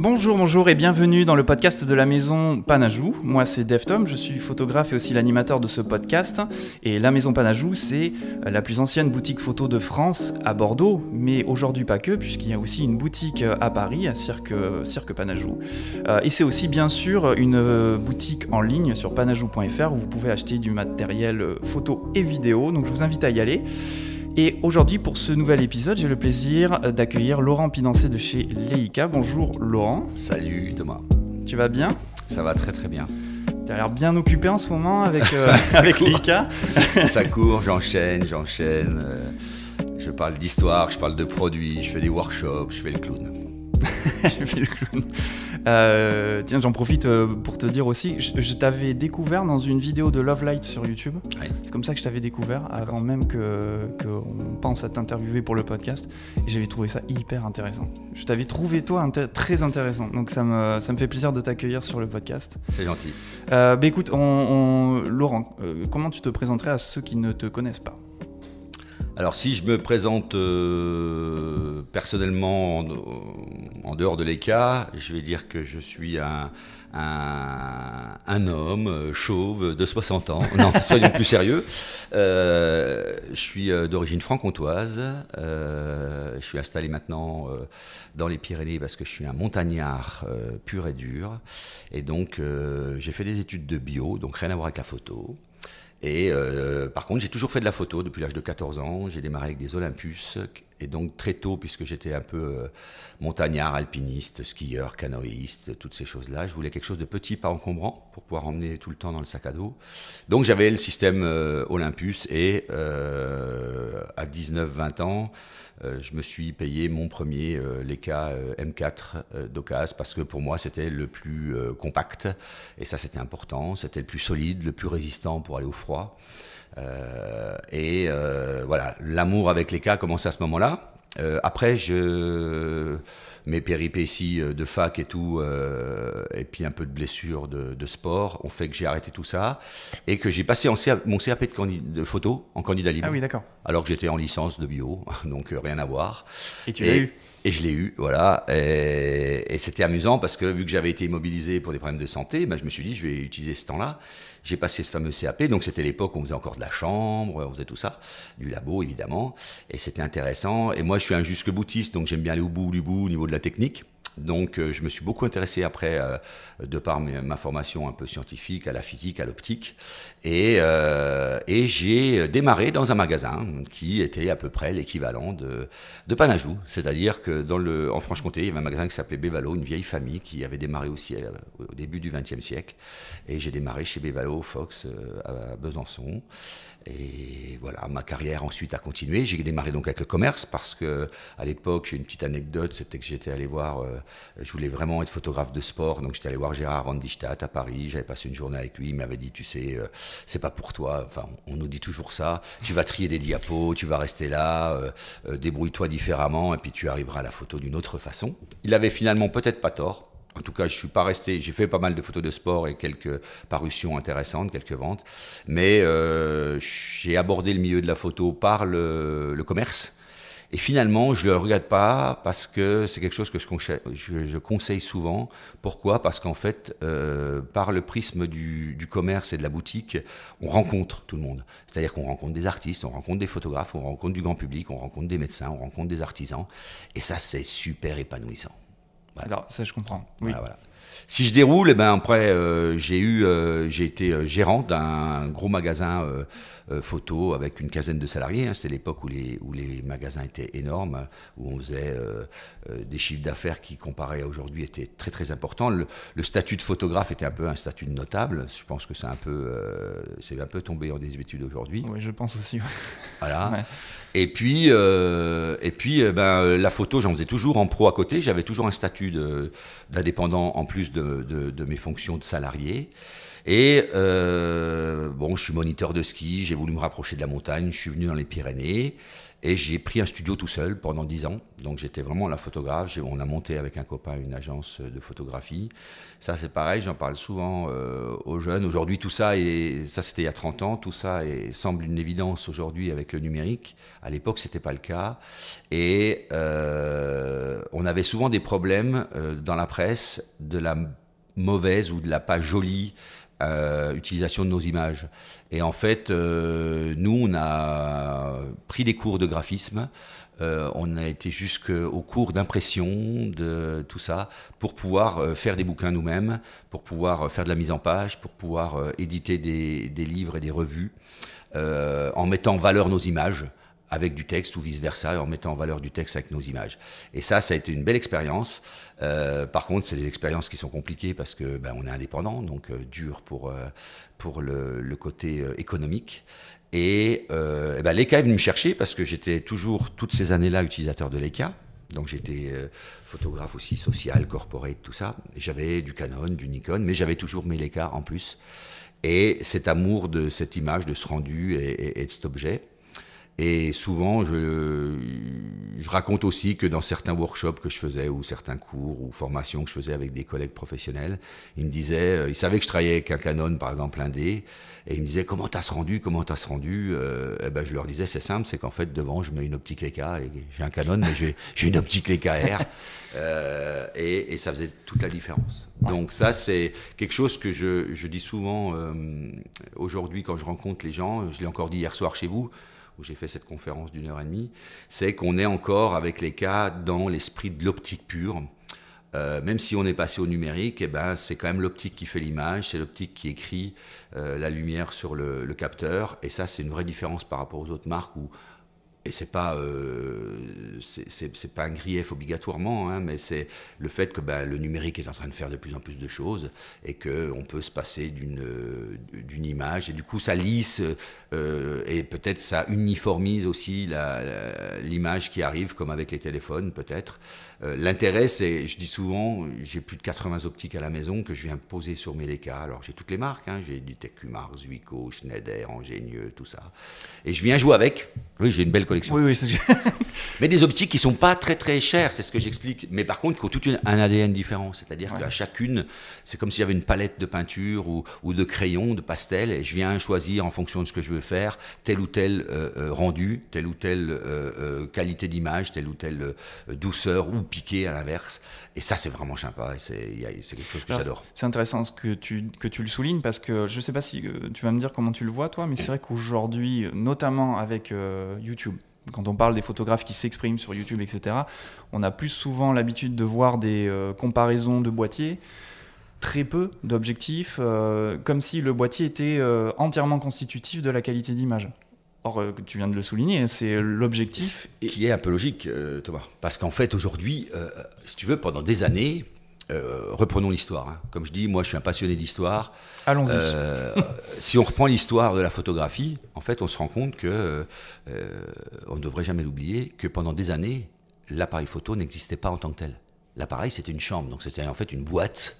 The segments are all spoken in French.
Bonjour, bonjour et bienvenue dans le podcast de la maison Panajou. Moi c'est Dave Tom, je suis photographe et aussi l'animateur de ce podcast. Et la maison Panajou, c'est la plus ancienne boutique photo de France à Bordeaux, mais aujourd'hui pas que, puisqu'il y a aussi une boutique à Paris, à Cirque Panajou. Et c'est aussi bien sûr une boutique en ligne sur panajou.fr où vous pouvez acheter du matériel photo et vidéo, donc je vous invite à y aller. Et aujourd'hui, pour ce nouvel épisode, j'ai le plaisir d'accueillir Laurent Pinancé de chez Leica. Bonjour Laurent. Salut Thomas. Tu vas bien ? Ça va très très bien. Tu as l'air bien occupé en ce moment avec Leica. Ça court, j'enchaîne. Je parle d'histoire, je parle de produits, je fais des workshops, je fais le clown. J'ai fait le clown. Tiens, j'en profite pour te dire aussi, je t'avais découvert dans une vidéo de Love Light sur YouTube. Oui. C'est comme ça que je t'avais découvert, avant même qu'on pense à t'interviewer pour le podcast. Et j'avais trouvé ça hyper intéressant. Je t'avais trouvé toi très intéressant. Donc ça me fait plaisir de t'accueillir sur le podcast. C'est gentil. Écoute, Laurent, comment tu te présenterais à ceux qui ne te connaissent pas ? Alors si je me présente personnellement en dehors de Leica, je vais dire que je suis un homme chauve de 60 ans. Non, soyons plus sérieux. Je suis d'origine franc-comtoise. Je suis installé maintenant dans les Pyrénées parce que je suis un montagnard pur et dur. Et donc j'ai fait des études de bio, donc rien à voir avec la photo. Et par contre, j'ai toujours fait de la photo depuis l'âge de 14 ans. J'ai démarré avec des Olympus. Et donc très tôt, puisque j'étais un peu montagnard, alpiniste, skieur, canoïste, toutes ces choses-là, je voulais quelque chose de petit, pas encombrant, pour pouvoir emmener tout le temps dans le sac à dos. Donc j'avais le système Olympus et à 19-20 ans, je me suis payé mon premier Leica M4 d'occasion parce que pour moi c'était le plus compact et ça c'était important, c'était le plus solide, le plus résistant pour aller au froid. Voilà, l'amour avec Leica a commencé à ce moment-là. Après, mes péripéties de fac et tout, et puis un peu de blessures de sport, ont fait que j'ai arrêté tout ça et que j'ai passé mon CAP de photo en candidat libre. Ah oui, d'accord. Alors que j'étais en licence de bio, donc rien à voir. Et tu l'as eu ? Et je l'ai eu, voilà. Et c'était amusant parce que vu que j'avais été immobilisé pour des problèmes de santé, je me suis dit je vais utiliser ce temps-là. J'ai passé ce fameux CAP, donc c'était l'époque où on faisait encore de la chambre, on faisait tout ça, du labo évidemment, et c'était intéressant. Et moi je suis un jusque-boutiste, donc j'aime bien aller au bout du bout au niveau de la technique. Donc je me suis beaucoup intéressé après, de par ma formation un peu scientifique, à la physique, à l'optique. Et j'ai démarré dans un magasin qui était à peu près l'équivalent de Panajou. C'est-à-dire que en Franche-Comté, il y avait un magasin qui s'appelait Bévalo, une vieille famille qui avait démarré aussi au début du XXe siècle. Et j'ai démarré chez Bévalo Fox à Besançon. Et voilà, ma carrière ensuite a continué. J'ai démarré donc avec le commerce parce que à l'époque, j'ai une petite anecdote, c'était que j'étais allé voir, je voulais vraiment être photographe de sport, donc j'étais allé voir Gérard Van Diestadt à Paris. J'avais passé une journée avec lui, il m'avait dit, tu sais, c'est pas pour toi. Enfin, on nous dit toujours ça. Tu vas trier des diapos, tu vas rester là, débrouille-toi différemment, et puis tu arriveras à la photo d'une autre façon. Il avait finalement peut-être pas tort. En tout cas, je suis pas resté. J'ai fait pas mal de photos de sport et quelques parutions intéressantes, quelques ventes. Mais j'ai abordé le milieu de la photo par le commerce. Et finalement, je le regrette pas parce que c'est quelque chose que je conseille souvent. Pourquoi ? Parce qu'en fait, par le prisme du commerce et de la boutique, on rencontre tout le monde. C'est-à-dire qu'on rencontre des artistes, on rencontre des photographes, on rencontre du grand public, on rencontre des médecins, on rencontre des artisans. Et ça, c'est super épanouissant. Voilà. Alors, ça, je comprends. Oui. Voilà. Si je déroule, après, j'ai été gérant d'un gros magasin photo avec une quinzaine de salariés. C'était l'époque où les magasins étaient énormes, où on faisait des chiffres d'affaires qui, comparés à aujourd'hui, étaient très très importants. Le statut de photographe était un peu un statut de notable. Je pense que c'est un peu tombé en désuétude aujourd'hui. Oui, je pense aussi. Voilà. Ouais. Et puis, la photo, j'en faisais toujours en pro à côté. J'avais toujours un statut d'indépendant en plus de mes fonctions de salarié. Et bon, je suis moniteur de ski, j'ai voulu me rapprocher de la montagne, je suis venu dans les Pyrénées et j'ai pris un studio tout seul pendant 10 ans. Donc j'étais vraiment la photographe. On a monté avec un copain une agence de photographie. Ça c'est pareil, j'en parle souvent aux jeunes. Aujourd'hui tout ça, et ça c'était il y a 30 ans, tout ça semble une évidence aujourd'hui avec le numérique. À l'époque c'était pas le cas. Et on avait souvent des problèmes dans la presse de la mauvaise ou de la pas jolie utilisation de nos images. Et en fait, nous, on a pris des cours de graphisme, on a été jusqu'au cours d'impression, de tout ça, pour pouvoir faire des bouquins nous-mêmes, pour pouvoir faire de la mise en page, pour pouvoir éditer des livres et des revues, en mettant en valeur nos images, avec du texte ou vice-versa, en mettant en valeur du texte avec nos images. Et ça a été une belle expérience. Par contre, c'est des expériences qui sont compliquées parce que on est indépendant, donc dur pour le côté économique. Et Leica est venu me chercher parce que j'étais toujours, toutes ces années-là, utilisateur de Leica. Donc j'étais photographe aussi social, corporate, tout ça. J'avais du Canon, du Nikon, mais j'avais toujours mes Leica en plus. Et cet amour de cette image, de ce rendu et de cet objet. Et souvent, je raconte aussi que dans certains workshops que je faisais, ou certains cours ou formations que je faisais avec des collègues professionnels, ils me disaient, ils savaient que je travaillais avec un Canon, par exemple, un D, et ils me disaient, comment t'as ce rendu, comment t'as ce rendu je leur disais, c'est simple, c'est qu'en fait, devant, je mets une optique Leica, et j'ai un Canon, mais j'ai une optique Leica R, et ça faisait toute la différence. Ouais. Donc ça, c'est quelque chose que je dis souvent aujourd'hui quand je rencontre les gens, je l'ai encore dit hier soir chez vous, où j'ai fait cette conférence d'1h30, c'est qu'on est encore avec Leica dans l'esprit de l'optique pure. Même si on est passé au numérique, c'est quand même l'optique qui fait l'image, c'est l'optique qui écrit la lumière sur le capteur. Et ça, c'est une vraie différence par rapport aux autres marques où, et c'est pas un grief obligatoirement, hein, mais c'est le fait que le numérique est en train de faire de plus en plus de choses et qu'on peut se passer d'une image et du coup ça lisse et peut-être ça uniformise aussi l'image qui arrive, comme avec les téléphones peut-être. L'intérêt, c'est, je dis souvent, j'ai plus de 80 optiques à la maison que je viens poser sur mes Leica. Alors j'ai toutes les marques, hein, j'ai du Techumar, Zuiko, Schneider, Angenieux, tout ça. Et je viens jouer avec. Oui, j'ai une belle collection. Oui, c'est... Mais des optiques qui sont pas très très chères, c'est ce que j'explique. Mais par contre, qui ont tout un ADN différent. C'est-à-dire qu'à chacune, c'est comme s'il y avait une palette de peinture ou de crayons, de pastels, et je viens choisir en fonction de ce que je veux faire, tel ou tel rendu, telle ou telle qualité d'image, telle ou telle douceur ou piqué à l'inverse, et ça c'est vraiment sympa, et c'est quelque chose que j'adore. C'est intéressant que tu le soulignes, parce que je sais pas si tu vas me dire comment tu le vois toi, mais c'est vrai qu'aujourd'hui, notamment avec YouTube, quand on parle des photographes qui s'expriment sur YouTube, etc., on a plus souvent l'habitude de voir des comparaisons de boîtiers, très peu d'objectifs, comme si le boîtier était entièrement constitutif de la qualité d'image. Or, tu viens de le souligner, c'est l'objectif. Qui est un peu logique, Thomas. Parce qu'en fait, aujourd'hui, si tu veux, pendant des années, reprenons l'histoire. Hein. Comme je dis, moi, je suis un passionné d'histoire. Allons-y. Si on reprend l'histoire de la photographie, en fait, on se rend compte que, on ne devrait jamais l'oublier, que pendant des années, l'appareil photo n'existait pas en tant que tel. L'appareil, c'était une chambre, donc c'était en fait une boîte.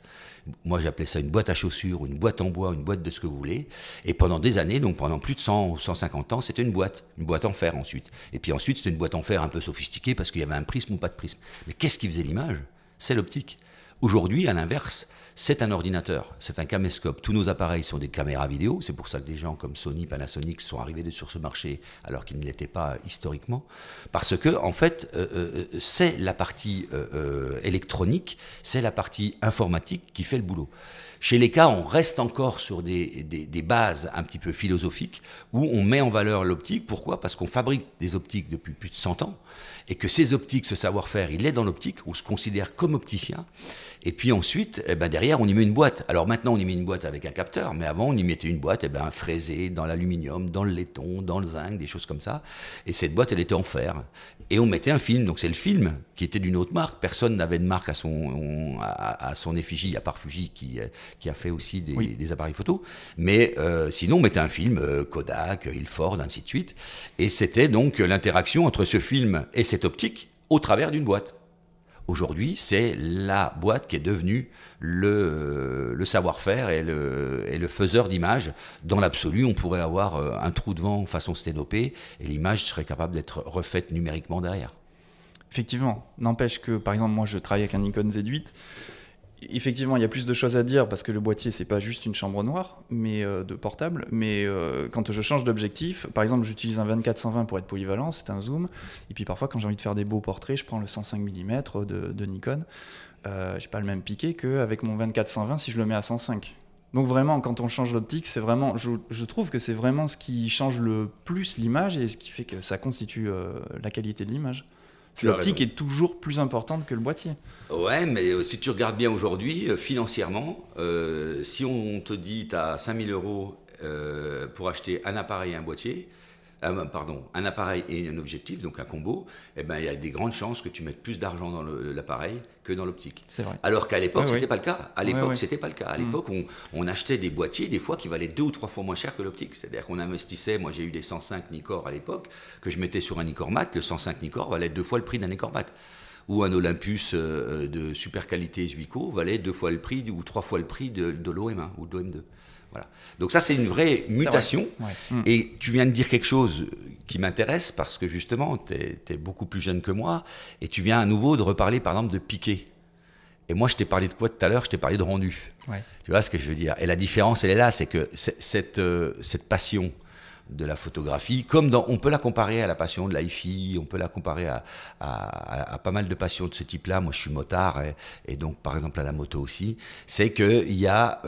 Moi, j'appelais ça une boîte à chaussures, ou une boîte en bois, une boîte de ce que vous voulez. Et pendant des années, donc pendant plus de 100 ou 150 ans, c'était une boîte en fer ensuite. Et puis ensuite, c'était une boîte en fer un peu sophistiquée parce qu'il y avait un prisme ou pas de prisme. Mais qu'est-ce qui faisait l'image ? C'est l'optique. Aujourd'hui, à l'inverse, c'est un ordinateur, c'est un caméscope. Tous nos appareils sont des caméras vidéo. C'est pour ça que des gens comme Sony, Panasonic sont arrivés sur ce marché alors qu'ils ne l'étaient pas historiquement. Parce que, en fait, c'est la partie électronique, c'est la partie informatique qui fait le boulot. Chez Leica, on reste encore sur des bases un petit peu philosophiques où on met en valeur l'optique. Pourquoi ? Parce qu'on fabrique des optiques depuis plus de 100 ans et que ces optiques, ce savoir-faire, il est dans l'optique, on se considère comme opticien. Et puis ensuite, derrière, on y met une boîte. Alors maintenant, on y met une boîte avec un capteur, mais avant, on y mettait une boîte fraisée dans l'aluminium, dans le laiton, dans le zinc, des choses comme ça. Et cette boîte, elle était en fer. Et on mettait un film. Donc c'est le film qui était d'une autre marque. Personne n'avait de marque à son effigie, à part Fuji, qui a fait aussi des appareils photo. Mais sinon, on mettait un film, Kodak, Ilford, ainsi de suite. Et c'était donc l'interaction entre ce film et cette optique au travers d'une boîte. Aujourd'hui, c'est la boîte qui est devenue le savoir-faire et le faiseur d'images. Dans l'absolu, on pourrait avoir un trou de vent façon sténopée et l'image serait capable d'être refaite numériquement derrière. Effectivement, n'empêche que, par exemple, moi je travaille avec un Nikon Z8. Effectivement, il y a plus de choses à dire parce que le boîtier, c'est pas juste une chambre noire mais de portable. Mais quand je change d'objectif, par exemple, j'utilise un 24-120 pour être polyvalent, c'est un zoom. Et puis parfois, quand j'ai envie de faire des beaux portraits, je prends le 105 mm de Nikon. J'ai pas le même piqué qu'avec mon 24-120 si je le mets à 105. Donc vraiment, quand on change l'optique, c'est vraiment, je trouve que c'est vraiment ce qui change le plus l'image et ce qui fait que ça constitue la qualité de l'image. L'optique est toujours plus importante que le boîtier. Ouais, mais si tu regardes bien aujourd'hui, financièrement, si on te dit tu as 5 000 € pour acheter un appareil et un boîtier, un appareil et un objectif, donc un combo, eh ben, il y a des grandes chances que tu mettes plus d'argent dans l'appareil que dans l'optique. C'est vrai. Alors qu'à l'époque, c'était pas le cas. À l'époque, ouais. c'était pas le cas. À l'époque, on achetait des boîtiers, des fois, qui valaient 2 ou 3 fois moins cher que l'optique. C'est-à-dire qu'on investissait, moi j'ai eu des 105 Nikkor à l'époque, que je mettais sur un Nikkor Mat, le 105 Nikkor valait 2 fois le prix d'un Nikkor Mat. Ou un Olympus de super qualité Zuico valait 2 fois le prix ou 3 fois le prix de l'OM1 ou de l'OM2. Voilà. Donc ça, c'est une vraie mutation. Ouais. Et tu viens de dire quelque chose qui m'intéresse parce que justement, tu es beaucoup plus jeune que moi et tu viens à nouveau de reparler, par exemple, de piqué. Et moi, je t'ai parlé de quoi tout à l'heure? Je t'ai parlé de rendu. Ouais. Tu vois ce que je veux dire? Et la différence, elle est là, c'est que cette passion de la photographie, on peut la comparer à la passion de l'hi-fi, on peut la comparer à pas mal de passions de ce type-là. Moi, je suis motard et donc, par exemple, à la moto aussi. C'est qu'il y a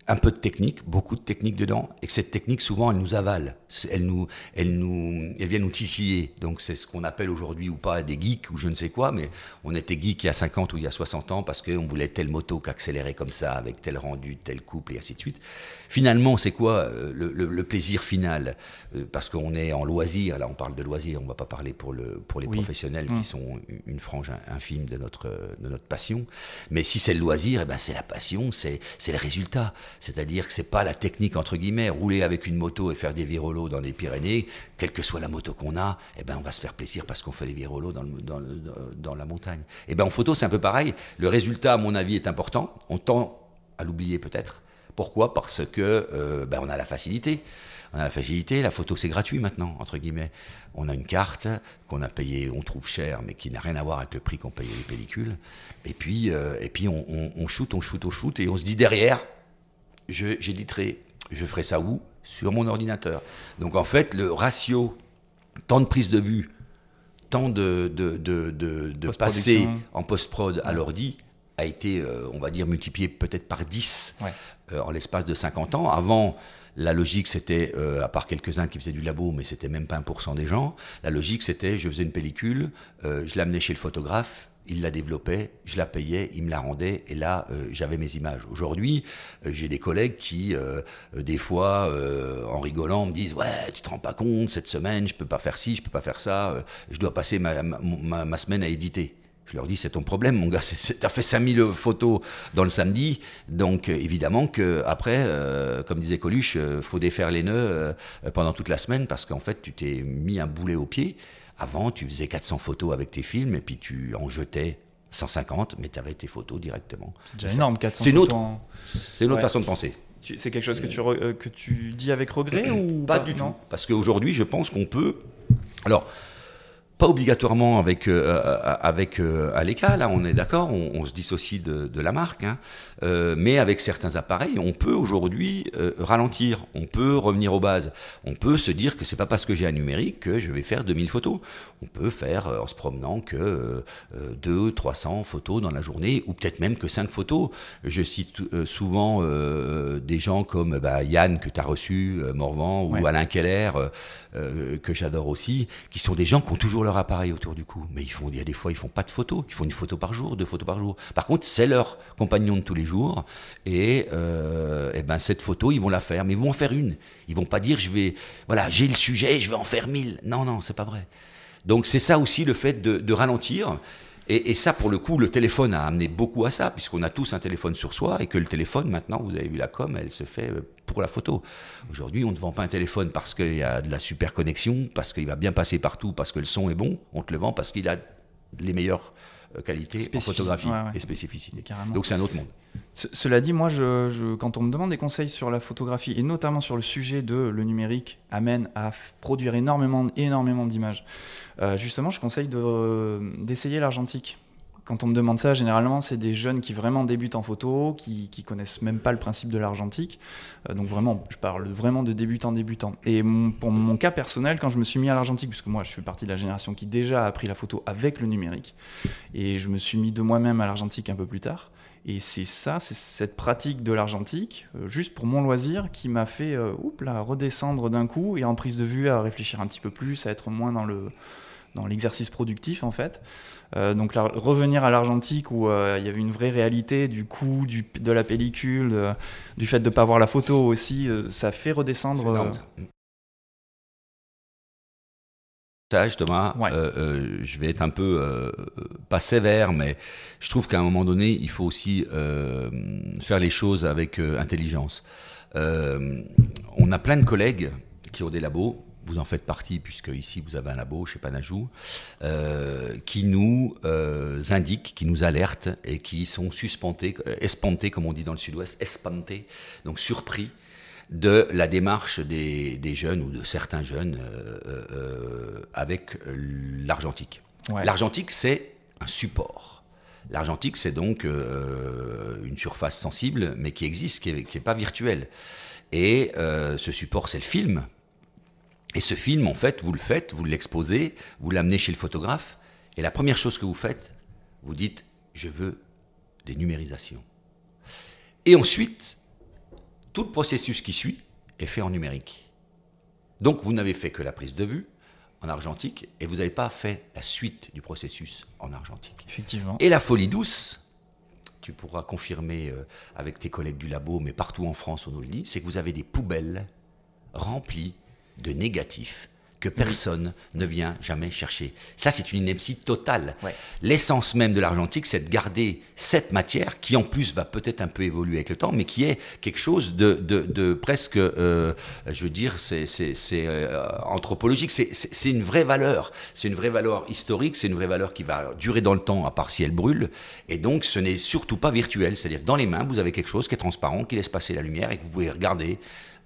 un peu de technique, beaucoup de technique dedans, et que cette technique, souvent, elle nous avale. Elle vient nous titiller. Donc, c'est ce qu'on appelle aujourd'hui, ou pas, des geeks, ou je ne sais quoi, mais on était geek il y a 50 ou il y a 60 ans parce qu'on voulait telle moto qu'accélérer comme ça, avec tel rendu, tel couple, et ainsi de suite. Finalement, c'est quoi le plaisir final? Parce qu'on est en loisir, là, on parle de loisir, on ne va pas parler pour les professionnels qui sont une frange infime de notre passion. Mais si c'est le loisir, eh ben, c'est la passion, c'est le résultat. C'est-à-dire que c'est pas la technique, entre guillemets, rouler avec une moto et faire des virolos dans les Pyrénées, quelle que soit la moto qu'on a, eh ben on va se faire plaisir parce qu'on fait des virolos dans la montagne. Et ben en photo, c'est un peu pareil. Le résultat, à mon avis, est important. On tend à l'oublier peut-être. Pourquoi? Parce que on a la facilité. On a la facilité, la photo c'est gratuit maintenant, entre guillemets. On a une carte qu'on a payée, on trouve cher, mais qui n'a rien à voir avec le prix qu'on payait les pellicules. Et puis on shoot, et on se dit derrière, j'éditerai, je ferai ça où? Sur mon ordinateur. Donc en fait, le ratio, temps de prise de vue, temps de passer en post-prod à l'ordi, a été, on va dire, multiplié peut-être par 10 en l'espace de 50 ans. Avant, la logique, c'était, à part quelques-uns qui faisaient du labo, mais c'était même pas 1% des gens, la logique, c'était, je faisais une pellicule, je l'amenais chez le photographe, il la développait, je la payais, il me la rendait, et là, j'avais mes images. Aujourd'hui, j'ai des collègues qui, des fois, en rigolant, me disent « Ouais, tu te rends pas compte, cette semaine, je peux pas faire ci, je peux pas faire ça, je dois passer ma semaine à éditer. » Je leur dis, c'est ton problème, mon gars, t'as fait 5000 photos dans le samedi, donc évidemment qu'après, comme disait Coluche, faut défaire les nœuds pendant toute la semaine, parce qu'en fait, tu t'es mis un boulet au pied. Avant, tu faisais 400 photos avec tes films, et puis tu en jetais 150, mais tu avais tes photos directement. C'est déjà énorme, 400 photos. C'est une autre façon de penser. C'est quelque chose que tu dis avec regret ou pas du tout, parce qu'aujourd'hui, je pense qu'on peut... Alors, pas obligatoirement avec Leica, là on est d'accord, on se dissocie de la marque, hein, mais avec certains appareils, on peut aujourd'hui ralentir, on peut revenir aux bases, on peut se dire que c'est pas parce que j'ai un numérique que je vais faire 2000 photos. On peut faire, en se promenant, que 200-300 photos dans la journée, ou peut-être même que 5 photos. Je cite souvent des gens comme Yann, que tu as reçu, Morvan, ou Alain Keller, que j'adore aussi, qui sont des gens qui ont toujours leur appareil autour du cou. Mais il y a des fois, ils font pas de photos. Ils font une photo par jour, 2 photos par jour. Par contre, c'est leur compagnon de tous les jours. Et cette photo, ils vont la faire. Mais ils vont en faire une. Ils vont pas dire, j'ai le sujet, je vais en faire 1000. Non, c'est pas vrai. Donc c'est ça aussi le fait de ralentir. Et ça, pour le coup, le téléphone a amené beaucoup à ça, puisqu'on a tous un téléphone sur soi, et que le téléphone, maintenant, vous avez vu la com, elle se fait pour la photo. Aujourd'hui, on ne vend pas un téléphone parce qu'il y a de la super connexion, parce qu'il va bien passer partout, parce que le son est bon. On te le vend parce qu'il a les meilleurs qualité en photographie et spécificité. Carrément. Donc c'est un autre monde. Cela dit, moi, quand on me demande des conseils sur la photographie, et notamment sur le sujet de le numérique amène à produire énormément d'images, justement, je conseille d'essayer l'argentique. Quand on me demande ça, généralement, c'est des jeunes qui vraiment débutent en photo, qui connaissent même pas le principe de l'argentique. Donc vraiment, je parle vraiment de débutants. Et pour mon cas personnel, quand je me suis mis à l'argentique, puisque moi, je fais partie de la génération qui déjà a appris la photo avec le numérique, et je me suis mis de moi-même à l'argentique un peu plus tard. Et c'est cette pratique de l'argentique, juste pour mon loisir, qui m'a fait redescendre d'un coup et en prise de vue à réfléchir un petit peu plus, à être moins dans l'exercice productif en fait. Donc revenir à l'argentique où il y avait une vraie réalité du coût de la pellicule, du fait de ne pas voir la photo aussi, ça fait redescendre. C'est énorme, ça. Thomas, Ouais. je vais être un peu, pas sévère, mais je trouve qu'à un moment donné, il faut aussi faire les choses avec intelligence. On a plein de collègues qui ont des labos, vous en faites partie, puisque ici vous avez un labo chez Panajou, qui nous indiquent, qui nous alertent et qui sont espantés, comme on dit dans le sud-ouest, espantés, donc surpris de la démarche des jeunes ou de certains jeunes avec l'argentique. Ouais. L'argentique, c'est un support. L'argentique, c'est donc une surface sensible, mais qui existe, qui n'est pas virtuelle. Et ce support, c'est le film. Et ce film, en fait, vous l'exposez, vous l'amenez chez le photographe, et la première chose que vous faites, vous dites « je veux des numérisations ». Et ensuite, tout le processus qui suit est fait en numérique. Donc, vous n'avez fait que la prise de vue en argentique et vous n'avez pas fait la suite du processus en argentique. Effectivement. Et la folie douce, tu pourras confirmer avec tes collègues du labo, mais partout en France, on nous le dit, c'est que vous avez des poubelles remplies de négatifs que personne ne vient jamais chercher. Ça, c'est une ineptie totale. Ouais. L'essence même de l'argentique, c'est de garder cette matière qui, en plus, va peut-être un peu évoluer avec le temps, mais qui est quelque chose de presque, je veux dire, c'est anthropologique. C'est une vraie valeur. C'est une vraie valeur historique. C'est une vraie valeur qui va durer dans le temps, à part si elle brûle. Et donc, ce n'est surtout pas virtuel. C'est-à-dire que dans les mains, vous avez quelque chose qui est transparent, qui laisse passer la lumière et que vous pouvez regarder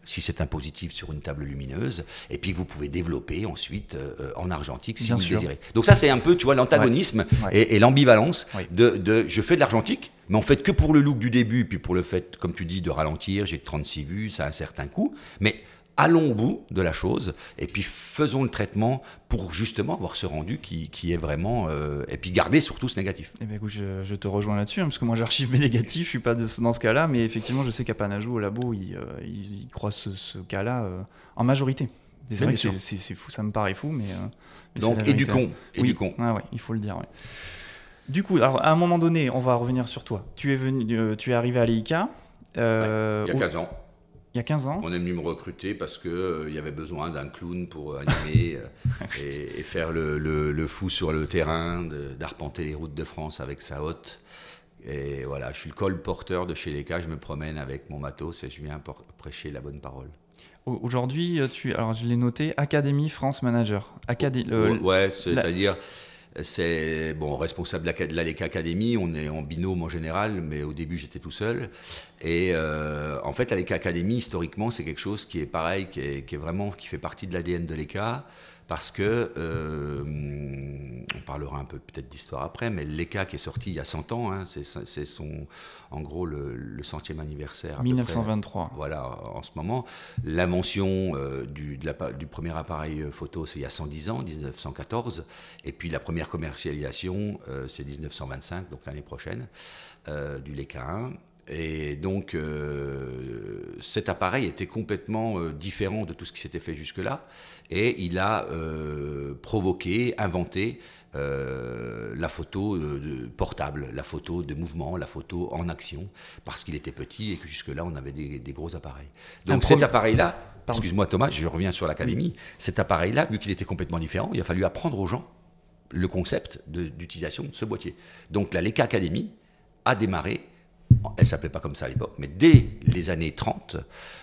si c'est un positif sur une table lumineuse, et puis que vous pouvez développer ensuite en argentique si vous le désirez. Donc ça, c'est un peu, tu vois, l'antagonisme et l'ambivalence de je fais de l'argentique, mais en fait que pour le look du début, puis pour le fait, comme tu dis, de ralentir, j'ai que 36 vues, ça a un certain coût, mais allons au bout de la chose, et puis faisons le traitement pour justement avoir ce rendu qui est vraiment... et puis garder surtout ce négatif. Eh bien, écoute, je te rejoins là-dessus, parce que moi j'archive mes négatifs, je suis pas dans ce cas-là, mais effectivement je sais qu'à Panajou, au labo, ils croisent ce cas-là en majorité. C'est vrai que c'est fou, ça me paraît fou, mais donc éduquons. Ouais, il faut le dire. Ouais. Du coup, alors, à un moment donné, on va revenir sur toi. Tu es arrivé à l'EICA. Il y a 15 ans. Il y a 15 ans. On est venu me recruter parce qu'il y avait besoin d'un clown pour animer et faire le fou sur le terrain, d'arpenter les routes de France avec sa hotte. Et voilà, je suis le colporteur de chez l'EICA, je me promène avec mon matos et je viens prêcher la bonne parole. Aujourd'hui, alors je l'ai noté, Académie France Manager. Ouais, c'est-à-dire... C'est responsable de la LECA Academy, on est en binôme en général, mais au début j'étais tout seul. Et en fait, la LECA Academy, historiquement, c'est quelque chose qui est pareil, qui fait partie de l'ADN de l'ECA, parce que, on parlera un peu peut-être d'histoire après, mais l'ECA qui est sorti il y a 100 ans, hein, c'est en gros le 100e anniversaire. 1923. Voilà, en ce moment. L'invention du premier appareil photo, c'est il y a 110 ans, 1914, et puis la première commercialisation, c'est 1925, donc l'année prochaine, du LECA 1. Et donc, cet appareil était complètement différent de tout ce qui s'était fait jusque-là. Et il a provoqué, inventé la photo portable, la photo de mouvement, la photo en action, parce qu'il était petit et que jusque-là, on avait des gros appareils. Donc cet appareil-là, excuse-moi Thomas, je reviens sur l'Académie, cet appareil-là, vu qu'il était complètement différent, il a fallu apprendre aux gens le concept d'utilisation de ce boîtier. Donc la LECA Academy a démarré. Elle ne s'appelait pas comme ça à l'époque, mais dès les années 30,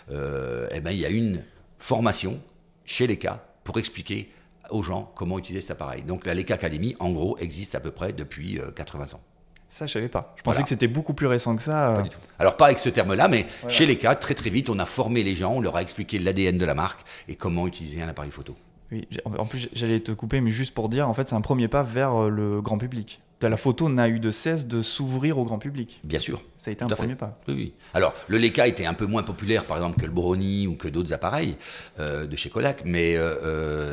il y a une formation chez l'ECA pour expliquer aux gens comment utiliser cet appareil. Donc la Leica Academy, en gros, existe à peu près depuis 80 ans. Ça, je savais pas. Je pensais que c'était beaucoup plus récent que ça. Pas du tout. Alors, pas avec ce terme-là, mais chez Leica, très très vite, on a formé les gens, on leur a expliqué l'ADN de la marque et comment utiliser un appareil photo. Oui, en plus, j'allais te couper, mais juste pour dire, en fait, c'est un premier pas vers le grand public. La photo n'a eu de cesse de s'ouvrir au grand public. Bien sûr. Ça a été un premier pas. Oui, oui. Alors, le Leica était un peu moins populaire, par exemple, que le Brownie ou que d'autres appareils de chez Kodak, mais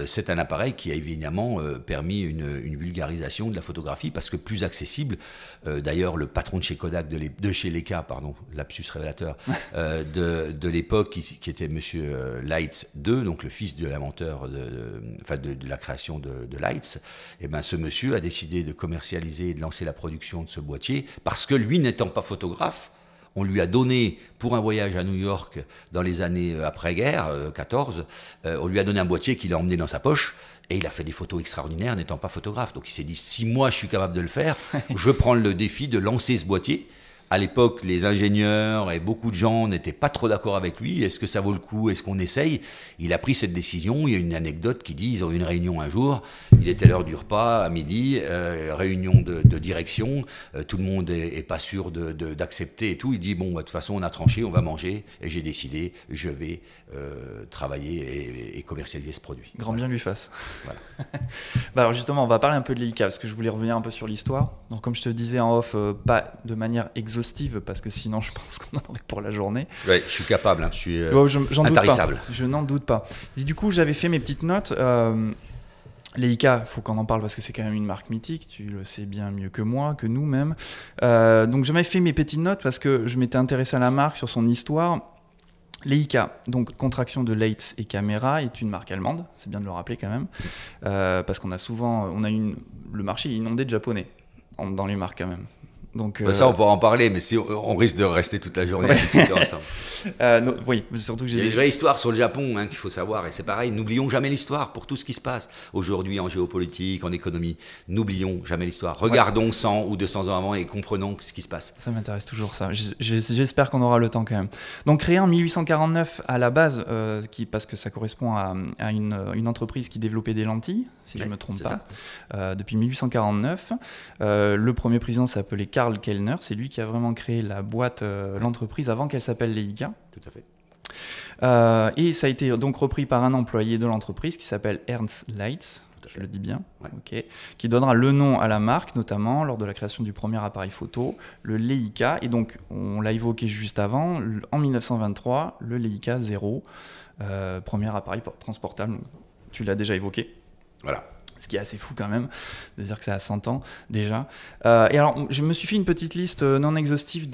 c'est un appareil qui a évidemment permis une vulgarisation de la photographie, parce que plus accessible. D'ailleurs, le patron de chez Kodak, de chez Leica, pardon, lapsus révélateur, de l'époque, qui était Monsieur Leitz II, donc le fils de l'inventeur de la création de Leitz, et ben, ce monsieur a décidé de commercialiser et de lancer la production de ce boîtier, parce que lui, n'étant pas photographe, on lui a donné, pour un voyage à New York dans les années après-guerre, 14, on lui a donné un boîtier qu'il a emmené dans sa poche, et il a fait des photos extraordinaires n'étant pas photographe. Donc il s'est dit, si moi je suis capable de le faire, je prends le défi de lancer ce boîtier. À l'époque, les ingénieurs et beaucoup de gens n'étaient pas trop d'accord avec lui. Est-ce que ça vaut le coup? Est-ce qu'on essaye? Il a pris cette décision. Il y a une anecdote qui dit, ils ont eu une réunion un jour, il était l'heure du repas, à midi, réunion de direction, tout le monde est pas sûr d'accepter et tout. Il dit, bon, de toute façon, on a tranché, on va manger, et j'ai décidé, je vais travailler et commercialiser ce produit. Grand bien lui fasse. Voilà. Alors justement, on va parler un peu de Leica, parce que je voulais revenir un peu sur l'histoire. Donc comme je te disais en off, pas de manière exhaustive, parce que sinon je pense qu'on en aurait pour la journée. Ouais, je suis capable, je suis intarissable. Je n'en doute pas. Et du coup, j'avais fait mes petites notes. Leica, il faut qu'on en parle parce que c'est quand même une marque mythique, tu le sais bien mieux que moi, que nous même. Donc j'avais fait mes petites notes parce que je m'étais intéressé à la marque, sur son histoire. Leica, donc contraction de Leitz et caméra, est une marque allemande, c'est bien de le rappeler quand même, parce qu'on a souvent, le marché est inondé de japonais dans les marques quand même. Donc, ça, on pourra en parler, mais si on risque de rester toute la journée à discuter ensemble. Oui, surtout que il y a une vraie histoire sur le Japon qu'il faut savoir, et c'est pareil, n'oublions jamais l'histoire pour tout ce qui se passe aujourd'hui en géopolitique, en économie. N'oublions jamais l'histoire. Regardons 100 ou 200 ans avant et comprenons ce qui se passe. Ça m'intéresse toujours, ça. J'espère qu'on aura le temps quand même. Donc, créé en 1849 à la base, parce que ça correspond à une entreprise qui développait des lentilles, si je ne me trompe pas, depuis 1849. Le premier président s'appelait Karl Kellner, c'est lui qui a vraiment créé la boîte, l'entreprise avant qu'elle s'appelle Leica. Tout à fait. Et ça a été donc repris par un employé de l'entreprise qui s'appelle Ernst Leitz, je le dis bien, okay, qui donnera le nom à la marque, notamment lors de la création du premier appareil photo, le Leica. Et donc, on l'a évoqué juste avant, en 1923, le Leica 0, premier appareil transportable, tu l'as déjà évoqué. Voilà. Ce qui est assez fou quand même, de dire que ça a 100 ans déjà. Et alors, je me suis fait une petite liste non exhaustive,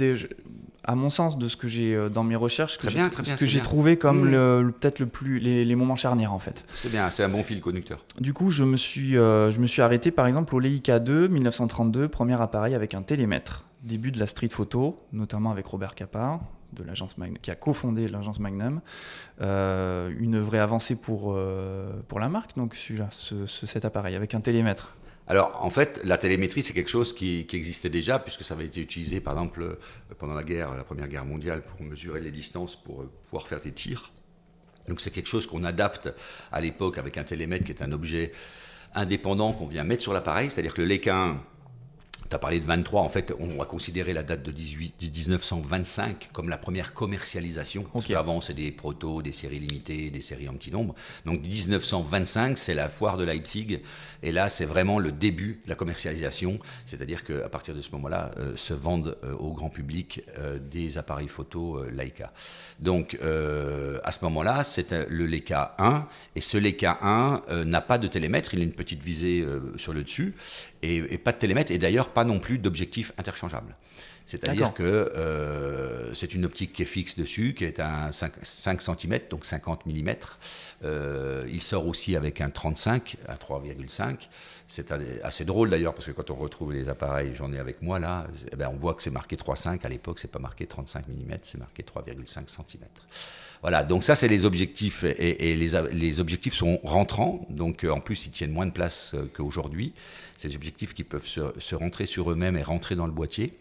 à mon sens, de ce que j'ai dans mes recherches, ce que j'ai trouvé comme peut-être les moments charnières en fait. C'est bien, c'est un bon fil conducteur. Du coup, je me suis arrêté par exemple au Leica 2, 1932, premier appareil avec un télémètre. Début de la street photo, notamment avec Robert Capa, de l'agence Magnum, qui a cofondé l'agence Magnum, une vraie avancée pour la marque, donc celui-là, cet appareil avec un télémètre. Alors en fait, la télémétrie c'est quelque chose qui existait déjà, puisque ça avait été utilisé par exemple pendant la Première Guerre mondiale, pour mesurer les distances, pour pouvoir faire des tirs. Donc c'est quelque chose qu'on adapte à l'époque avec un télémètre qui est un objet indépendant qu'on vient mettre sur l'appareil, c'est-à-dire que le Leica 1, tu as parlé de 23, en fait, on va considérer la date de 1925 comme la première commercialisation. Okay. Parce qu'avant, c'est des protos, des séries limitées, des séries en petit nombre. Donc 1925, c'est la foire de Leipzig. Et là, c'est vraiment le début de la commercialisation. C'est-à-dire qu'à partir de ce moment-là, se vendent au grand public des appareils photo Leica. Donc à ce moment-là, c'est le Leica 1. Et ce Leica 1 n'a pas de télémètre. Il a une petite visée sur le dessus. Et pas de télémètre, et d'ailleurs pas non plus d'objectif interchangeable. C'est-à-dire que c'est une optique qui est fixe dessus, qui est à 5 cm, donc 50 mm. Il sort aussi avec un 35 à 3,5. C'est assez drôle d'ailleurs, parce que quand on retrouve les appareils, j'en ai avec moi là, on voit que c'est marqué 3,5. À l'époque, c'est pas marqué 35 mm, c'est marqué 3,5 cm. Voilà, donc ça c'est les objectifs, et les objectifs sont rentrants, donc en plus ils tiennent moins de place qu'aujourd'hui. C'est des objectifs qui peuvent se rentrer sur eux-mêmes et rentrer dans le boîtier.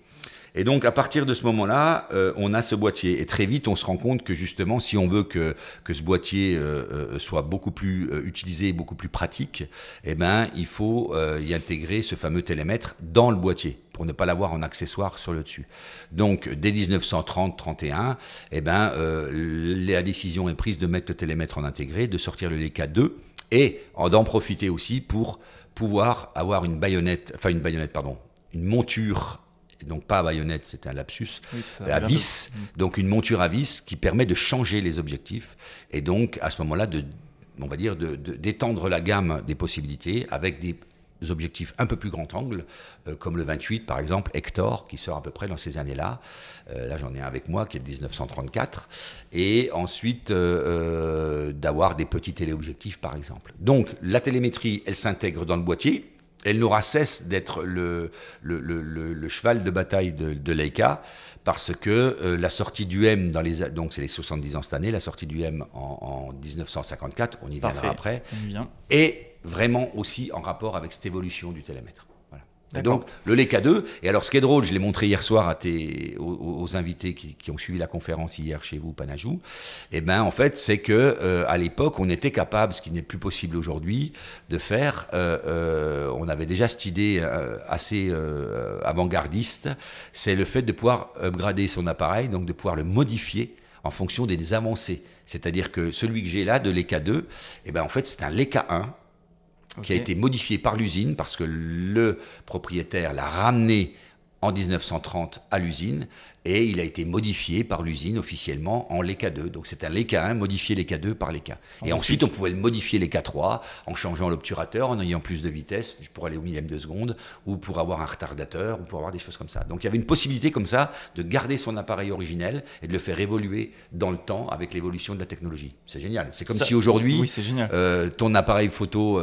Et donc, à partir de ce moment-là, on a ce boîtier. Et très vite, on se rend compte que justement, si on veut que ce boîtier soit beaucoup plus utilisé, beaucoup plus pratique, eh ben, il faut y intégrer ce fameux télémètre dans le boîtier pour ne pas l'avoir en accessoire sur le dessus. Donc, dès 1930-31, eh ben, la décision est prise de mettre le télémètre en intégré, de sortir le Leica 2 et d'en profiter aussi pour pouvoir avoir une monture, donc pas à baïonnette, c'était un lapsus, oui, à vis, donc une monture à vis qui permet de changer les objectifs et donc à ce moment-là, on va dire d'étendre la gamme des possibilités avec des objectifs un peu plus grand angle, comme le 28 par exemple, Hector, qui sort à peu près dans ces années-là. Là j'en ai un avec moi qui est de 1934. Et ensuite d'avoir des petits téléobjectifs par exemple. Donc la télémétrie, elle s'intègre dans le boîtier. Elle n'aura cesse d'être le cheval de bataille de Leica, parce que la sortie du M, donc c'est les 70 ans cette année, la sortie du M en 1954, on y viendra après, est vraiment aussi en rapport avec cette évolution du télémètre. Voilà. Et donc le Leica 2, et alors ce qui est drôle, je l'ai montré hier soir aux invités qui ont suivi la conférence hier chez vous, Panajou, et ben en fait c'est que à l'époque on était capable, ce qui n'est plus possible aujourd'hui, de faire, on avait déjà cette idée assez avant-gardiste, c'est le fait de pouvoir upgrader son appareil, donc de pouvoir le modifier en fonction des avancées. C'est-à-dire que celui que j'ai là, de Leica 2, et ben en fait c'est un Leica 1, qui a été modifié par l'usine parce que le propriétaire l'a ramené en 1930 à l'usine et il a été modifié par l'usine officiellement en Leica 2. Donc c'est un Leica 1 modifié Leica 2 par Leica. Et ensuite on pouvait le modifier Leica 3 en changeant l'obturateur, en ayant plus de vitesse pour aller au millième de seconde ou pour avoir un retardateur ou pour avoir des choses comme ça. Donc il y avait une possibilité comme ça de garder son appareil originel et de le faire évoluer dans le temps avec l'évolution de la technologie. C'est génial. C'est comme si aujourd'hui ton appareil photo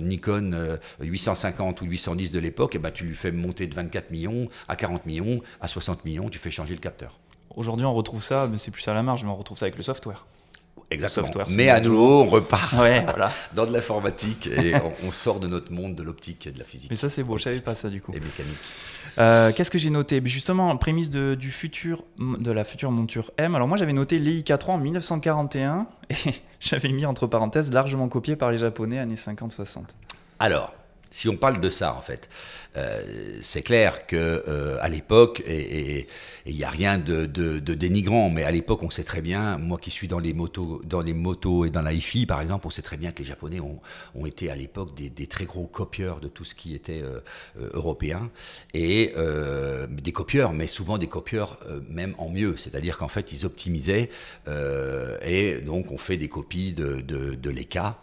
Nikon 850 ou 810 de l'époque, eh ben, tu lui fais monter de 24 millions à 40 millions à 60 millions, tu fais changer le capteur. Aujourd'hui, on retrouve ça, mais c'est plus à la marge, mais on retrouve ça avec le software. Exactement. Le software, mais à nouveau, on repart dans de l'informatique et on sort de notre monde de l'optique et de la physique. Mais ça, c'est beau, je savais pas ça du coup. Et mécanique. Qu'est-ce que j'ai noté? Justement, prémisse de la future monture M. Alors moi, j'avais noté Leica 3 en 1941 et j'avais mis entre parenthèses largement copié par les Japonais années 50-60. Alors, si on parle de ça, en fait, c'est clair que à l'époque, et il n'y a rien de dénigrant, mais à l'époque, on sait très bien, moi qui suis dans les motos et dans la hi-fi, par exemple, on sait très bien que les Japonais ont été à l'époque des très gros copieurs de tout ce qui était européen, et des copieurs, mais souvent des copieurs même en mieux, c'est-à-dire qu'en fait, ils optimisaient, et donc on fait des copies de Leica.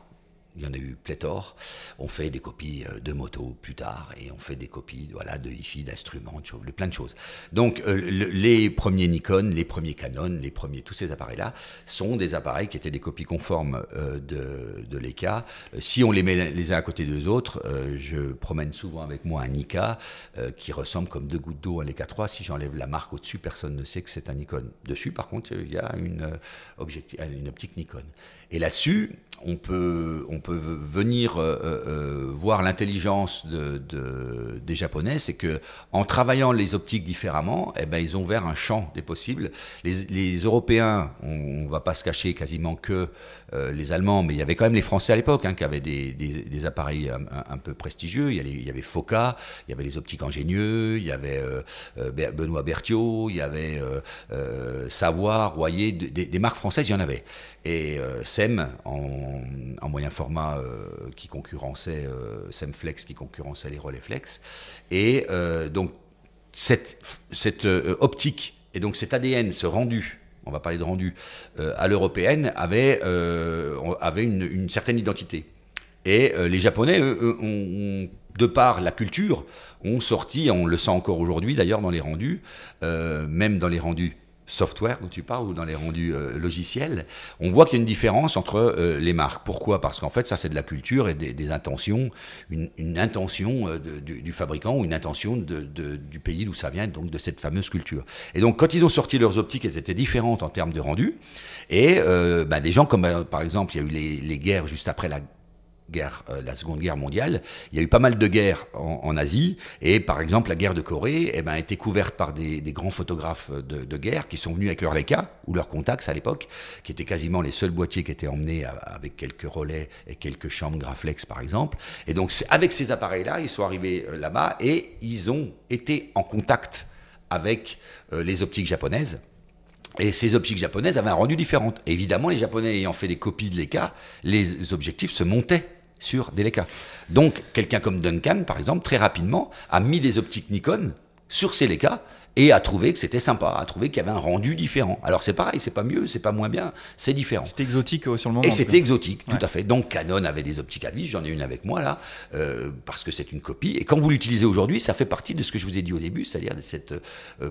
Il y en a eu pléthore. On fait des copies de motos plus tard et on fait des copies de hi-fi, d'instruments, de plein de choses. Donc les premiers Nikon, les premiers Canon, tous ces appareils-là sont des appareils qui étaient des copies conformes de Leica. Si on les met les uns à côté des autres, je promène souvent avec moi un Nikon qui ressemble comme deux gouttes d'eau à Leica 3. Si j'enlève la marque au-dessus, personne ne sait que c'est un Nikon. Dessus, par contre, il y a une optique Nikon. Et là-dessus, on peut venir voir l'intelligence des Japonais, c'est que en travaillant les optiques différemment, eh ben, ils ont ouvert un champ des possibles. Les Européens, on ne va pas se cacher quasiment que les Allemands, mais il y avait quand même les Français à l'époque qui avaient des appareils un peu prestigieux. Il y avait Foca, il y avait les optiques Ingénieux, il y avait Benoît Berthiaud, il y avait Savoie, Royer, des marques françaises, il y en avait. Et SEM en moyen format qui concurrençait SEMflex, qui concurrençait les Rolleiflex. Et donc cette optique et donc cet ADN, ce rendu, on va parler de rendu, à l'européenne avait une certaine identité. Et les Japonais, eux, de par la culture, ont sorti, on le sent encore aujourd'hui d'ailleurs dans les rendus, même dans les rendus software dont tu parles ou dans les rendus logiciels, on voit qu'il y a une différence entre les marques. Pourquoi? Parce qu'en fait, ça c'est de la culture et des intentions, une intention du fabricant ou une intention du pays d'où ça vient, donc de cette fameuse culture. Et donc quand ils ont sorti leurs optiques, elles étaient différentes en termes de rendu. Et des gens comme par exemple, il y a eu les guerres juste après la Seconde Guerre mondiale, il y a eu pas mal de guerres en Asie, et par exemple la guerre de Corée a été couverte par des grands photographes de guerre qui sont venus avec leur Leica ou leur Contax à l'époque, qui étaient quasiment les seuls boîtiers qui étaient emmenés avec quelques relais et quelques chambres Graflex par exemple. Et donc avec ces appareils-là, ils sont arrivés là-bas et ils ont été en contact avec les optiques japonaises. Et ces optiques japonaises avaient un rendu différent. Et évidemment, les Japonais ayant fait des copies de Leica, les objectifs se montaient sur des Leica. Donc, quelqu'un comme Duncan, par exemple, très rapidement, a mis des optiques Nikon sur ses Leica et a trouvé que c'était sympa, a trouvé qu'il y avait un rendu différent. Alors c'est pareil, c'est pas mieux, c'est pas moins bien, c'est différent. C'était exotique sur le moment. Et c'était exotique, tout à fait. Donc Canon avait des optiques à vis, j'en ai une avec moi là, parce que c'est une copie. Et quand vous l'utilisez aujourd'hui, ça fait partie de ce que je vous ai dit au début, c'est-à-dire de cette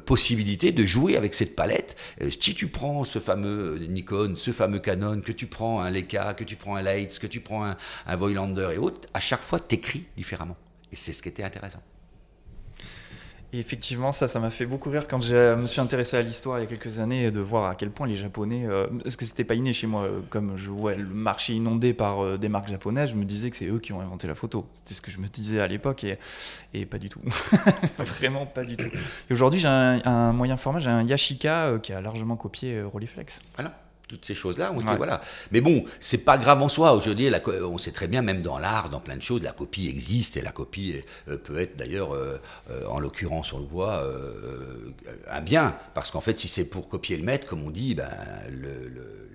possibilité de jouer avec cette palette. Si tu prends ce fameux Nikon, ce fameux Canon, que tu prends un Leica, que tu prends un Leitz, que tu prends un Voigtlander et autres, à chaque fois, tu écris différemment. Et c'est ce qui était intéressant. Et effectivement, ça m'a fait beaucoup rire quand je me suis intéressé à l'histoire il y a quelques années, de voir à quel point les Japonais, parce que c'était pas inné chez moi, comme je vois le marché inondé par des marques japonaises, je me disais que c'est eux qui ont inventé la photo. C'était ce que je me disais à l'époque et pas du tout. Vraiment pas du tout. Et aujourd'hui, j'ai un moyen format, j'ai un Yashica qui a largement copié Rolleiflex. Voilà. Toutes ces choses-là, voilà. Mais bon, c'est pas grave en soi. Aujourd'hui, on sait très bien, même dans l'art, dans plein de choses, la copie existe et la copie peut être d'ailleurs, en l'occurrence, on le voit, un bien. Parce qu'en fait, si c'est pour copier le maître, comme on dit,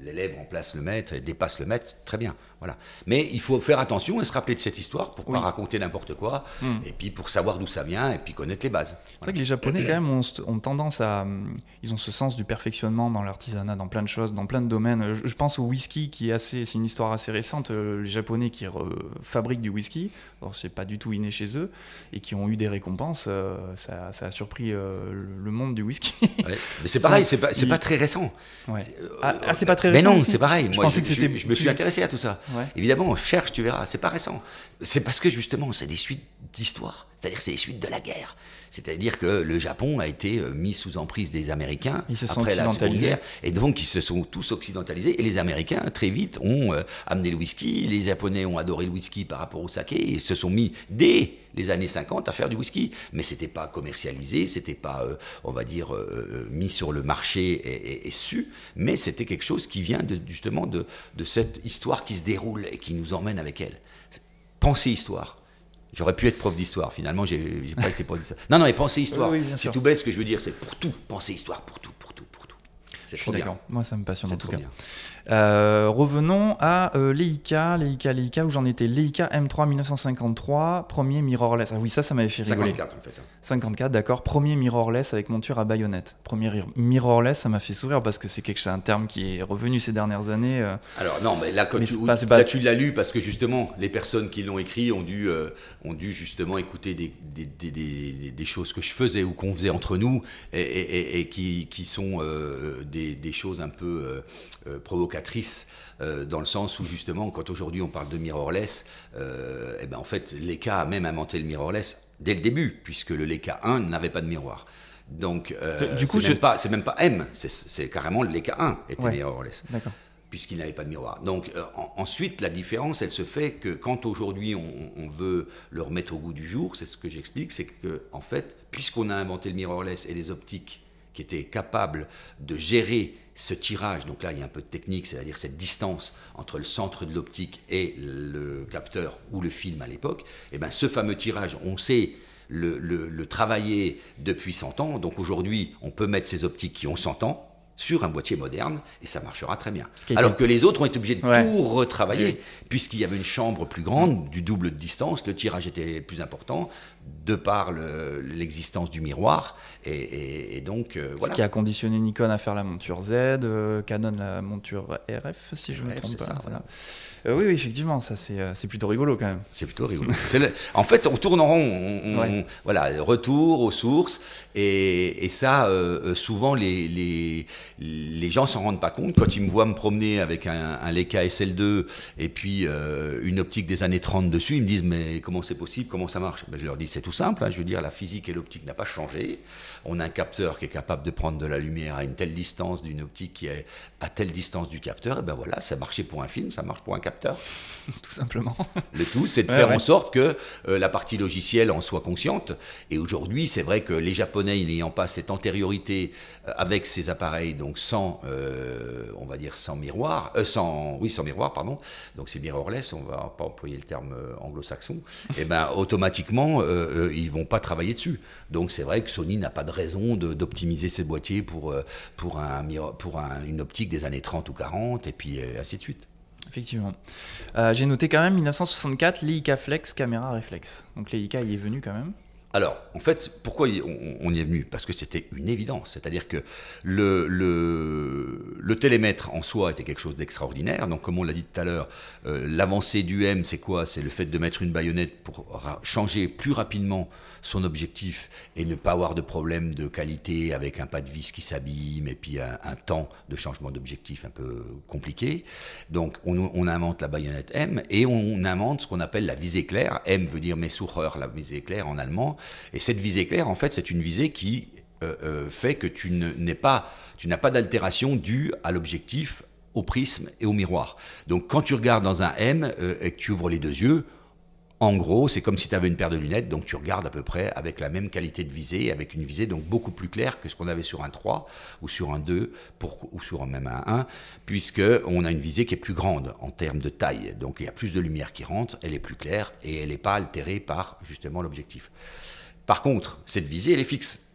l'élève remplace le maître et dépasse le maître, très bien. Voilà. Mais il faut faire attention et se rappeler de cette histoire pour ne pas raconter n'importe quoi, et puis pour savoir d'où ça vient et puis connaître les bases. C'est vrai que les Japonais, quand même, ont tendance à... Ils ont ce sens du perfectionnement dans l'artisanat, dans plein de choses, dans plein de domaines. Je pense au whisky, c'est une histoire assez récente. Les Japonais qui fabriquent du whisky, alors c'est pas du tout inné chez eux, et qui ont eu des récompenses, ça a surpris le monde du whisky. Ouais. Mais c'est pareil, c'est pas très récent. Ouais. C'est pas très récent. Mais non, aussi. c'est pareil. Je Moi, pensais que c'était... Je me suis intéressé à tout ça. Ouais. Évidemment, on cherche, tu verras. C'est pas récent. C'est parce que justement, c'est des suites d'histoire. C'est-à-dire, c'est des suites de la guerre. C'est-à-dire que le Japon a été mis sous emprise des Américains après la Seconde Guerre. Et donc, ils se sont tous occidentalisés. Et les Américains, très vite, ont amené le whisky. Les Japonais ont adoré le whisky par rapport au saké et se sont mis, dès les années 50, à faire du whisky. Mais c'était pas commercialisé, c'était pas, on va dire, mis sur le marché et su. Mais c'était quelque chose qui vient justement de cette histoire qui se déroule et qui nous emmène avec elle. Pensez histoire. J'aurais pu être prof d'histoire, finalement, j'ai pas été prof d'histoire. Non, mais pensez histoire. Oui, c'est tout bête, ce que je veux dire, c'est pour tout. Pensez histoire pour tout. C'est trop bien. Moi, ça me passionne en tout cas. Bien. Revenons à Leica, où j'en étais. Leica M3 1953, premier mirrorless. Ah oui, ça m'avait fait rigoler. 54 en fait. 54, d'accord. Premier mirrorless avec monture à baïonnette. Premier mirrorless, ça m'a fait sourire parce que c'est un terme qui est revenu ces dernières années. Alors non, mais là, tu l'as lu parce que justement, les personnes qui l'ont écrit ont dû justement écouter des choses que je faisais ou qu'on faisait entre nous et qui sont des choses un peu provocatrices, dans le sens où justement, quand aujourd'hui on parle de mirrorless, en fait, Leica a même inventé le mirrorless dès le début, puisque le Leica 1 n'avait pas de miroir. Donc, du coup, c'est même pas M, c'est carrément le Leica 1 était mirrorless. D'accord. Puisqu'il n'avait pas de miroir. Donc ensuite, la différence, elle se fait que quand aujourd'hui on veut le remettre au goût du jour, c'est ce que j'explique, c'est que en fait, puisqu'on a inventé le mirrorless et les optiques qui étaient capables de gérer ce tirage, donc là il y a un peu de technique, c'est-à-dire cette distance entre le centre de l'optique et le capteur ou le film à l'époque, et bien ce fameux tirage, on sait le travailler depuis 100 ans, donc aujourd'hui on peut mettre ces optiques qui ont 100 ans sur un boîtier moderne et ça marchera très bien. Alors que les autres ont été obligés de tout retravailler, puisqu'il y avait une chambre plus grande, du double de distance, le tirage était plus important, de par l'existence du miroir, et donc voilà. Ce qui a conditionné Nikon à faire la monture Z, Canon la monture RF, si je ne me trompe pas. Voilà. Oui, effectivement, ça c'est plutôt rigolo quand même. C'est plutôt rigolo. En fait, on tourne en rond, voilà, retour aux sources, et ça, souvent les les gens s'en rendent pas compte. Quand ils me voient me promener avec un Leica SL2 et puis une optique des années 30 dessus, ils me disent mais comment c'est possible, comment ça marche? Je leur dis c'est tout simple, hein, je veux dire la physique et l'optique n'a pas changé. On a un capteur qui est capable de prendre de la lumière à une telle distance d'une optique qui est à telle distance du capteur, et ben voilà, ça marchait pour un film, ça marche pour un capteur. Tout simplement. Le tout, c'est de faire en sorte que la partie logicielle en soit consciente. Et aujourd'hui, c'est vrai que les Japonais, n'ayant pas cette antériorité avec ces appareils, donc sans, on va dire sans miroir, sans miroir, pardon. Donc c'est mirrorless, on va pas employer le terme anglo-saxon. Et ben automatiquement, ils vont pas travailler dessus. Donc c'est vrai que Sony n'a pas de raison d'optimiser ses boîtiers pour une optique des années 30 ou 40, et puis ainsi de suite. Effectivement. J'ai noté quand même 1964, Leica Flex, caméra réflexe. Donc Leica y est venu quand même. Alors, en fait, pourquoi on y est venu? Parce que c'était une évidence. C'est-à-dire que le télémètre en soi était quelque chose d'extraordinaire. Donc, comme on l'a dit tout à l'heure, l'avancée du M, c'est quoi? C'est le fait de mettre une baïonnette pour changer plus rapidement son objectif et ne pas avoir de problème de qualité avec un pas de vis qui s'abîme et puis un temps de changement d'objectif un peu compliqué. Donc, on invente la baïonnette M et on invente ce qu'on appelle la visée claire. M veut dire Messucher, la visée claire en allemand. Et cette visée claire, en fait, c'est une visée qui fait que tu n'as pas d'altération due à l'objectif, au prisme et au miroir. Donc quand tu regardes dans un M et que tu ouvres les deux yeux, en gros, c'est comme si tu avais une paire de lunettes, donc tu regardes à peu près avec la même qualité de visée, avec une visée donc beaucoup plus claire que ce qu'on avait sur un 3 ou sur un 2 ou sur même un 1, puisqu'on a une visée qui est plus grande en termes de taille. Donc il y a plus de lumière qui rentre, elle est plus claire et elle n'est pas altérée par justement l'objectif. Par contre, cette visée, elle est fixe.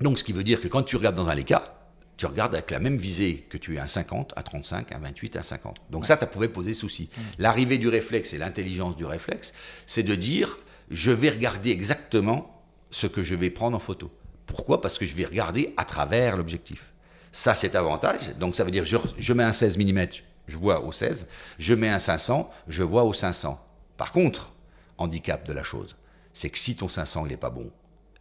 Donc ce qui veut dire que quand tu regardes dans un Leica, tu regardes avec la même visée que tu es un 50, un 35, un 28, un 50. Donc ça pouvait poser souci. L'arrivée du réflexe et l'intelligence du réflexe, c'est de dire, je vais regarder exactement ce que je vais prendre en photo. Pourquoi? Parce que je vais regarder à travers l'objectif. Ça, c'est avantage. Donc ça veut dire, je mets un 16 mm, je vois au 16. Je mets un 500, je vois au 500. Par contre, handicap de la chose, c'est que si ton 500 il n'est pas bon,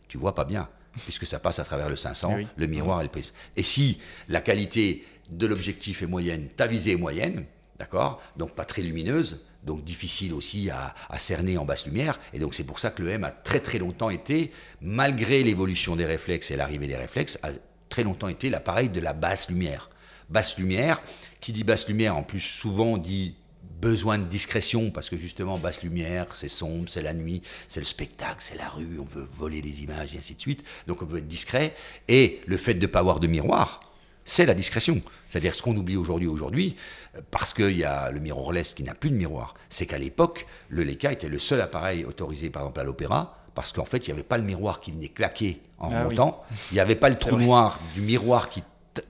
tu vois pas bien. Puisque ça passe à travers le 500, oui. Le miroir et le prisme. Et si la qualité de l'objectif est moyenne, ta visée est moyenne, d'accord, donc pas très lumineuse, donc difficile aussi à cerner en basse lumière, et donc c'est pour ça que le M a très très longtemps été, malgré l'évolution des réflexes et l'arrivée des réflexes, a très longtemps été l'appareil de la basse lumière. Basse lumière, qui dit basse lumière en plus souvent dit besoin de discrétion, parce que justement, basse lumière, c'est sombre, c'est la nuit, c'est le spectacle, c'est la rue, on veut voler des images et ainsi de suite, donc on veut être discret, et le fait de ne pas avoir de miroir, c'est la discrétion. C'est-à-dire ce qu'on oublie aujourd'hui, parce qu'il y a le mirrorless qui n'a plus de miroir, c'est qu'à l'époque, le Leica était le seul appareil autorisé par exemple à l'opéra, parce qu'en fait, il n'y avait pas le miroir qui venait claquer en remontant, il n'y avait pas le trou noir du miroir qui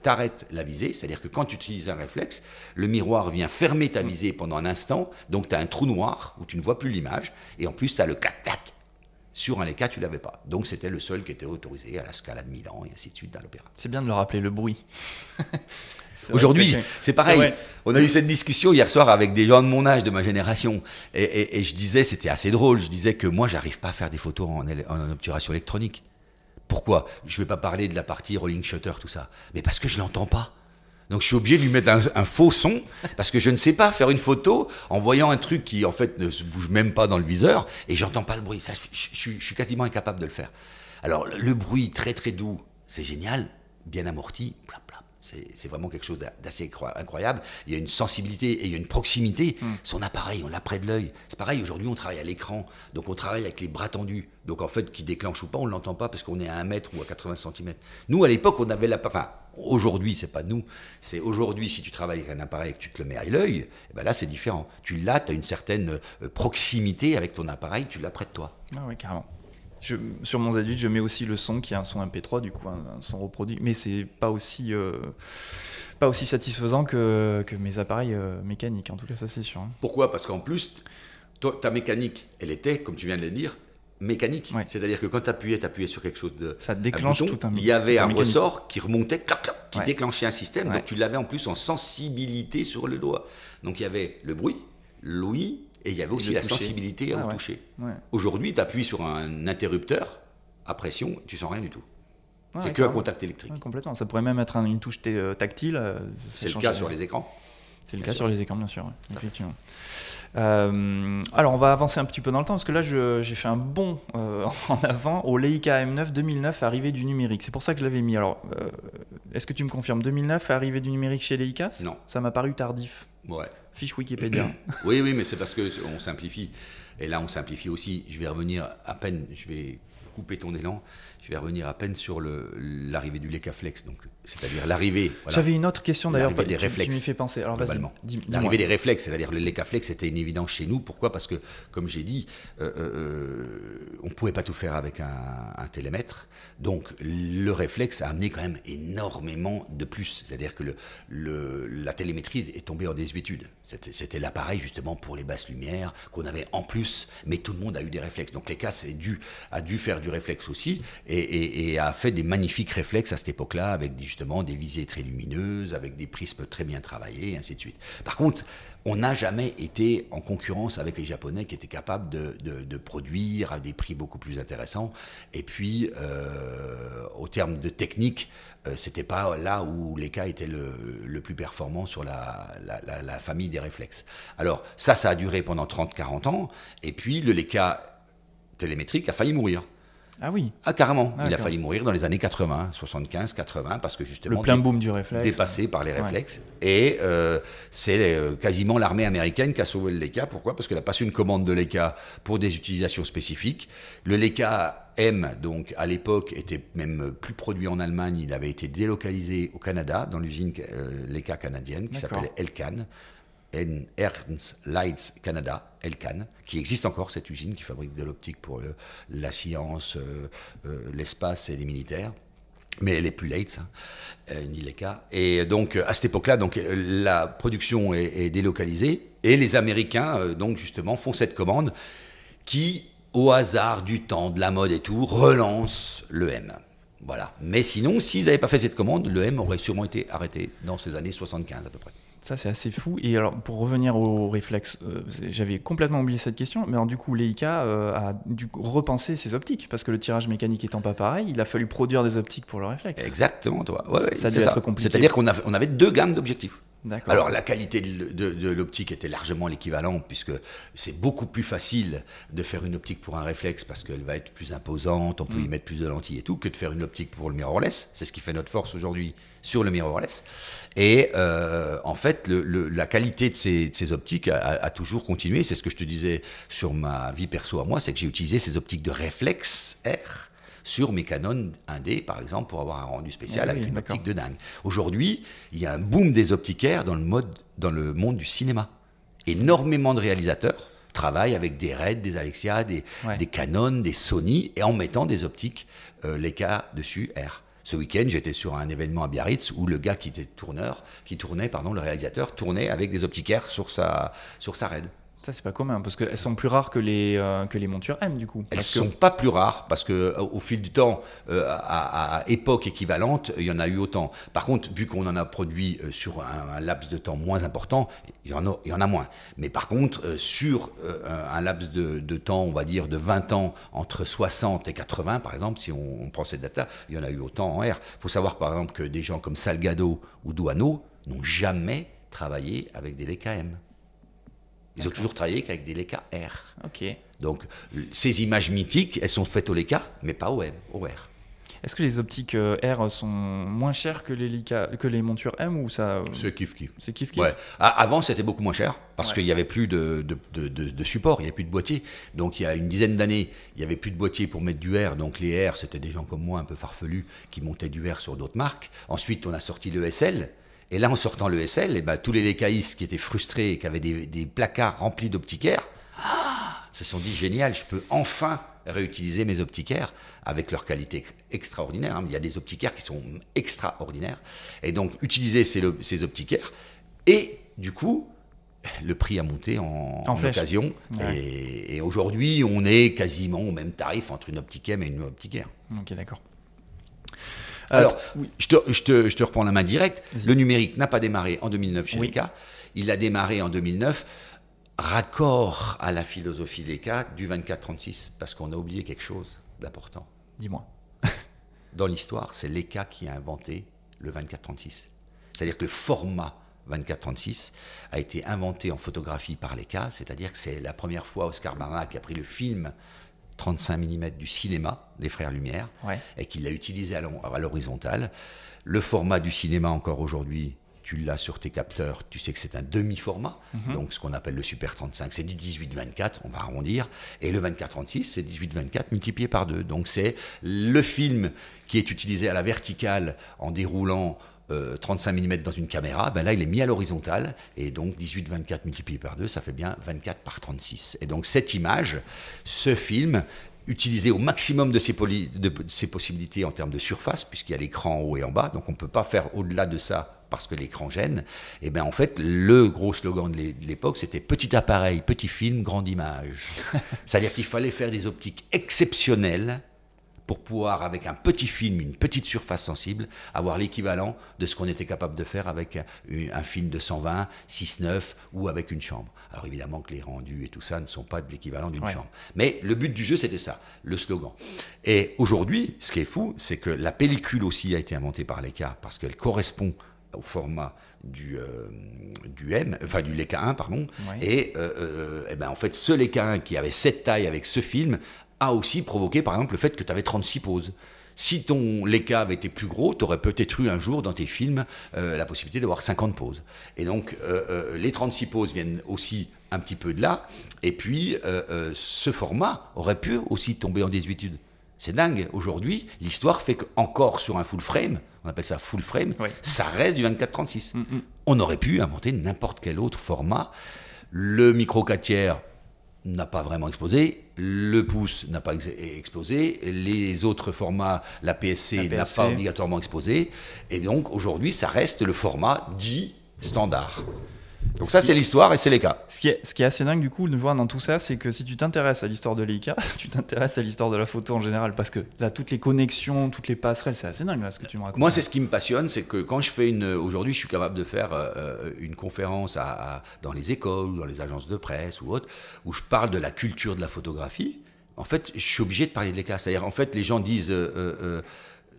t'arrêtes la visée, c'est-à-dire que quand tu utilises un réflexe, le miroir vient fermer ta visée pendant un instant, donc tu as un trou noir où tu ne vois plus l'image, et en plus tu as le clac-clac. Sur un Leica, tu ne l'avais pas. Donc c'était le seul qui était autorisé à la Scala de Milan et ainsi de suite dans l'opéra. C'est bien de le rappeler, le bruit. Aujourd'hui, c'est pareil. On a eu cette discussion hier soir avec des gens de mon âge, de ma génération, et je disais, c'était assez drôle, je disais que moi, j'arrive pas à faire des photos en obturation électronique. Pourquoi? Je ne vais pas parler de la partie rolling shutter, tout ça. Mais parce que je ne l'entends pas. Donc je suis obligé de lui mettre un faux son, parce que je ne sais pas faire une photo en voyant un truc qui en fait ne se bouge même pas dans le viseur, et j'entends pas le bruit. Ça, je suis quasiment incapable de le faire. Alors le bruit très très doux, c'est génial, bien amorti, plap, plap. C'est vraiment quelque chose d'assez incroyable. Il y a une sensibilité et il y a une proximité. Son appareil, on l'a près de l'œil. C'est pareil, aujourd'hui on travaille à l'écran, donc on travaille avec les bras tendus. Donc en fait, qui déclenche ou pas, on ne l'entend pas parce qu'on est à 1 mètre ou à 80 cm. Nous, à l'époque, on avait enfin, aujourd'hui, c'est pas nous, c'est aujourd'hui, si tu travailles avec un appareil et que tu te le mets à l'œil, ben là c'est différent. Tu l'as, tu as une certaine proximité avec ton appareil, tu l'as près de toi. Ah oui, carrément. Sur mon Z8, je mets aussi le son qui est un son MP3, du coup, un son reproduit, mais c'est pas aussi satisfaisant que mes appareils mécaniques, en tout cas, ça c'est sûr. Pourquoi? Parce qu'en plus, ta mécanique, elle était, comme tu viens de le dire, mécanique. Ouais. C'est-à-dire que quand tu appuyais sur quelque chose de... Ça déclenche tout un... Il y avait un ressort qui remontait, qui déclenchait un système, donc tu l'avais en plus en sensibilité sur le doigt. Donc il y avait le bruit, l'ouïe, et il y avait aussi la sensibilité au toucher. Ouais. Aujourd'hui, tu appuies sur un interrupteur à pression, tu sens rien du tout. C'est que un contact électrique. Ouais, complètement. Ça pourrait même être une touche tactile. C'est le cas sur les écrans. C'est le cas sur les écrans, bien sûr, effectivement. Alors, on va avancer un petit peu dans le temps, parce que là, j'ai fait un bond en avant au Leica M9 2009, arrivée du numérique. C'est pour ça que je l'avais mis. Alors, est-ce que tu me confirmes 2009, arrivée du numérique chez Leica? Non. Ça m'a paru tardif. Ouais. Fiche Wikipédia. Oui, mais c'est parce qu'on simplifie. Et là, on simplifie aussi. Je vais revenir à peine, je vais couper ton élan, je vais revenir à peine sur l'arrivée du Leica Flex, donc c'est-à-dire l'arrivée. Voilà, j'avais une autre question d'ailleurs, des réflexes. Tu m'y fais penser. Alors vas-y, l'arrivée des réflexes, c'est-à-dire le Leica Flex, c'était une évidence chez nous. Pourquoi? Parce que, comme j'ai dit, on ne pouvait pas tout faire avec un télémètre. Donc le réflexe a amené quand même énormément de plus. C'est-à-dire que la télémétrie est tombée en désuétude. C'était l'appareil justement pour les basses lumières qu'on avait en plus, mais tout le monde a eu des réflexes. Donc Leica a dû faire du réflexe aussi et a fait des magnifiques réflexes à cette époque-là avec justement des visées très lumineuses, avec des prismes très bien travaillés, et ainsi de suite. Par contre, on n'a jamais été en concurrence avec les Japonais qui étaient capables de produire à des prix beaucoup plus intéressants. Et puis, au terme de technique, c'était pas là où Leica était le plus performant sur la famille des réflexes. Alors, ça a duré pendant 30-40 ans. Et puis, le Leica télémétrique a failli mourir. Ah oui. Ah carrément, il a failli mourir dans les années 80, 75, 80, parce que justement... Le plein boom du réflexe. Dépassé par les réflexes. Ouais. Et c'est quasiment l'armée américaine qui a sauvé le Leica. Pourquoi? Parce qu'elle a passé une commande de Leica pour des utilisations spécifiques. Le Leica M, donc à l'époque, était même plus produit en Allemagne. Il avait été délocalisé au Canada, dans l'usine Leica canadienne, qui s'appelait Elcan. Ernst Lights Canada, Elcan, qui existe encore, cette usine qui fabrique de l'optique pour la science, l'espace et les militaires. Mais elle est plus Lights, ni Leica. Et donc, à cette époque-là, donc, la production est délocalisée et les Américains, donc, justement, font cette commande qui, au hasard du temps, de la mode et tout, relance le M. Voilà. Mais sinon, s'ils n'avaient pas fait cette commande, le M aurait sûrement été arrêté dans ces années 75 à peu près. Ça, c'est assez fou. Et alors, pour revenir au réflexe, j'avais complètement oublié cette question, mais alors, du coup, Leica a dû repenser ses optiques, parce que le tirage mécanique étant pas pareil, il a fallu produire des optiques pour le réflexe. Exactement, toi. Ouais, ça a dû être compliqué. C'est-à-dire qu'on avait deux gammes d'objectifs. D'accord. Alors la qualité de l'optique était largement l'équivalent, puisque c'est beaucoup plus facile de faire une optique pour un réflexe parce qu'elle va être plus imposante, on peut y mettre plus de lentilles et tout, que de faire une optique pour le mirrorless. C'est ce qui fait notre force aujourd'hui sur le mirrorless. Et en fait, la qualité de ces optiques a toujours continué. C'est ce que je te disais sur ma vie perso à moi, c'est que j'ai utilisé ces optiques de réflexe R sur mes Canon 1D, par exemple, pour avoir un rendu spécial avec une optique de dingue. Aujourd'hui, il y a un boom des optiques dans le monde du cinéma. Énormément de réalisateurs travaillent avec des Red, des Alexia, des Canon, des Sony, et en mettant des optiques Leica dessus, R. Ce week-end, j'étais sur un événement à Biarritz où le gars le réalisateur tournait avec des optiques R sur sa Red. Ça, c'est pas commun, parce qu'elles sont plus rares que les montures M, du coup. Elles sont pas plus rares, parce qu'au fil du temps, à époque équivalente, il y en a eu autant. Par contre, vu qu'on en a produit sur un laps de temps moins important, il y en a moins. Mais par contre, sur un laps de temps, on va dire, de 20 ans, entre 60 et 80, par exemple, si on prend cette date-là, il y en a eu autant en R. Il faut savoir, par exemple, que des gens comme Salgado ou Douaneau n'ont jamais travaillé avec des Leica M. Ils ont toujours travaillé avec des Leica R. Ok. Donc, ces images mythiques, elles sont faites au Leica, mais pas au R. Est-ce que les optiques R sont moins chères que les montures M ou ça C'est kiff-kiff. C'est kiff-kiff. Ouais. Avant, c'était beaucoup moins cher parce qu'il n'y avait plus de support, il n'y avait plus de boîtier. Donc, il y a une dizaine d'années, il n'y avait plus de boîtier pour mettre du R. Donc, les R, c'était des gens comme moi, un peu farfelus, qui montaient du R sur d'autres marques. Ensuite, on a sorti le SL. Et là, en sortant le SL, tous les Leicaïstes qui étaient frustrés et qui avaient des placards remplis d'optiques R, se sont dit génial, je peux enfin réutiliser mes optiques R avec leur qualité extraordinaire. Il y a des optiques R qui sont extraordinaires. Et donc, utiliser ces optiques R. Et du coup, le prix a monté en occasion. Ouais. Et aujourd'hui, on est quasiment au même tarif entre une optique M et une optique R. Ok, d'accord. Alors, oui. je te reprends la main directe. Le numérique n'a pas démarré en 2009 chez Leica. Il a démarré en 2009, raccord à la philosophie Leica du 24-36, parce qu'on a oublié quelque chose d'important. Dis-moi. dans l'histoire, c'est Leica qui a inventé le 24-36. C'est-à-dire que le format 24-36 a été inventé en photographie par Leica, c'est-à-dire que c'est la première fois Oscar Barnack qui a pris le film 35 mm du cinéma des Frères Lumière et qui l'a utilisé à l'horizontale. Le format du cinéma encore aujourd'hui, tu l'as sur tes capteurs, tu sais que c'est un demi-format, donc ce qu'on appelle le Super 35, c'est du 18-24, on va arrondir, et le 24-36, c'est 18-24 multiplié par 2. Donc c'est le film qui est utilisé à la verticale en déroulant 35 mm dans une caméra, ben là il est mis à l'horizontale, et donc 18-24 multiplié par 2, ça fait bien 24 par 36. Et donc cette image, ce film, utilisé au maximum de ses possibilités en termes de surface, puisqu'il y a l'écran en haut et en bas, donc on ne peut pas faire au-delà de ça parce que l'écran gêne, et bien en fait le gros slogan de l'époque c'était petit appareil, petit film, grande image. C'est-à-dire qu'il fallait faire des optiques exceptionnelles pour pouvoir, avec un petit film, une petite surface sensible, avoir l'équivalent de ce qu'on était capable de faire avec un film de 120, 6-9 ou avec une chambre. Alors évidemment que les rendus et tout ça ne sont pas de l'équivalent d'une chambre. Mais le but du jeu, c'était ça, le slogan. Et aujourd'hui, ce qui est fou, c'est que la pellicule aussi a été inventée par Leica, parce qu'elle correspond au format du Leica 1, pardon. Et ben en fait, ce Leica 1 qui avait cette taille avec ce film a aussi provoqué par exemple le fait que tu avais 36 poses. Si ton Leica avait été plus gros, tu aurais peut-être eu un jour dans tes films la possibilité d'avoir 50 poses. Et donc les 36 poses viennent aussi un petit peu de là. Et puis ce format aurait pu aussi tomber en désuétude. C'est dingue. Aujourd'hui, l'histoire fait qu'encore sur un full frame, on appelle ça full frame, ça reste du 24-36. On aurait pu inventer n'importe quel autre format. Le micro 4 tiers n'a pas vraiment explosé, le pouce n'a pas explosé, les autres formats, la PSC n'a pas obligatoirement explosé, et donc aujourd'hui ça reste le format dit standard. Donc ça c'est l'histoire et c'est Leica. Ce qui est assez dingue du coup de voir dans tout ça, c'est que si tu t'intéresses à l'histoire de Leica, tu t'intéresses à l'histoire de la photo en général, parce que là toutes les connexions, toutes les passerelles, c'est assez dingue là ce que tu me racontes. Moi c'est ce qui me passionne, c'est que quand je fais aujourd'hui je suis capable de faire une conférence dans les écoles ou dans les agences de presse ou autres, où je parle de la culture de la photographie. En fait je suis obligé de parler de Leica, c'est-à-dire en fait les gens disent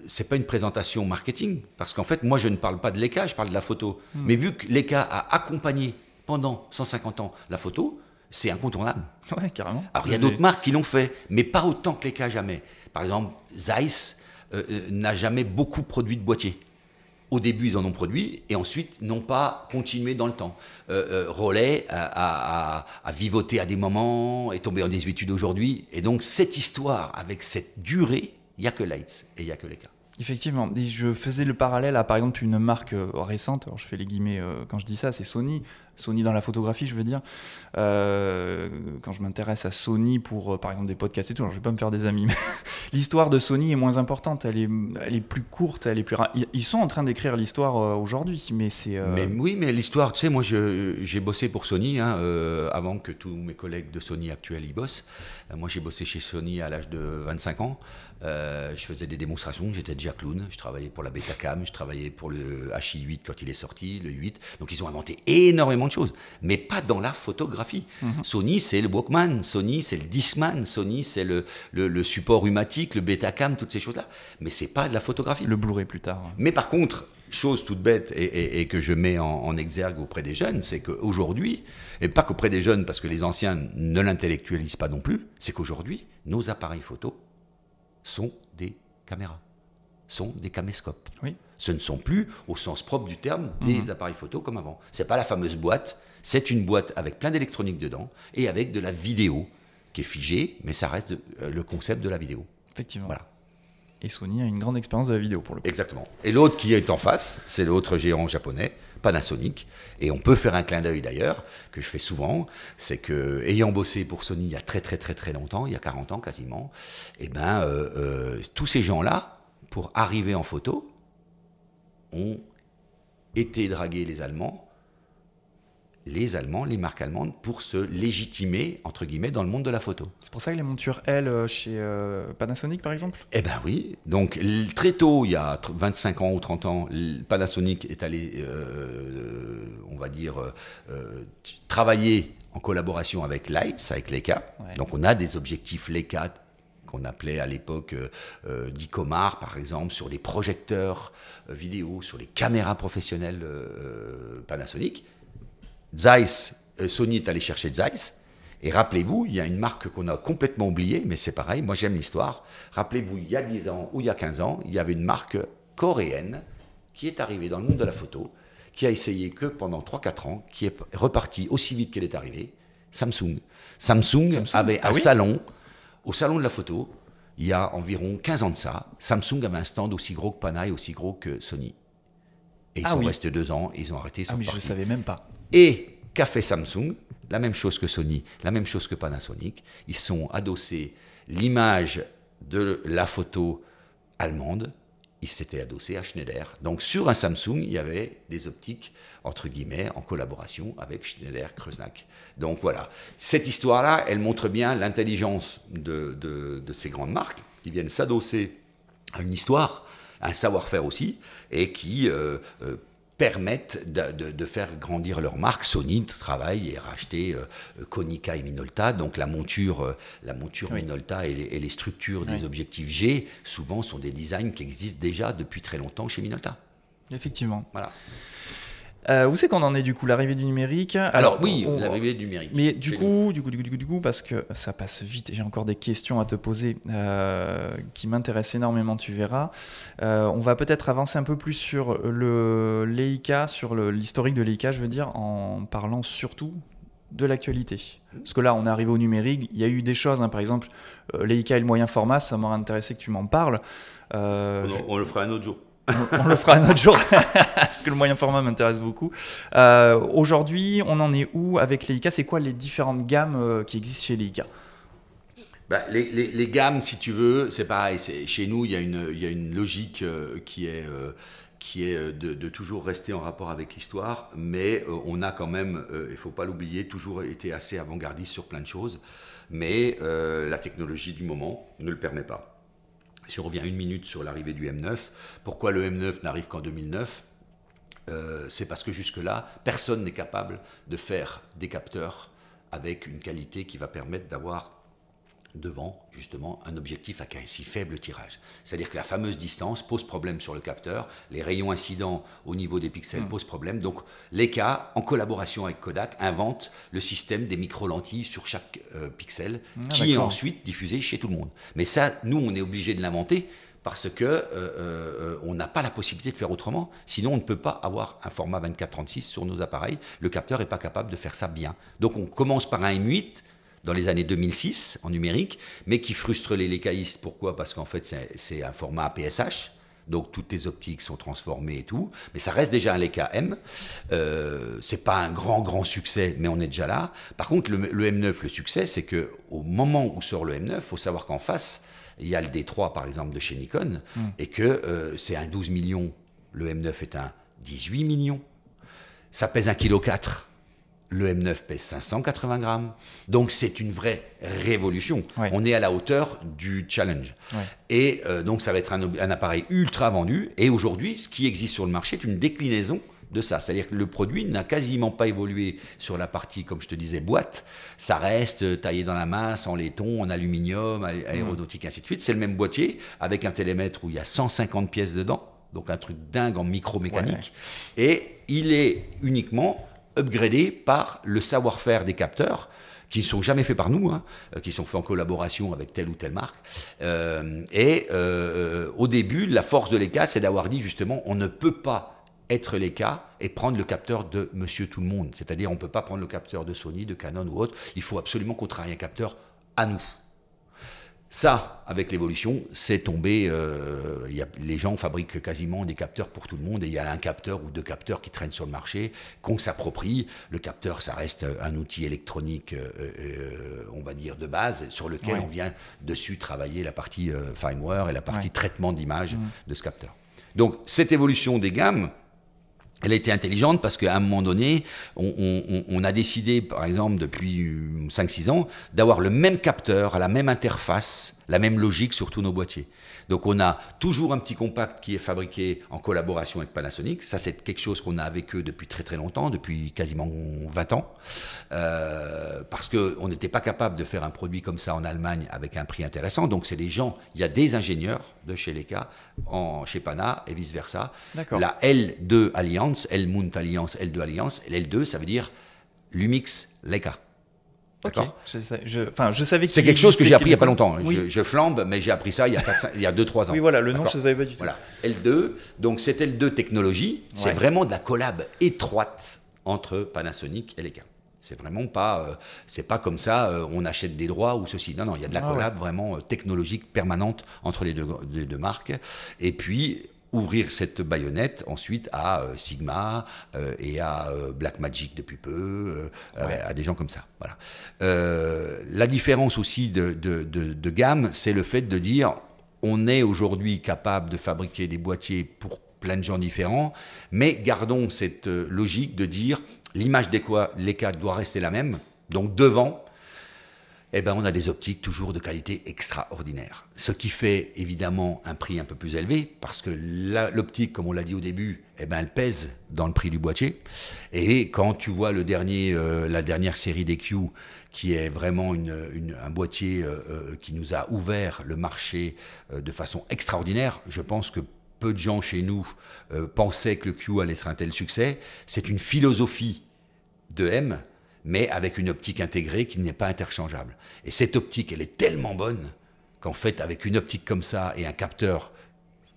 c'est pas une présentation marketing, parce qu'en fait, moi, je ne parle pas de Leica, je parle de la photo. Mais vu que Leica a accompagné pendant 150 ans la photo, c'est incontournable. Ouais, carrément. Alors, il y a d'autres marques qui l'ont fait, mais pas autant que Leica, jamais. Par exemple, Zeiss n'a jamais beaucoup produit de boîtiers. Au début, ils en ont produit, et ensuite, n'ont pas continué dans le temps. Rollet a vivoté à des moments, est tombé en désuétude aujourd'hui. Et donc, cette histoire, avec cette durée, il n'y a que Leitz et il n'y a que Leica. Effectivement, et je faisais le parallèle à par exemple une marque récente, alors je fais les guillemets quand je dis ça, c'est Sony dans la photographie je veux dire, quand je m'intéresse à Sony pour par exemple des podcasts et tout, alors je vais pas me faire des amis, mais l'histoire de Sony est moins importante, elle est plus courte, elle est plus ils sont en train d'écrire l'histoire aujourd'hui, mais c'est... Mais oui, mais l'histoire, tu sais, moi j'ai bossé pour Sony, avant que tous mes collègues de Sony actuels y bossent. Moi j'ai bossé chez Sony à l'âge de 25 ans, je faisais des démonstrations, j'étais déjà clown, je travaillais pour la Betacam, je travaillais pour le HI8 quand il est sorti, le 8, donc ils ont inventé énormément de choses, mais pas dans la photographie. Sony c'est le Walkman, Sony c'est le Discman, Sony c'est le support Umatic, le Betacam, toutes ces choses-là, mais c'est pas de la photographie. Le Blu-ray plus tard. Mais par contre, chose toute bête et que je mets en exergue auprès des jeunes, c'est qu'aujourd'hui, et pas qu'auprès des jeunes parce que les anciens ne l'intellectualisent pas non plus, c'est qu'aujourd'hui, nos appareils photo sont des caméras, sont des caméscopes. Oui. Ce ne sont plus, au sens propre du terme, des appareils photo comme avant. C'est pas la fameuse boîte, c'est une boîte avec plein d'électronique dedans et avec de la vidéo qui est figée, mais ça reste le concept de la vidéo. Effectivement. Voilà. Et Sony a une grande expérience de la vidéo pour le coup. Exactement. Et l'autre qui est en face, c'est l'autre géant japonais, Panasonic. Et on peut faire un clin d'œil d'ailleurs, que je fais souvent, c'est que, ayant bossé pour Sony il y a très très très très longtemps, il y a 40 ans quasiment, et tous ces gens-là, pour arriver en photo, ont été dragués les Allemands, les marques allemandes, pour se légitimer, entre guillemets, dans le monde de la photo. C'est pour ça que les montures L chez Panasonic, par exemple ? Eh ben oui. Donc, très tôt, il y a 25 ans ou 30 ans, Panasonic est allé, on va dire, travailler en collaboration avec Leitz, avec Leica. Ouais. Donc, on a des objectifs Leica qu'on appelait à l'époque d'Icomar, par exemple, sur des projecteurs vidéo, sur les caméras professionnelles Panasonic. Zeiss, Sony est allé chercher Zeiss. Et rappelez-vous, il y a une marque qu'on a complètement oubliée, mais c'est pareil, moi j'aime l'histoire. Rappelez-vous, il y a 10 ans ou il y a 15 ans, il y avait une marque coréenne qui est arrivée dans le monde de la photo, qui a essayé que pendant 3-4 ans, qui est repartie aussi vite qu'elle est arrivée, Samsung. Samsung avait un salon, au salon de la photo, il y a environ 15 ans de ça, Samsung avait un stand aussi gros que Panay, aussi gros que Sony. Et ils sont restés 2 ans, et ils ont arrêté, ils sont je ne savais même pas. Et qu'a fait Samsung? La même chose que Sony, la même chose que Panasonic. Ils sont adossés l'image de la photo allemande, ils s'étaient adossés à Schneider. Donc sur un Samsung, il y avait des optiques, entre guillemets, en collaboration avec Schneider Kreuznach. Donc voilà, cette histoire-là, elle montre bien l'intelligence de ces grandes marques qui viennent s'adosser à une histoire, à un savoir-faire aussi, et qui permettent de faire grandir leur marque. Sony travaille et a racheté Konica et Minolta, donc la monture Minolta et les structures des objectifs G, souvent sont des designs qui existent déjà depuis très longtemps chez Minolta. Effectivement. Voilà. Où c'est qu'on en est du coup, l'arrivée du numérique? Alors oui, l'arrivée du numérique. Mais du coup, parce que ça passe vite et j'ai encore des questions à te poser qui m'intéressent énormément, tu verras. On va peut-être avancer un peu plus sur le Leica, sur l'historique de Leica, je veux dire, en parlant surtout de l'actualité. Parce que là, on est arrivé au numérique, il y a eu des choses, hein, par exemple, Leica et le moyen format, ça m'aurait intéressé que tu m'en parles. On le fera un autre jour. On le fera un autre jour, parce que le moyen format m'intéresse beaucoup. Aujourd'hui, on en est où avec Leica? C'est quoi les différentes gammes qui existent chez Leica? Les gammes, si tu veux, c'est pareil. Chez nous, il y a une logique qui est de toujours rester en rapport avec l'histoire, mais on a quand même, il ne faut pas l'oublier, toujours été assez avant-gardiste sur plein de choses, mais la technologie du moment ne le permet pas. Si on revient 1 minute sur l'arrivée du M9, pourquoi le M9 n'arrive qu'en 2009 ? C'est parce que jusque-là, personne n'est capable de faire des capteurs avec une qualité qui va permettre d'avoir devant, justement, un objectif avec un si faible tirage. C'est-à-dire que la fameuse distance pose problème sur le capteur, les rayons incidents au niveau des pixels posent problème. Donc, Leica, en collaboration avec Kodak, invente le système des micro-lentilles sur chaque pixel, qui est ensuite diffusé chez tout le monde. Mais ça, nous, on est obligé de l'inventer parce que on n'a pas la possibilité de faire autrement. Sinon, on ne peut pas avoir un format 24-36 sur nos appareils. Le capteur n'est pas capable de faire ça bien. Donc, on commence par un M8, dans les années 2006 en numérique, mais qui frustre les leicaïstes. Pourquoi ? Parce qu'en fait, c'est un format APS-H, donc toutes les optiques sont transformées et tout, mais ça reste déjà un Leica M. C'est pas un grand succès, mais on est déjà là. Par contre, le M9, le succès, c'est qu'au moment où sort le M9, il faut savoir qu'en face, il y a le D3, par exemple, de chez Nikon, et que c'est un 12 millions, le M9 est un 18 millions, ça pèse 1,4 kg. Le M9 pèse 580 grammes. Donc, c'est une vraie révolution. Ouais. On est à la hauteur du challenge. Ouais. Et donc, ça va être un appareil ultra vendu. Et aujourd'hui, ce qui existe sur le marché est une déclinaison de ça. C'est-à-dire que le produit n'a quasiment pas évolué sur la partie, comme je te disais, boîte. Ça reste taillé dans la masse, en laiton, en aluminium, aéronautique, ainsi de suite. C'est le même boîtier avec un télémètre où il y a 150 pièces dedans. Donc, un truc dingue en micro-mécanique. Ouais. Et il est uniquement upgradé par le savoir-faire des capteurs qui ne sont jamais faits par nous, qui sont faits en collaboration avec telle ou telle marque. Au début, la force de Leica, c'est d'avoir dit justement, on ne peut pas être Leica et prendre le capteur de Monsieur Tout le Monde. C'est-à-dire, on ne peut pas prendre le capteur de Sony, de Canon ou autre. Il faut absolument qu'on travaille un capteur à nous. Ça, avec l'évolution, c'est tombé. Les gens fabriquent quasiment des capteurs pour tout le monde et il y a un capteur ou deux capteurs qui traînent sur le marché, qu'on s'approprie. Le capteur, ça reste un outil électronique, on va dire, de base, sur lequel on vient dessus travailler la partie firmware et la partie traitement d'image de ce capteur. Donc, cette évolution des gammes, elle a été intelligente parce qu'à un moment donné, on a décidé, par exemple, depuis 5-6 ans, d'avoir le même capteur, à la même interface, la même logique sur tous nos boîtiers. Donc on a toujours un petit compact qui est fabriqué en collaboration avec Panasonic. Ça, c'est quelque chose qu'on a avec eux depuis très très longtemps, depuis quasiment 20 ans. Parce qu'on n'était pas capable de faire un produit comme ça en Allemagne avec un prix intéressant. Donc c'est des gens, il y a des ingénieurs de chez Leica, chez Pana et vice-versa. La L2 Alliance, L-Mount Alliance, L2 Alliance, L2, ça veut dire Lumix Leica. D'accord. Je savais que c'est quelque chose que j'ai appris il n'y a pas longtemps. Oui. Je flambe, mais j'ai appris ça il y a 2-3 ans. Oui, voilà, le nom, je ne savais pas du tout. Voilà. L2, donc cette L2 technologie, c'est vraiment de la collab étroite entre Panasonic et Leica. C'est vraiment pas, c'est pas comme ça, on achète des droits ou ceci. Non, il y a de la collab vraiment technologique permanente entre les deux marques. Et puis, ouvrir cette baïonnette ensuite à Sigma et à Blackmagic depuis peu, à des gens comme ça. Voilà. La différence aussi de gamme, c'est le fait de dire on est aujourd'hui capable de fabriquer des boîtiers pour plein de gens différents, mais gardons cette logique de dire l'image des Leica doit rester la même. Donc devant, on a des optiques toujours de qualité extraordinaire. Ce qui fait évidemment un prix un peu plus élevé, parce que l'optique, comme on l'a dit au début, elle pèse dans le prix du boîtier. Et quand tu vois la dernière série des Q, qui est vraiment un boîtier qui nous a ouvert le marché de façon extraordinaire, je pense que peu de gens chez nous pensaient que le Q allait être un tel succès. C'est une philosophie de M, mais avec une optique intégrée qui n'est pas interchangeable. Et cette optique, elle est tellement bonne qu'en fait, avec une optique comme ça et un capteur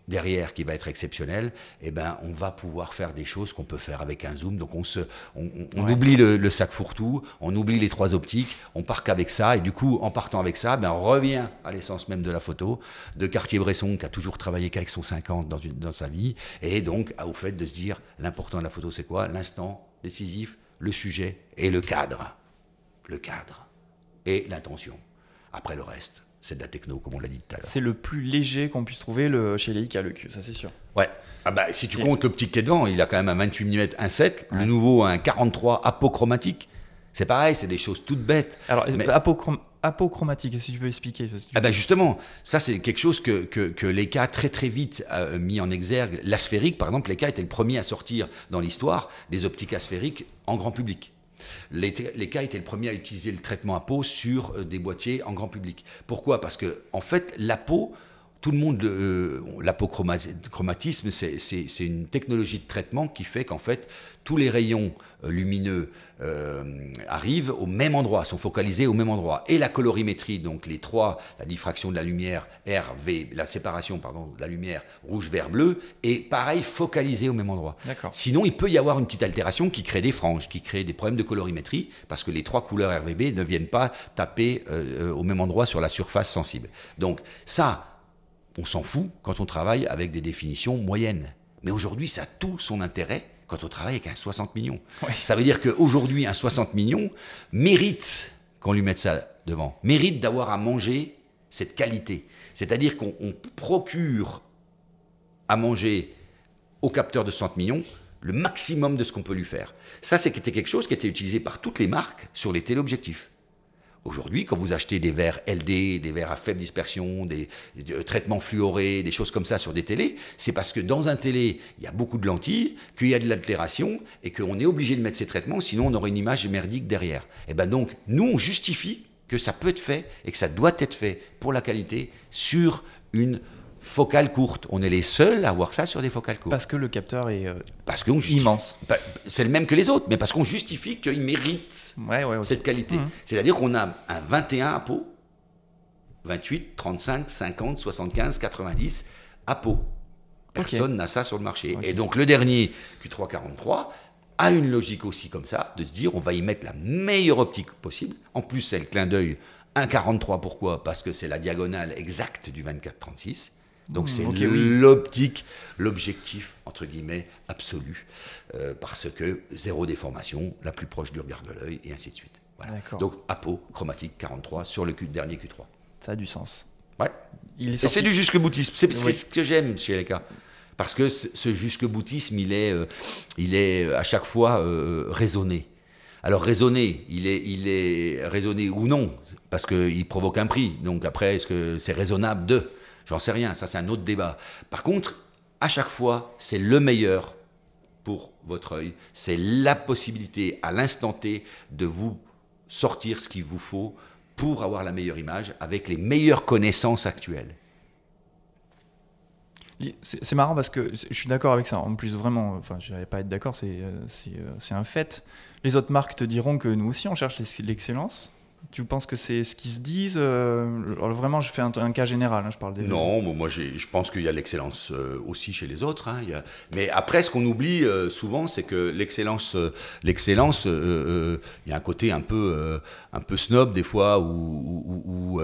derrière qui va être exceptionnel, on va pouvoir faire des choses qu'on peut faire avec un zoom. Donc on oublie le sac fourre-tout, on oublie les 3 optiques, on part qu'avec ça, et du coup, en partant avec ça, on revient à l'essence même de la photo, de Cartier-Bresson, qui a toujours travaillé qu'avec son 50 dans sa vie, et donc au fait de se dire, l'important de la photo, c'est quoi? L'instant décisif, le sujet et le cadre. Le cadre et l'intention. Après le reste, c'est de la techno, comme on l'a dit tout à l'heure. C'est le plus léger qu'on puisse trouver chez Leica, le Q, ça c'est sûr. Ouais. Si tu comptes l'optique qui est devant, il a quand même un 28 mm 1.7, le nouveau un 43 apochromatique. C'est pareil, c'est des choses toutes bêtes. Alors, apochromatique, est-ce que tu peux expliquer? Justement, ça c'est quelque chose que Leica très très vite a mis en exergue. L'asphérique, par exemple, Leica était le premier à sortir dans l'histoire des optiques asphériques en grand public. Leica était le premier à utiliser le traitement à peau sur des boîtiers en grand public. Pourquoi? Parce que en fait, la peau, tout le monde, l'apochromatisme, c'est une technologie de traitement qui fait qu'en fait, tous les rayons lumineux arrivent au même endroit, sont focalisés au même endroit. Et la colorimétrie, donc la diffraction de la lumière R, V, la séparation de la lumière rouge, vert, bleu, est pareil, focalisée au même endroit. Sinon, il peut y avoir une petite altération qui crée des franges, qui crée des problèmes de colorimétrie, parce que les 3 couleurs RGB ne viennent pas taper au même endroit sur la surface sensible. Donc ça, on s'en fout quand on travaille avec des définitions moyennes. Mais aujourd'hui, ça a tout son intérêt quand on travaille avec un 60 millions. Oui. Ça veut dire qu'aujourd'hui, un 60 millions mérite qu'on lui mette ça devant, mérite d'avoir à manger cette qualité. C'est-à-dire qu'on procure à manger au capteur de 60 millions le maximum de ce qu'on peut lui faire. Ça, c'était quelque chose qui était utilisé par toutes les marques sur les téléobjectifs. Aujourd'hui, quand vous achetez des verres LD, des verres à faible dispersion, des traitements fluorés, des choses comme ça sur des télés, c'est parce que dans un télé, il y a beaucoup de lentilles, qu'il y a de l'altération et qu'on est obligé de mettre ces traitements, sinon on aurait une image merdique derrière. Et donc, nous, on justifie que ça peut être fait et que ça doit être fait pour la qualité sur une focale courte. On est les seuls à avoir ça sur des focales courtes. Parce que le capteur est immense. C'est le même que les autres, mais parce qu'on justifie qu'il mérite cette qualité. C'est-à-dire qu'on a un 21 à peau, 28, 35, 50, 75, 90 à peau. Personne n'a ça sur le marché. Et donc le dernier, Q3 43, a une logique aussi comme ça, de se dire on va y mettre la meilleure optique possible. En plus, c'est le clin d'œil 1,43. Pourquoi? Parce que c'est la diagonale exacte du 24-36. Donc c'est l'optique, l'objectif, entre guillemets, absolu, parce que zéro déformation, la plus proche du regard de l'œil, et ainsi de suite. Voilà. Donc apochromatique 43 sur le dernier Q3. Ça a du sens. Ouais. Et c'est du jusque-boutisme, c'est ce que j'aime chez Leica. Parce que ce jusque-boutisme, il est à chaque fois raisonné. Alors raisonné, il est raisonné ou non, parce qu'il provoque un prix. Donc après, est-ce que c'est raisonnable de? J'en sais rien, ça c'est un autre débat. Par contre, à chaque fois, c'est le meilleur pour votre œil. C'est la possibilité à l'instant T de vous sortir ce qu'il vous faut pour avoir la meilleure image avec les meilleures connaissances actuelles. C'est marrant parce que je suis d'accord avec ça. En plus, vraiment, enfin, je n'allais pas être d'accord, c'est un fait. Les autres marques te diront que nous aussi, on cherche l'excellence. Tu penses que c'est ce qu'ils se disent alors vraiment, je fais un cas général, hein, je parle des... Non, moi je pense qu'il y a l'excellence aussi chez les autres. Hein, mais après, ce qu'on oublie souvent, c'est que l'excellence, il y a un côté un peu snob des fois, ou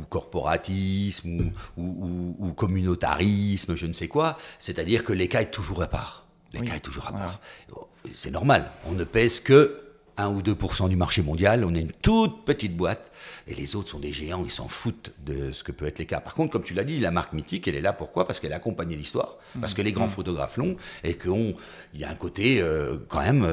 corporatisme, ou communautarisme, je ne sais quoi. C'est-à-dire que l'ECA est toujours à part. L'ECA est toujours à part. C'est normal. On ne pèse que 1 ou 2% du marché mondial, on est une toute petite boîte, et les autres sont des géants, ils s'en foutent de ce que peut être l'ECA. Par contre, comme tu l'as dit, la marque mythique, elle est là, pourquoi? Parce qu'elle a accompagné l'histoire, parce que les grands photographes l'ont, et qu'il y a un côté quand même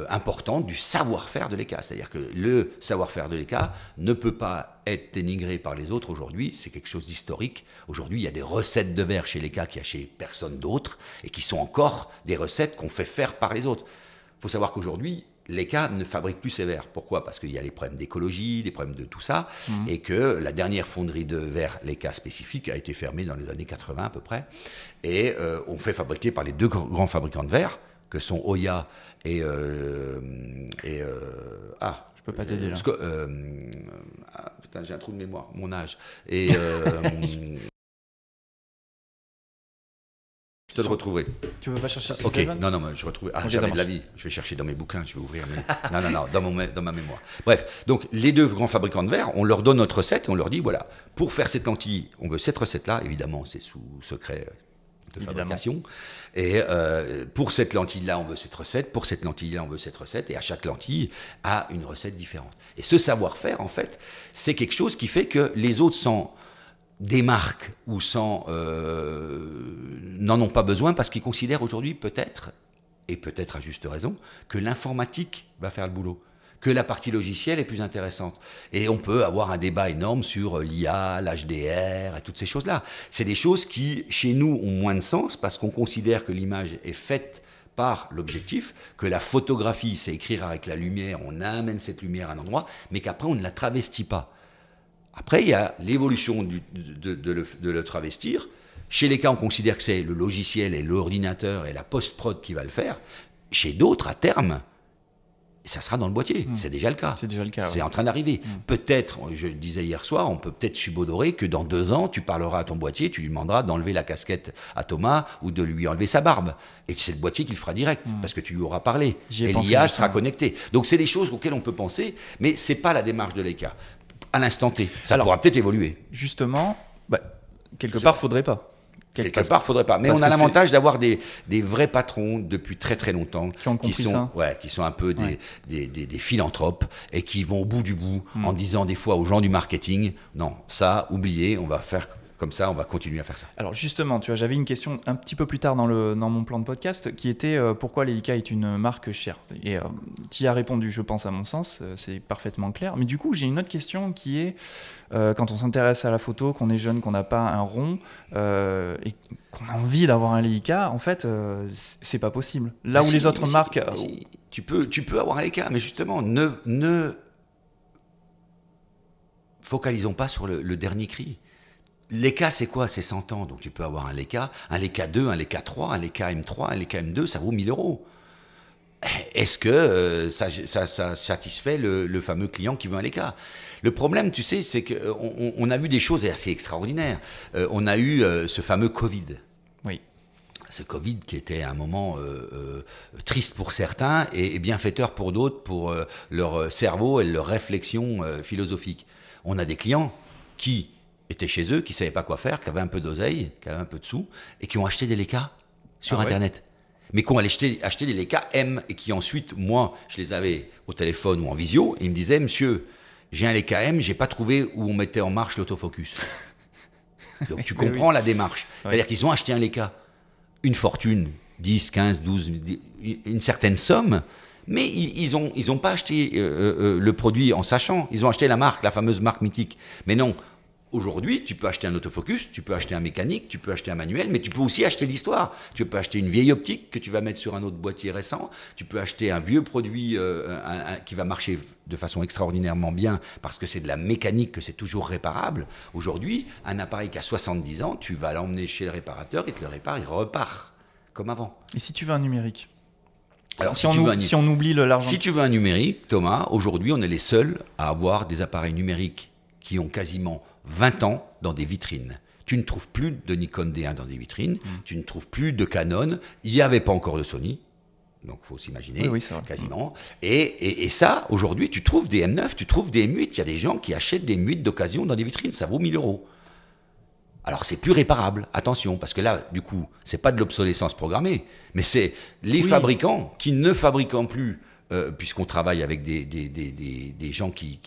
important du savoir-faire de l'ECA. C'est-à-dire que le savoir-faire de l'ECA ne peut pas être dénigré par les autres aujourd'hui, c'est quelque chose d'historique. Aujourd'hui, il y a des recettes de verre chez l'ECA qu'il y a chez personne d'autre, et qui sont encore des recettes qu'on fait faire par les autres. Il faut savoir qu'aujourd'hui, l'ECA ne fabrique plus ses verres. Pourquoi? Parce qu'il y a les problèmes d'écologie, les problèmes de tout ça, et que la dernière fonderie de verre, l'ECA spécifique, a été fermée dans les années 80 à peu près, et on fait fabriquer par les deux grands fabricants de verre, que sont Oya et je peux pas t'aider là. Putain, j'ai un trou de mémoire, mon âge. Et je te le retrouverai. Tu veux pas chercher sur Ok, téléphone? non, je retrouve. Ah, Ok, j'avais de la vie. Je vais chercher dans mes bouquins, je vais ouvrir. Non, dans ma mémoire. Bref, donc les deux grands fabricants de verre, on leur donne notre recette et on leur dit voilà, pour faire cette lentille, on veut cette recette-là. Évidemment, c'est sous secret de fabrication. Et pour cette lentille-là, on veut cette recette. Pour cette lentille-là, on veut cette recette. Et à chaque lentille a une recette différente. Et ce savoir-faire, en fait, c'est quelque chose qui fait que les autres démarquent ou n'en ont pas besoin parce qu'ils considèrent aujourd'hui peut-être, et peut-être à juste raison, que l'informatique va faire le boulot, que la partie logicielle est plus intéressante. Et on peut avoir un débat énorme sur l'IA, l'HDR et toutes ces choses-là. C'est des choses qui, chez nous, ont moins de sens parce qu'on considère que l'image est faite par l'objectif, que la photographie, c'est écrire avec la lumière, on amène cette lumière à un endroit, mais qu'après on ne la travestit pas. Après, il y a l'évolution de le travestir. Chez les cas, on considère que c'est le logiciel et l'ordinateur et la post-prod qui va le faire. Chez d'autres, à terme, ça sera dans le boîtier. C'est déjà le cas. C'est déjà le cas. C'est en train d'arriver. Peut-être, je le disais hier soir, on peut peut-être subodorer que dans 2 ans, tu parleras à ton boîtier, tu lui demanderas d'enlever la casquette à Thomas ou de lui enlever sa barbe. Et c'est le boîtier qui le fera direct, parce que tu lui auras parlé. Et l'IA sera connectée. Donc c'est des choses auxquelles on peut penser, mais ce n'est pas la démarche de l'ECA. À l'instant T. Ça pourra peut-être évoluer. Justement, quelque part, faudrait pas. Quelque part, faudrait pas. Mais on a l'avantage d'avoir des vrais patrons depuis très très longtemps qui sont un peu des philanthropes et qui vont au bout du bout en disant des fois aux gens du marketing, non, ça, oubliez, on va faire comme ça, on va continuer à faire ça. Alors justement, tu vois, j'avais une question un petit peu plus tard dans mon plan de podcast qui était pourquoi Leica est une marque chère. Et tu y as répondu, je pense, à mon sens, c'est parfaitement clair. Mais du coup, j'ai une autre question qui est quand on s'intéresse à la photo, qu'on est jeune, qu'on n'a pas un rond et qu'on a envie d'avoir un Leica, en fait, c'est pas possible. Là où les autres marques... Tu peux avoir un Leica, mais justement, ne focalisons pas sur le dernier cri. Leica, c'est quoi? C'est 100 ans. Donc tu peux avoir un Leica 2, un Leica 3, un Leica M3, un Leica M2, ça vaut 1000 €. Est-ce que ça satisfait le fameux client qui veut un Leica? Le problème, tu sais, c'est qu'on a vu des choses assez extraordinaires. On a eu ce fameux Covid. Oui. Ce Covid qui était un moment triste pour certains et bienfaiteur pour d'autres, pour leur cerveau et leur réflexion philosophique. On a des clients qui étaient chez eux, qui ne savaient pas quoi faire, qui avaient un peu d'oseille, qui avaient un peu de sous, et qui ont acheté des Leica sur Internet. Mais qui ont acheté des Leica M, et qui ensuite, moi, je les avais au téléphone ou en visio, et ils me disaient, monsieur, j'ai un Leica M, je n'ai pas trouvé où on mettait en marche l'autofocus. Donc tu comprends la démarche. C'est-à-dire qu'ils ont acheté un Leica, une fortune, 10, 15, 12, une certaine somme, Mais ils ont pas acheté le produit en sachant. Ils ont acheté la marque, la fameuse marque mythique. Mais non. Aujourd'hui, tu peux acheter un autofocus, tu peux acheter un mécanique, tu peux acheter un manuel, mais tu peux aussi acheter l'histoire. Tu peux acheter une vieille optique que tu vas mettre sur un autre boîtier récent. Tu peux acheter un vieux produit qui va marcher de façon extraordinairement bien parce que c'est de la mécanique, que c'est toujours réparable. Aujourd'hui, un appareil qui a 70 ans, tu vas l'emmener chez le réparateur, il te le répare, il repart comme avant. Et si tu veux un numérique? Alors, si on oublie l'argent. Si tu veux un numérique, Thomas, aujourd'hui, on est les seuls à avoir des appareils numériques qui ont quasiment 20 ans dans des vitrines. Tu ne trouves plus de Nikon D1 dans des vitrines, tu ne trouves plus de Canon, il n'y avait pas encore de Sony, donc il faut s'imaginer, oui, c'est vrai. quasiment. Et ça, aujourd'hui, tu trouves des M9, tu trouves des M8, il y a des gens qui achètent des M8 d'occasion dans des vitrines, ça vaut 1000 €. Alors c'est plus réparable, attention, parce que là, du coup, c'est pas de l'obsolescence programmée, mais c'est les fabricants qui ne fabriquant plus, puisqu'on travaille avec des gens qui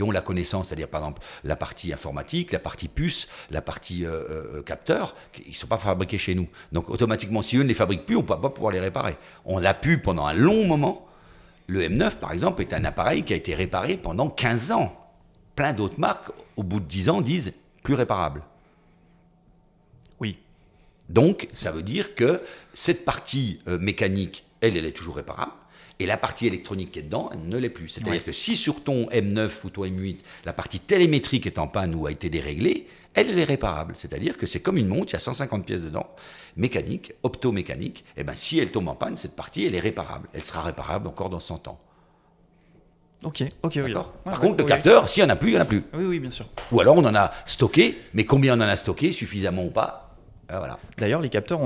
ont la connaissance, c'est-à-dire par exemple la partie informatique, la partie puce, la partie capteur, ils ne sont pas fabriqués chez nous. Donc automatiquement, si eux ne les fabriquent plus, on ne va pas pouvoir les réparer. On l'a pu pendant un long moment. Le M9, par exemple, est un appareil qui a été réparé pendant 15 ans. Plein d'autres marques, au bout de 10 ans, disent plus réparable. Oui. Donc, ça veut dire que cette partie mécanique, elle est toujours réparable. Et la partie électronique qui est dedans, elle ne l'est plus. C'est-à-dire que si sur ton M9 ou ton M8, la partie télémétrique est en panne ou a été déréglée, elle est réparable. C'est-à-dire que c'est comme une montre, il y a 150 pièces dedans, mécanique, optomécanique. Et bien, si elle tombe en panne, cette partie, elle est réparable. Elle sera réparable encore dans 100 ans. Ok, d'accord. Par contre, le capteur, s'il n'y en a plus, il n'y en a plus. Oui, bien sûr. Ou alors, on en a stocké, mais combien on en a stocké, suffisamment ou pas? Voilà. D'ailleurs, les capteurs,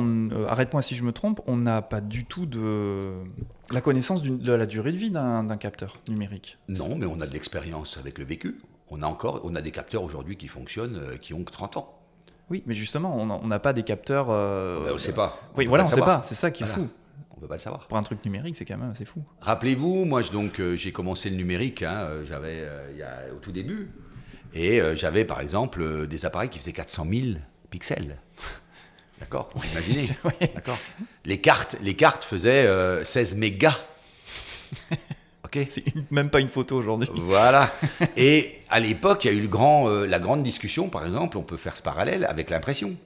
arrête-moi si je me trompe, on n'a pas du tout la connaissance de la durée de vie d'un capteur numérique. Non, mais on a de l'expérience avec le vécu. On a des capteurs aujourd'hui qui fonctionnent, qui ont que 30 ans. Oui, mais justement, on n'a pas des capteurs... on ne sait pas. Oui, voilà, on ne sait pas. C'est ça qui est fou. On ne peut pas le savoir. Pour un truc numérique, c'est quand même assez fou. Rappelez-vous, moi, j'ai commencé le numérique au tout début. Et j'avais, par exemple, des appareils qui faisaient 400 000 pixels. D'accord, vous imaginez. Oui. D'accord. Les cartes faisaient 16 mégas. Ok. C'est même pas une photo aujourd'hui. Voilà. Et à l'époque, il y a eu la grande discussion, par exemple, on peut faire ce parallèle avec l'impression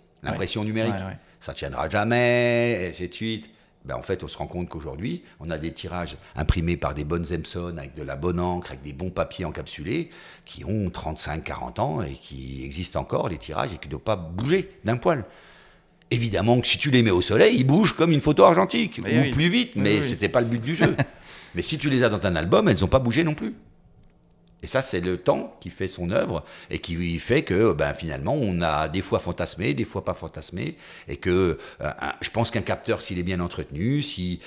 numérique. Ouais. Ça tiendra jamais, et ainsi de suite. Ben, en fait, on se rend compte qu'aujourd'hui, on a des tirages imprimés par des bonnes Epson, avec de la bonne encre, avec des bons papiers encapsulés, qui ont 35-40 ans et qui existent encore, les tirages, et qui ne doivent pas bouger d'un poil. Évidemment que si tu les mets au soleil, ils bougent comme une photo argentique, ou plus vite, mais ce n'était pas le but du jeu. Mais si tu les as dans un album, elles n'ont pas bougé non plus. Et ça, c'est le temps qui fait son œuvre et qui fait que finalement, on a des fois fantasmé, des fois pas fantasmé. Et que je pense qu'un capteur, s'il est bien entretenu, s'il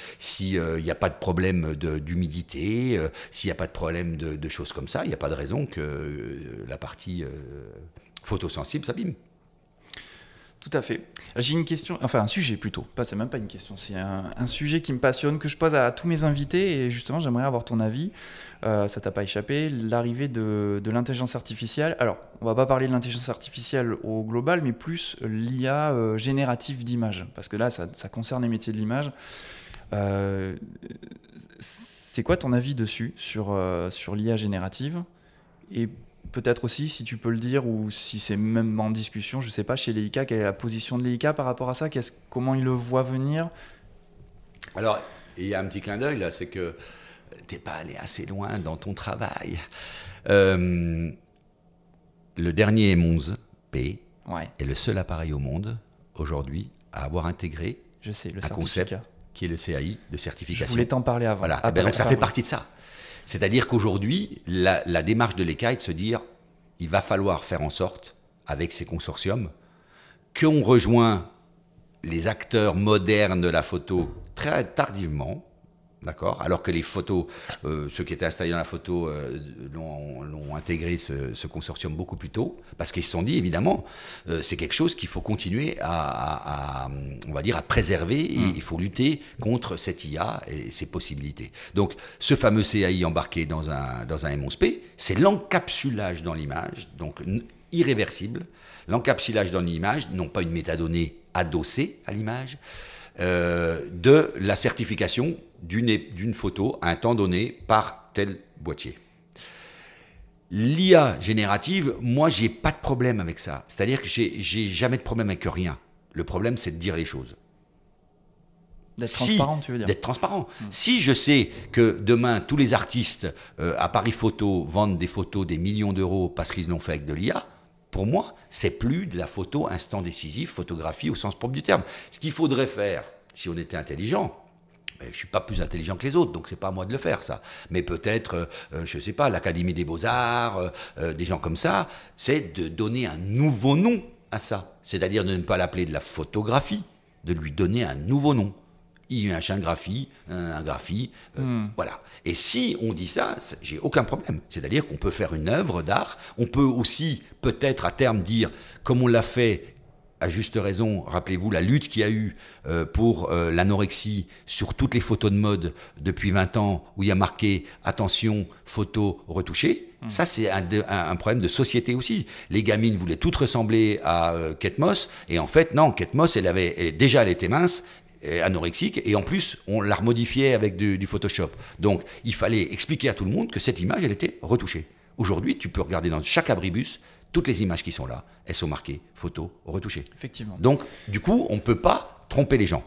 n'y a pas de problème d'humidité, s'il n'y a pas de problème de choses comme ça, il n'y a pas de raison que la partie photosensible s'abîme. Tout à fait. J'ai une question, enfin un sujet plutôt, c'est même pas une question, c'est un sujet qui me passionne, que je pose à tous mes invités et justement j'aimerais avoir ton avis. Ça t'a pas échappé, l'arrivée de l'intelligence artificielle. Alors, on va pas parler de l'intelligence artificielle au global, mais plus l'IA générative d'images, parce que là ça concerne les métiers de l'image. C'est quoi ton avis dessus, sur l'IA générative? Et peut-être aussi, si tu peux le dire, ou si c'est même en discussion, je ne sais pas, chez l'EICA, quelle est la position de l'EICA par rapport à ça? Comment il le voit venir? Alors, il y a un petit clin d'œil là, c'est que tu n'es pas allé assez loin dans ton travail. Le dernier M11P est le seul appareil au monde, aujourd'hui, à avoir intégré un concept qui est le CAI de certification. Je voulais t'en parler avant. Voilà. Donc ça fait partie de ça. C'est-à-dire qu'aujourd'hui, la démarche de l'EICA est de se dire il va falloir faire en sorte, avec ces consortiums, qu'on rejoint les acteurs modernes de la photo très tardivement, d'accord, alors que les photos, ceux qui étaient installés dans la photo l'ont intégré ce consortium beaucoup plus tôt, parce qu'ils se sont dit, évidemment, c'est quelque chose qu'il faut continuer on va dire, à préserver, et il faut lutter contre cette IA et ses possibilités. Donc, ce fameux CAI embarqué dans un M11P, c'est l'encapsulage dans l'image, donc irréversible, l'encapsulage dans l'image, non pas une métadonnée adossée à l'image, de la certification d'une photo à un temps donné par tel boîtier. L'IA générative, moi, j'ai pas de problème avec ça. C'est-à-dire que j'ai jamais de problème avec rien. Le problème, c'est de dire les choses. D'être transparent, tu veux dire? D'être transparent. Si je sais que demain, tous les artistes à Paris Photo vendent des photos des millions d'euros parce qu'ils l'ont fait avec de l'IA, pour moi, c'est plus de la photo instant décisif, photographie au sens propre du terme. Ce qu'il faudrait faire, si on était intelligent, mais je ne suis pas plus intelligent que les autres, donc c'est pas à moi de le faire, ça. Mais peut-être, je ne sais pas, l'Académie des Beaux-Arts, des gens comme ça, c'est de donner un nouveau nom à ça. C'est-à-dire de ne pas l'appeler de la photographie, de lui donner un nouveau nom. Il y a un graphie, un graphie, voilà. Et si on dit ça, j'ai aucun problème. C'est-à-dire qu'on peut faire une œuvre d'art, on peut aussi peut-être à terme dire, comme on l'a fait, à juste raison, rappelez-vous la lutte qu'il y a eu pour l'anorexie sur toutes les photos de mode depuis 20 ans, où il y a marqué « attention, photo retouchée ». Ça, c'est un problème de société aussi. Les gamines voulaient toutes ressembler à Kate Moss, et en fait, non, Kate Moss, elle était mince, anorexique, et en plus on la remodifiait avec du Photoshop. Donc il fallait expliquer à tout le monde que cette image elle était retouchée. Aujourd'hui tu peux regarder dans chaque abribus, toutes les images qui sont là, elles sont marquées photo retouchée. Effectivement. Donc du coup on ne peut pas tromper les gens.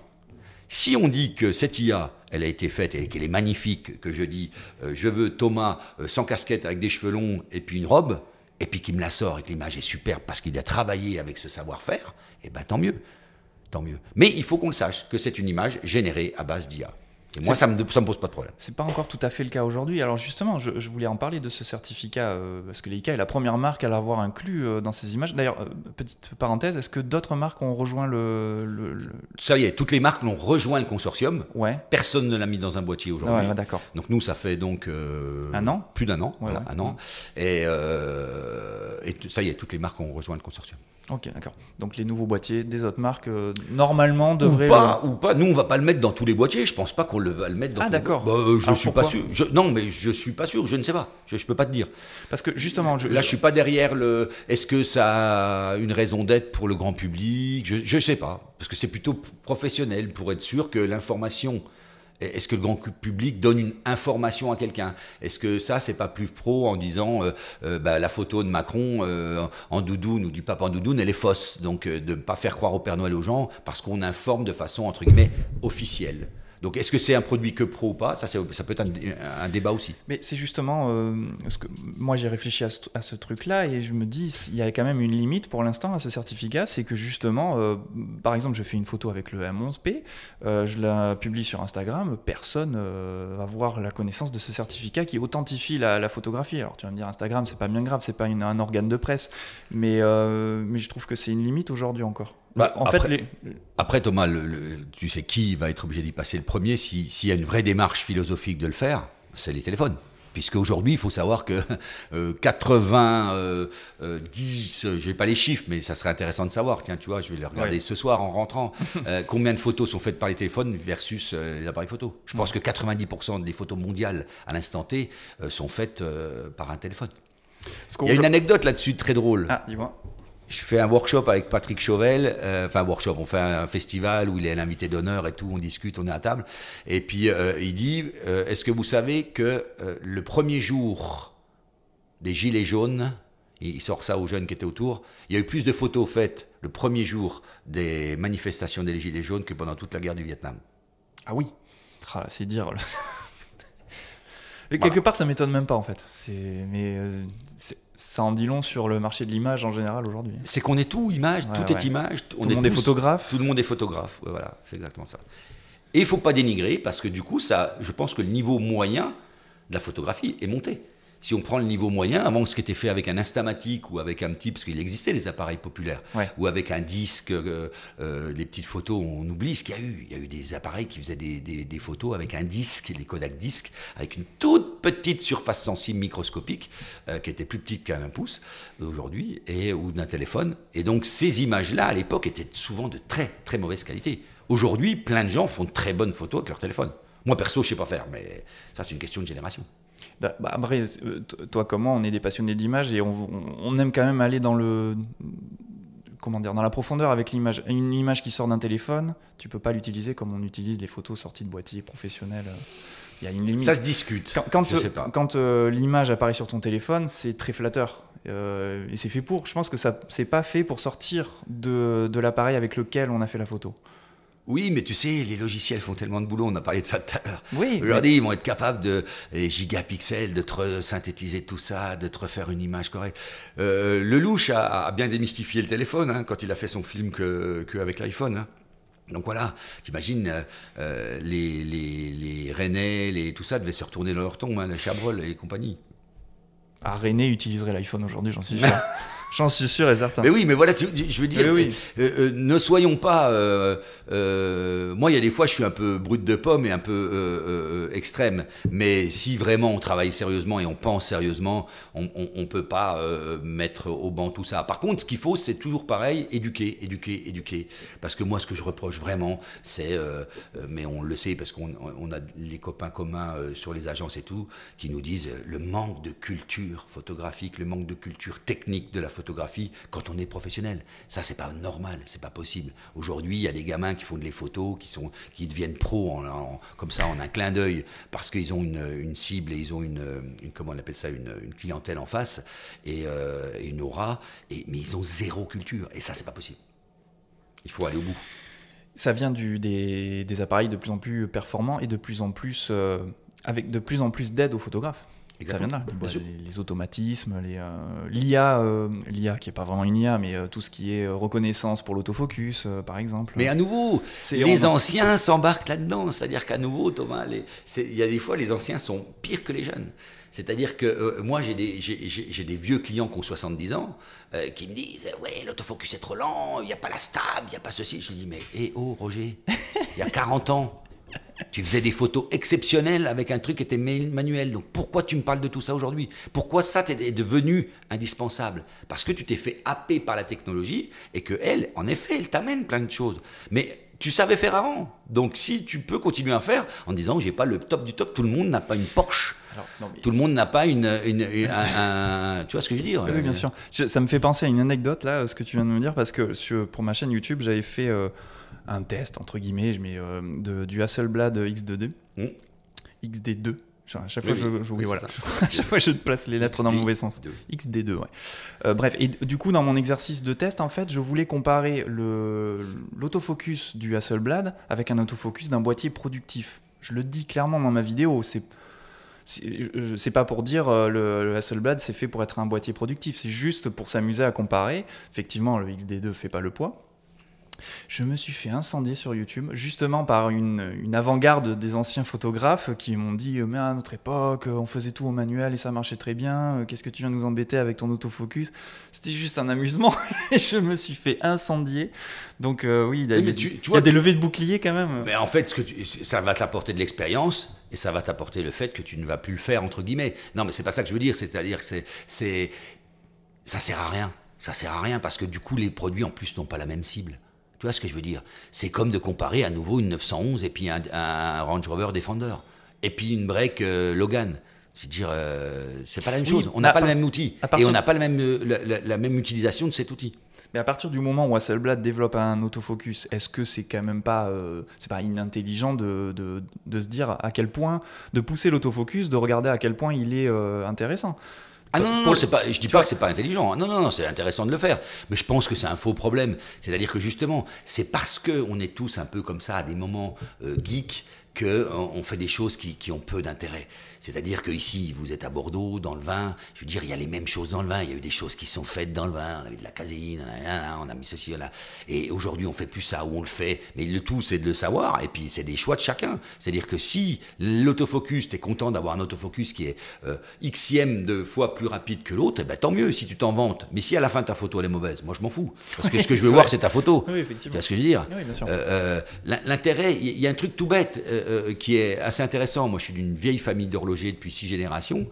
Si on dit que cette IA elle a été faite et qu'elle est magnifique, que je dis je veux Thomas sans casquette avec des cheveux longs et puis une robe, et puis qu'il me la sort et que l'image est superbe parce qu'il a travaillé avec ce savoir-faire, et ben tant mieux. Tant mieux. Mais il faut qu'on le sache, que c'est une image générée à base d'IA. Et moi, ça me pose pas de problème. C'est pas encore tout à fait le cas aujourd'hui. Alors justement, je voulais en parler de ce certificat, parce que Leica est la première marque à l'avoir inclus dans ces images. D'ailleurs, petite parenthèse, est-ce que d'autres marques ont rejoint Ça y est, toutes les marques l'ont rejoint le consortium. Ouais. Personne ne l'a mis dans un boîtier aujourd'hui. Ouais, d'accord. Donc nous, ça fait donc un an, plus d'un an. Ouais, voilà, ouais. un an. Et ça y est, toutes les marques ont rejoint le consortium. Ok, d'accord. Donc les nouveaux boîtiers des autres marques, normalement, devraient... Ou pas. Nous, on va pas le mettre dans tous les boîtiers. Je pense pas qu'on va le mettre dans tous les boîtiers. d'accord. Je suis pas sûr. Non, mais je suis pas sûr. Je ne sais pas. Je peux pas te dire. Parce que justement... Là, je suis pas derrière le... Est-ce que ça a une raison d'être pour le grand public? Je sais pas. Parce que c'est plutôt professionnel pour être sûr que l'information... Est-ce que le grand public donne une information à quelqu'un? Est-ce que ça, c'est pas plus pro en disant la photo de Macron en doudoune ou du pape en doudoune, elle est fausse. Donc de ne pas faire croire au Père Noël aux gens parce qu'on informe de façon, entre guillemets, officielle. Donc est-ce que c'est un produit que pro ou pas? Ça peut être un débat aussi. Mais c'est justement ce que moi j'ai réfléchi à ce truc-là et je me dis il y a quand même une limite pour l'instant à ce certificat, c'est que justement, par exemple, je fais une photo avec le M11P, je la publie sur Instagram, personne va voir la connaissance de ce certificat qui authentifie la photographie. Alors tu vas me dire Instagram, c'est pas bien grave, c'est pas un organe de presse, mais je trouve que c'est une limite aujourd'hui encore. Après Thomas, tu sais qui va être obligé d'y passer le premier s'il y a une vraie démarche philosophique de le faire, c'est les téléphones. Puisque aujourd'hui, il faut savoir que 10, je n'ai pas les chiffres, mais ça serait intéressant de savoir. Tiens, tu vois, je vais les regarder ce soir en rentrant. Combien de photos sont faites par les téléphones versus les appareils photo? Je pense que 90% des photos mondiales à l'instant T sont faites par un téléphone. Il y a une anecdote là-dessus très drôle. Ah, dis-moi. Je fais un workshop avec Patrick Chauvel, on fait un festival où il est l'invité d'honneur et tout, on discute, on est à table. Et puis il dit, est-ce que vous savez que le premier jour des Gilets jaunes, il sort ça aux jeunes qui étaient autour, il y a eu plus de photos faites le premier jour des manifestations des Gilets jaunes que pendant toute la guerre du Vietnam. Ah oui, c'est dire... Et quelque part, ça m'étonne même pas en fait. Ça en dit long sur le marché de l'image en général aujourd'hui. C'est qu'on est tout image, tout est image. Tout le monde est photographe. Tout le monde est photographe, voilà, c'est exactement ça. Et il ne faut pas dénigrer parce que du coup, je pense que le niveau moyen de la photographie est monté. Si on prend le niveau moyen, avant ce qui était fait avec un Instamatic ou avec un petit, parce qu'il existait des appareils populaires, ou avec un disque, les petites photos, on oublie ce qu'il y a eu. Il y a eu des appareils qui faisaient des photos avec un disque, les Kodak disques, avec une toute petite surface sensible microscopique, qui était plus petite qu'un pouce aujourd'hui, ou d'un téléphone. Et donc ces images-là, à l'époque, étaient souvent de très très mauvaise qualité. Aujourd'hui, plein de gens font de très bonnes photos avec leur téléphone. Moi, perso, je ne sais pas faire, mais ça, c'est une question de génération. Après, toi comme moi, on est des passionnés d'image et on aime quand même aller dans le comment dire, dans la profondeur avec l'image. Une image qui sort d'un téléphone, tu peux pas l'utiliser comme on utilise les photos sorties de boîtiers professionnels. Il y a une limite. Ça se discute. Quand l'image apparaît sur ton téléphone, c'est très flatteur. Et c'est fait pour. Je pense que ça, c'est pas fait pour sortir de l'appareil avec lequel on a fait la photo. Oui, mais tu sais, les logiciels font tellement de boulot, on a parlé de ça tout à l'heure. Oui, Aujourd'hui, ils vont être capables les gigapixels, de te synthétiser tout ça, de te refaire une image correcte. Lelouch a bien démystifié le téléphone, hein, quand il a fait son film qu'avec l'iPhone. Hein. Donc voilà, t'imagines, les Rennais, tout ça devaient se retourner dans leur tombe, hein, les Chabrol et compagnie. Ah, René utiliserait l'iPhone aujourd'hui, j'en suis sûr. J'en suis sûr et certain. Mais oui, mais voilà, je veux dire, oui. Ne soyons pas... moi, il y a des fois, je suis un peu brut de pomme et un peu extrême. Mais si vraiment on travaille sérieusement et on pense sérieusement, on ne peut pas mettre au banc tout ça. Par contre, ce qu'il faut, c'est toujours pareil, éduquer. Parce que moi, ce que je reproche vraiment, c'est... mais on le sait parce qu'on a les copains communs sur les agences et tout, qui nous disent le manque de culture photographique, le manque de culture technique de la photographie quand on est professionnel. Ça, c'est pas normal, c'est pas possible. Aujourd'hui, il y a des gamins qui font des photos, qui deviennent pros comme ça en un clin d'œil parce qu'ils ont une cible et ils ont comment on appelle ça, une clientèle en face et une aura, mais ils ont zéro culture et ça, c'est pas possible. Il faut aller au bout. Ça vient des appareils de plus en plus performants et de plus en plus avec de plus en plus d'aide aux photographes. Exactement. Ça vient de là, les automatismes, l'IA qui n'est pas vraiment une IA, mais tout ce qui est reconnaissance pour l'autofocus, par exemple. Mais à nouveau, les anciens s'embarquent là-dedans. C'est-à-dire qu'à nouveau, Thomas, il y a des fois, les anciens sont pires que les jeunes. C'est-à-dire que moi, j'ai des vieux clients qui ont 70 ans qui me disent « Ouais, l'autofocus est trop lent, il n'y a pas la stable, il n'y a pas ceci. » Je lui dis « Mais Roger, il y a 40 ans, tu faisais des photos exceptionnelles avec un truc qui était manuel. Donc pourquoi tu me parles de tout ça aujourd'hui? Pourquoi ça est devenu indispensable? Parce que tu t'es fait happer par la technologie et que elle, en effet, elle t'amène plein de choses. Mais tu savais faire avant. Donc si tu peux continuer à faire en disant j'ai pas le top du top, tout le monde n'a pas une Porsche. Alors, non, mais... Tout le monde n'a pas tu vois ce que je veux dire? Oui, bien sûr. Ça me fait penser à une anecdote là, ce que tu viens de me dire, parce que pour ma chaîne YouTube, j'avais fait un test, entre guillemets, je mets du Hasselblad XD2. XD2. À chaque fois, à chaque fois, je place les lettres dans le mauvais sens. XD2, ouais. Bref, et du coup, dans mon exercice de test, en fait, je voulais comparer l'autofocus du Hasselblad avec un autofocus d'un boîtier productif. Je le dis clairement dans ma vidéo, c'est pas pour dire le Hasselblad c'est fait pour être un boîtier productif, c'est juste pour s'amuser à comparer. Effectivement, le XD2 fait pas le poids. Je me suis fait incendier sur YouTube, justement par une avant-garde des anciens photographes qui m'ont dit « Mais à notre époque, on faisait tout au manuel et ça marchait très bien, qu'est-ce que tu viens nous embêter avec ton autofocus ?» C'était juste un amusement et je me suis fait incendier. Donc oui, il y a des levées de boucliers quand même. Mais en fait, ça va t'apporter de l'expérience et ça va t'apporter le fait que tu ne vas plus le faire, entre guillemets. Non, mais c'est pas ça que je veux dire, c'est-à-dire que ça sert à rien. Ça sert à rien parce que du coup, les produits en plus n'ont pas la même cible. Tu vois ce que je veux dire? C'est comme de comparer à nouveau une 911 et puis un Range Rover Defender. Et puis une break Logan. C'est-à-dire, c'est pas la même chose. On n'a pas le même outil. Et on n'a pas la même utilisation de cet outil. Mais à partir du moment où Hasselblad développe un autofocus, est-ce que c'est quand même pas, c'est pas inintelligent de se dire à quel point, de pousser l'autofocus, de regarder à quel point il est intéressant? Ah non, c'est pas, je dis pas que c'est pas intelligent. Non, c'est intéressant de le faire. Mais je pense que c'est un faux problème. C'est-à-dire que justement, c'est parce qu'on est tous un peu comme ça à des moments geeks qu'on fait des choses qui ont peu d'intérêt. C'est-à-dire que ici, vous êtes à Bordeaux, dans le vin, je veux dire, il y a les mêmes choses dans le vin, il y a eu des choses qui sont faites dans le vin, on avait de la caséine, on a mis ceci, là. Et aujourd'hui, on fait plus ça, ou on le fait, mais le tout, c'est de le savoir, et puis c'est des choix de chacun. C'est-à-dire que si l'autofocus, t'es content d'avoir un autofocus qui est xème de fois plus rapide que l'autre, eh ben, tant mieux si tu t'en vantes. Mais si à la fin, ta photo, elle est mauvaise, moi, je m'en fous. Parce que ce que je veux voir, c'est ta photo. Oui, effectivement. Tu vois ce que je veux dire? Oui, bien sûr. L'intérêt, il y a un truc tout bête qui est assez intéressant. Moi, je suis d'une vieille famille d'horlogers depuis 6 générations.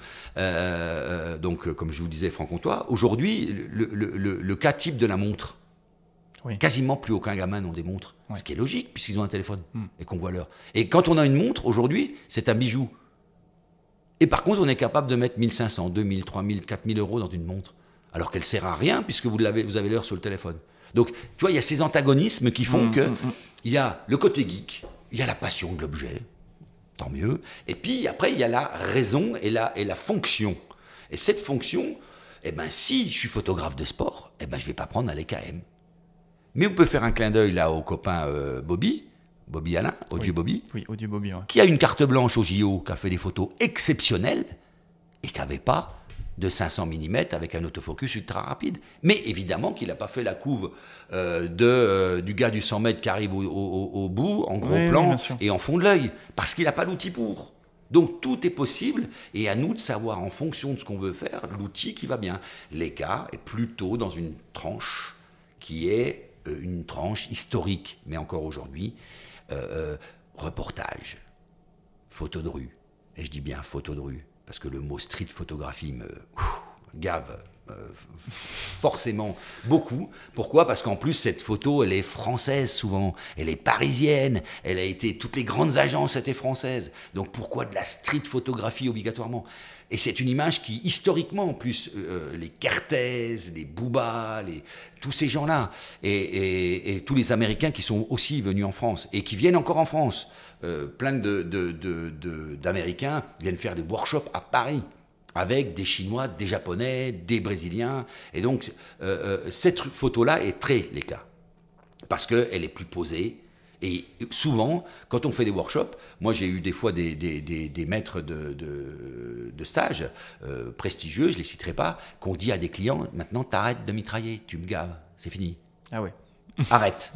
Donc, comme je vous disais, franc-comtois, aujourd'hui, le cas type de la montre, quasiment plus aucun gamin n'a des montres. Ce qui est logique, puisqu'ils ont un téléphone et qu'on voit l'heure. Et quand on a une montre, aujourd'hui, c'est un bijou. Et par contre, on est capable de mettre 1500, 2000, 3000, 4000 euros dans une montre, alors qu'elle ne sert à rien, puisque vous avez l'heure sur le téléphone. Donc, tu vois, il y a ces antagonismes qui font que il y a le côté geek, il y a la passion de l'objet, tant mieux. Et puis après, il y a la raison et la fonction. Et cette fonction, eh ben, si je suis photographe de sport, eh ben, je ne vais pas prendre un LKM. Mais on peut faire un clin d'œil là au copain Bobby Alain, Audio Bobby, Oui, Audio Bobby, ouais. qui a une carte blanche au JO, qui a fait des photos exceptionnelles et qui n'avait pas de 500 mm avec un autofocus ultra rapide. Mais évidemment qu'il n'a pas fait la couve du gars du 100 mètres qui arrive au bout, en gros plan et en fond de l'œil, parce qu'il n'a pas l'outil pour. Donc tout est possible, et à nous de savoir en fonction de ce qu'on veut faire, l'outil qui va bien. Leica est plutôt dans une tranche qui est une tranche historique, mais encore aujourd'hui, reportage, photo de rue. Et je dis bien photo de rue, parce que le mot street photographie me gave forcément beaucoup. Pourquoi ? Parce qu'en plus, cette photo, elle est française souvent, elle est parisienne, elle a été, toutes les grandes agences étaient françaises. Donc pourquoi de la street photographie obligatoirement ? Et c'est une image qui, historiquement, en plus, les Kertész, les Booba, tous ces gens-là, et tous les Américains qui sont aussi venus en France, et qui viennent encore en France, plein d'Américains viennent faire des workshops à Paris, avec des Chinois, des Japonais, des Brésiliens. Et donc, cette photo-là est très Leica, parce qu'elle est plus posée. Et souvent, quand on fait des workshops, moi j'ai eu des fois des maîtres de stage prestigieux, je ne les citerai pas, qu'on dit à des clients, maintenant t'arrêtes de mitrailler, tu me gaves, c'est fini. Ah ouais. Arrête.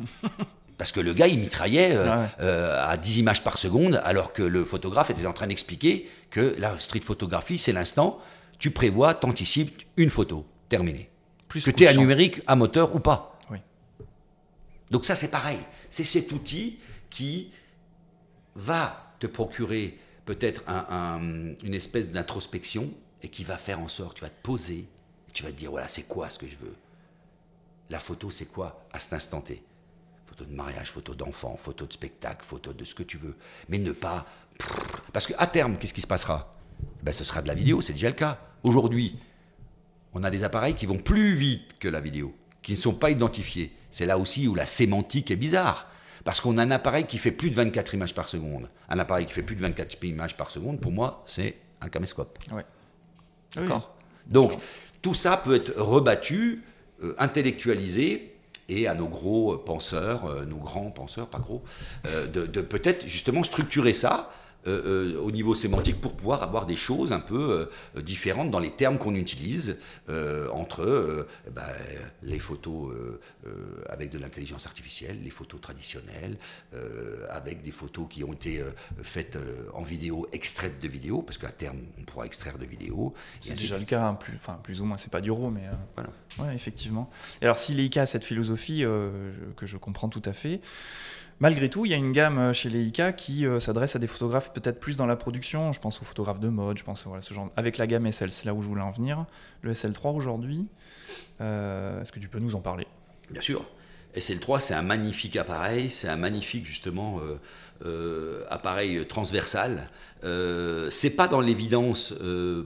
Parce que le gars, il mitraillait à 10 images par seconde, alors que le photographe était en train d'expliquer que la street photographie, c'est l'instant, tu prévois, t'anticipes une photo, terminé. Que tu es à numérique, à moteur ou pas. Oui. Donc ça, c'est pareil. C'est cet outil qui va te procurer peut-être une espèce d'introspection et qui va faire en sorte, tu vas te poser, et tu vas te dire, voilà, c'est quoi ce que je veux ? La photo, c'est quoi à cet instant T ? Photo de mariage, photo d'enfant, photo de spectacle, photo de ce que tu veux. Mais ne pas... Parce qu'à terme, qu'est-ce qui se passera ? Ben, ce sera de la vidéo, c'est déjà le cas. Aujourd'hui, on a des appareils qui vont plus vite que la vidéo, qui ne sont pas identifiés. C'est là aussi où la sémantique est bizarre. Parce qu'on a un appareil qui fait plus de 24 images par seconde. Un appareil qui fait plus de 24 images par seconde, pour moi, c'est un caméscope. Ouais. D'accord ? Donc, tout ça peut être rebattu, intellectualisé, et à nos gros penseurs, nos grands penseurs, pas gros, de peut-être justement structurer ça au niveau sémantique pour pouvoir avoir des choses un peu différentes dans les termes qu'on utilise entre les photos avec de l'intelligence artificielle, les photos traditionnelles, avec des photos qui ont été faites en vidéo, extraites de vidéo, parce qu'à terme, on pourra extraire de vidéo. C'est déjà le cas, hein, plus ou moins, c'est pas du RAW, mais voilà. Ouais, effectivement. Et alors, si Leica a cette philosophie que je comprends tout à fait, malgré tout, il y a une gamme chez Leica qui s'adresse à des photographes peut-être plus dans la production. Je pense aux photographes de mode, je pense voilà, ce genre. Avec la gamme SL, c'est là où je voulais en venir. Le SL3 aujourd'hui, est-ce que tu peux nous en parler ? Bien sûr. SL3, c'est un magnifique appareil, c'est un magnifique justement appareil transversal. C'est pas dans l'évidence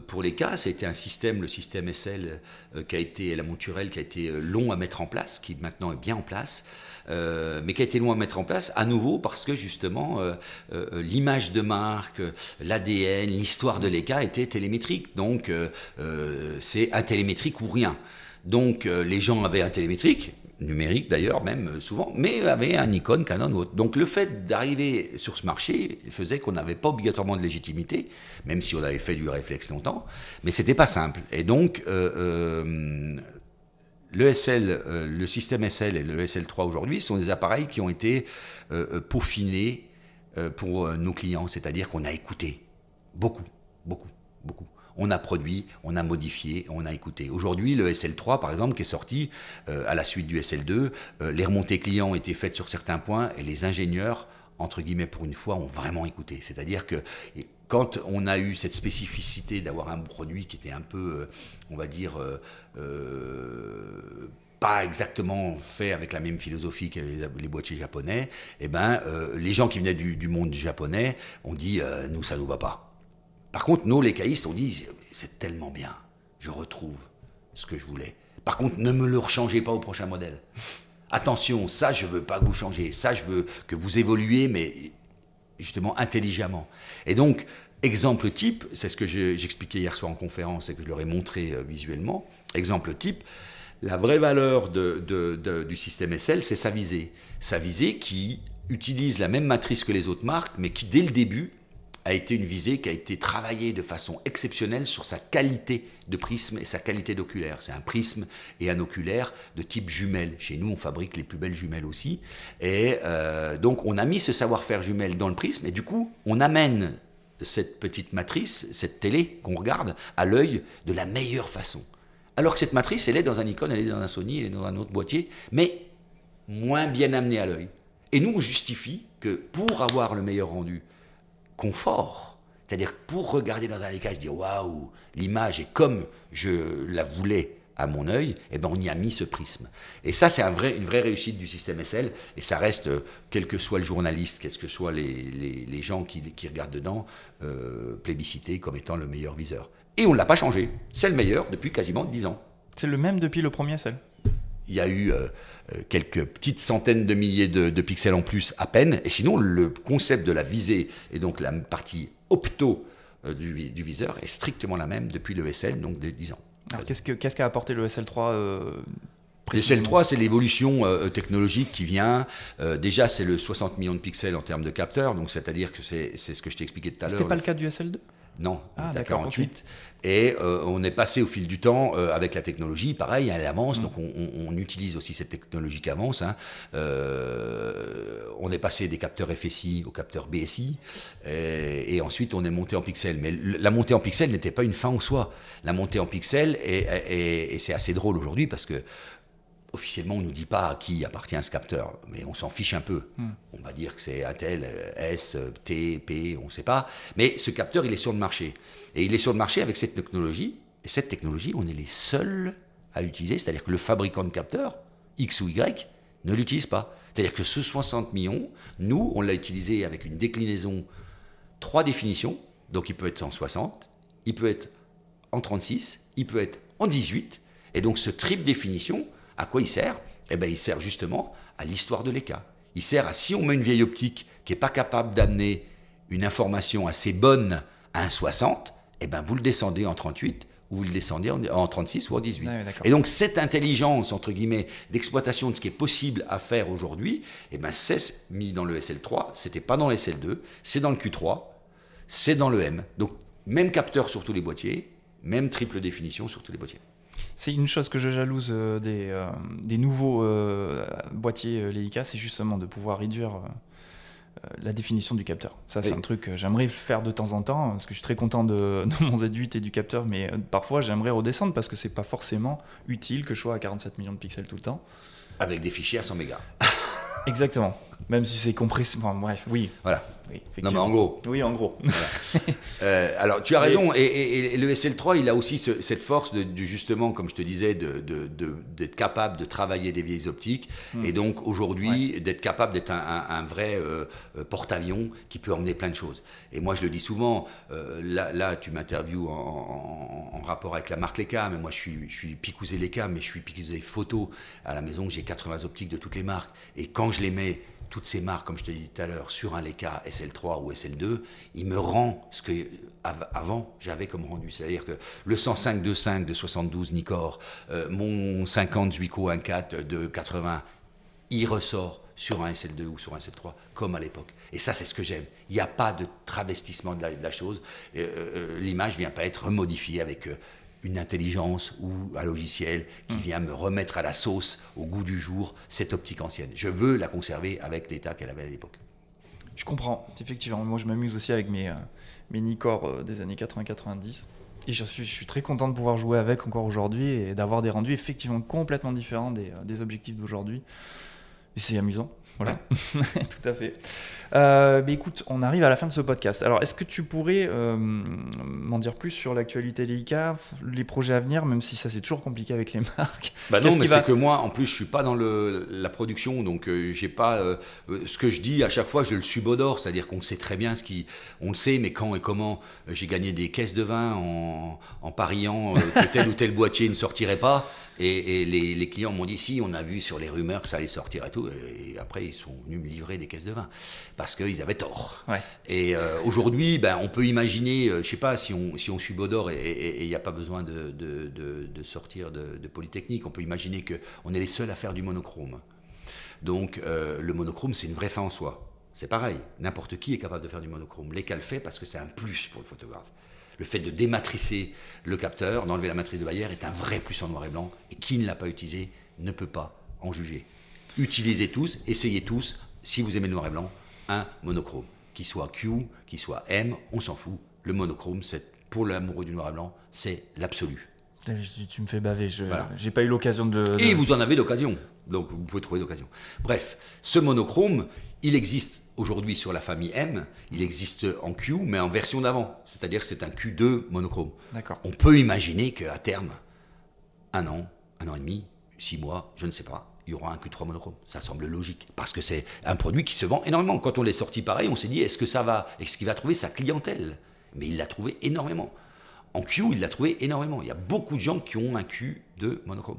pour les cas, ça a été un système, le système SL qui a été, la monturelle qui a été long à mettre en place, qui maintenant est bien en place. Mais qui a été long à mettre en place, à nouveau parce que justement l'image de marque, l'ADN, l'histoire de Leica était télémétrique. Donc c'est un télémétrique ou rien. Donc les gens avaient un télémétrique, numérique d'ailleurs même souvent, mais avaient un Nikon, Canon ou autre. Donc le fait d'arriver sur ce marché faisait qu'on n'avait pas obligatoirement de légitimité, même si on avait fait du réflexe longtemps, mais c'était pas simple. Et donc le SL, le système SL et le SL3 aujourd'hui sont des appareils qui ont été peaufinés pour nos clients, c'est-à-dire qu'on a écouté beaucoup. On a produit, on a modifié, on a écouté. Aujourd'hui, le SL3, par exemple, qui est sorti à la suite du SL2, les remontées clients ont été faites sur certains points et les ingénieurs, entre guillemets, pour une fois, ont vraiment écouté. C'est-à-dire que quand on a eu cette spécificité d'avoir un produit qui était un peu, on va dire, pas exactement fait avec la même philosophie que les boîtiers japonais, eh ben, les gens qui venaient du monde japonais ont dit nous, ça nous va pas. Par contre, nous, les caïstes, on dit c'est tellement bien, je retrouve ce que je voulais. Par contre, ne me le rechangez pas au prochain modèle. Attention, ça je veux pas que vous changiez, ça je veux que vous évoluiez, mais justement intelligemment. Et donc, exemple type, c'est ce que j'expliquais hier soir en conférence et que je leur ai montré visuellement. Exemple type, la vraie valeur du système SL, c'est sa visée. Sa visée qui utilise la même matrice que les autres marques, mais qui dès le début a été une visée qui a été travaillée de façon exceptionnelle sur sa qualité de prisme et sa qualité d'oculaire. C'est un prisme et un oculaire de type jumelle. Chez nous, on fabrique les plus belles jumelles aussi. Et donc, on a mis ce savoir-faire jumelle dans le prisme et du coup, on amène cette petite matrice, cette télé qu'on regarde, à l'œil de la meilleure façon. Alors que cette matrice, elle est dans un Nikon, elle est dans un Sony, elle est dans un autre boîtier, mais moins bien amenée à l'œil. Et nous, on justifie que pour avoir le meilleur rendu, confort, c'est-à-dire pour regarder dans un Leica et se dire waouh, l'image est comme je la voulais à mon œil, eh ben on y a mis ce prisme. Et ça, c'est une vraie réussite du système SL, et ça reste, quel que soit le journaliste, quels que soient les gens qui regardent dedans, plébiscité comme étant le meilleur viseur. Et on ne l'a pas changé, c'est le meilleur depuis quasiment 10 ans. C'est le même depuis le premier SL. Il y a eu quelques petites centaines de milliers de pixels en plus à peine. Et sinon, le concept de la visée et donc la partie opto du viseur est strictement la même depuis le SL, donc de 10 ans. Alors, qu'est-ce qu'a apporté le SL3 Le SL3, c'est l'évolution technologique qui vient. Déjà, c'est le 60 millions de pixels en termes de capteurs. Donc, c'est-à-dire que c'est ce que je t'ai expliqué tout à l'heure. C'était pas le cas du SL2 ? Non, on est à 48. Okay. Et on est passé au fil du temps avec la technologie, pareil, elle avance, donc on utilise aussi cette technologie qui avance. Hein. On est passé des capteurs FSI aux capteurs BSI, et ensuite on est monté en pixels. Mais la montée en pixels n'était pas une fin en soi. La montée en pixels, et c'est assez drôle aujourd'hui parce que officiellement, on ne nous dit pas à qui appartient ce capteur, mais on s'en fiche un peu. On va dire que c'est un tel, S, T, P, on ne sait pas. Mais ce capteur, il est sur le marché. Et il est sur le marché avec cette technologie. Et cette technologie, on est les seuls à l'utiliser. C'est-à-dire que le fabricant de capteurs, X ou Y, ne l'utilise pas. C'est-à-dire que ce 60 millions, nous, on l'a utilisé avec une déclinaison 3 définitions. Donc il peut être en 60, il peut être en 36, il peut être en 18. Et donc ce triple définition, à quoi il sert ? Eh bien, il sert justement à l'histoire de Leica. Il sert à, si on met une vieille optique qui n'est pas capable d'amener une information assez bonne à un 60, eh bien, vous le descendez en 38 ou vous le descendez en 36 ou en 18. Ouais, et donc, cette intelligence, entre guillemets, d'exploitation de ce qui est possible à faire aujourd'hui, eh bien, c'est mis dans le SL3, ce n'était pas dans le SL2, c'est dans le Q3, c'est dans le M. Donc, même capteur sur tous les boîtiers, même triple définition sur tous les boîtiers. C'est une chose que je jalouse des nouveaux boîtiers Leica, c'est justement de pouvoir réduire la définition du capteur. Ça, c'est un truc que j'aimerais faire de temps en temps, parce que je suis très content de mon Z8 et du capteur, mais parfois j'aimerais redescendre parce que c'est pas forcément utile que je sois à 47 millions de pixels tout le temps. Avec des fichiers à 100 mégas. Exactement. Même si c'est compressé. Enfin, bref, oui. Voilà. Oui, non, mais en gros. Oui, en gros. Voilà. Alors, tu as raison. Et le SL3, il a aussi cette force, justement, comme je te disais, d'être capable de travailler des vieilles optiques. Et donc, aujourd'hui, d'être capable d'être un vrai porte-avions qui peut emmener plein de choses. Et moi, je le dis souvent, là tu m'interviews en rapport avec la marque Leica, mais moi, je suis picousé Leica, mais je suis picousé photo. À la maison, j'ai 80 optiques de toutes les marques. Et quand je les mets, toutes ces marques, comme je te l'ai dit tout à l'heure, sur un Leica SL3 ou SL2, il me rend ce que avant j'avais comme rendu. C'est-à-dire que le 105-2.5 de 72 Nikkor, mon 50 Zuiko 1.4 de 80, il ressort sur un SL2 ou sur un SL3 comme à l'époque. Et ça, c'est ce que j'aime. Il n'y a pas de travestissement de la chose. L'image ne vient pas être remodifiée avec une intelligence ou un logiciel qui vient me remettre à la sauce, au goût du jour, cette optique ancienne. Je veux la conserver avec l'état qu'elle avait à l'époque. Je comprends, effectivement. Moi, je m'amuse aussi avec mes Nikkor des années 80-90. Et je suis très content de pouvoir jouer avec encore aujourd'hui et d'avoir des rendus effectivement complètement différents des objectifs d'aujourd'hui. Et c'est amusant. Voilà, tout à fait. Mais écoute, on arrive à la fin de ce podcast. Alors, est-ce que tu pourrais m'en dire plus sur l'actualité Leica, les projets à venir, même si ça c'est toujours compliqué avec les marques? Bah non, mais c'est que moi, en plus, je suis pas dans la production, donc j'ai pas ce que je dis à chaque fois, je le subodore, c'est-à-dire qu'on sait très bien on le sait, mais quand et comment. J'ai gagné des caisses de vin en pariant que tel ou tel boîtier ne sortirait pas. Et les clients m'ont dit, si, on a vu sur les rumeurs que ça allait sortir et tout. Et après, ils sont venus me livrer des caisses de vin. Parce qu'ils avaient tort. Ouais. Et aujourd'hui, on peut imaginer, je sais pas, si on subodore et il n'y a pas besoin de sortir de Polytechnique, on peut imaginer qu'on est les seuls à faire du monochrome. Donc, le monochrome, c'est une vraie fin en soi. C'est pareil, n'importe qui est capable de faire du monochrome. Leica le fait parce que c'est un plus pour le photographe. Le fait de dématricer le capteur, d'enlever la matrice de Bayer est un vrai plus en noir et blanc. Et qui ne l'a pas utilisé ne peut pas en juger. Utilisez tous, essayez tous, si vous aimez le noir et blanc, un monochrome. Qu'il soit Q, qu'il soit M, on s'en fout. Le monochrome, pour l'amoureux du noir et blanc, c'est l'absolu. Tu me fais baver, Voilà. J'ai pas eu l'occasion de... Et vous en avez l'occasion, donc vous pouvez trouver l'occasion. Bref, ce monochrome, il existe aujourd'hui sur la famille M, il existe en Q, mais en version d'avant, c'est-à-dire que c'est un Q2 monochrome. D'accord. On peut imaginer qu'à terme, 1 an et demi, 6 mois, je ne sais pas, il y aura un Q3 monochrome. Ça semble logique, parce que c'est un produit qui se vend énormément. Quand on l'est sorti pareil, on s'est dit, est-ce qu'il va trouver sa clientèle? Mais il l'a trouvé énormément. En Q, il l'a trouvé énormément. Il y a beaucoup de gens qui ont un Q2 monochrome.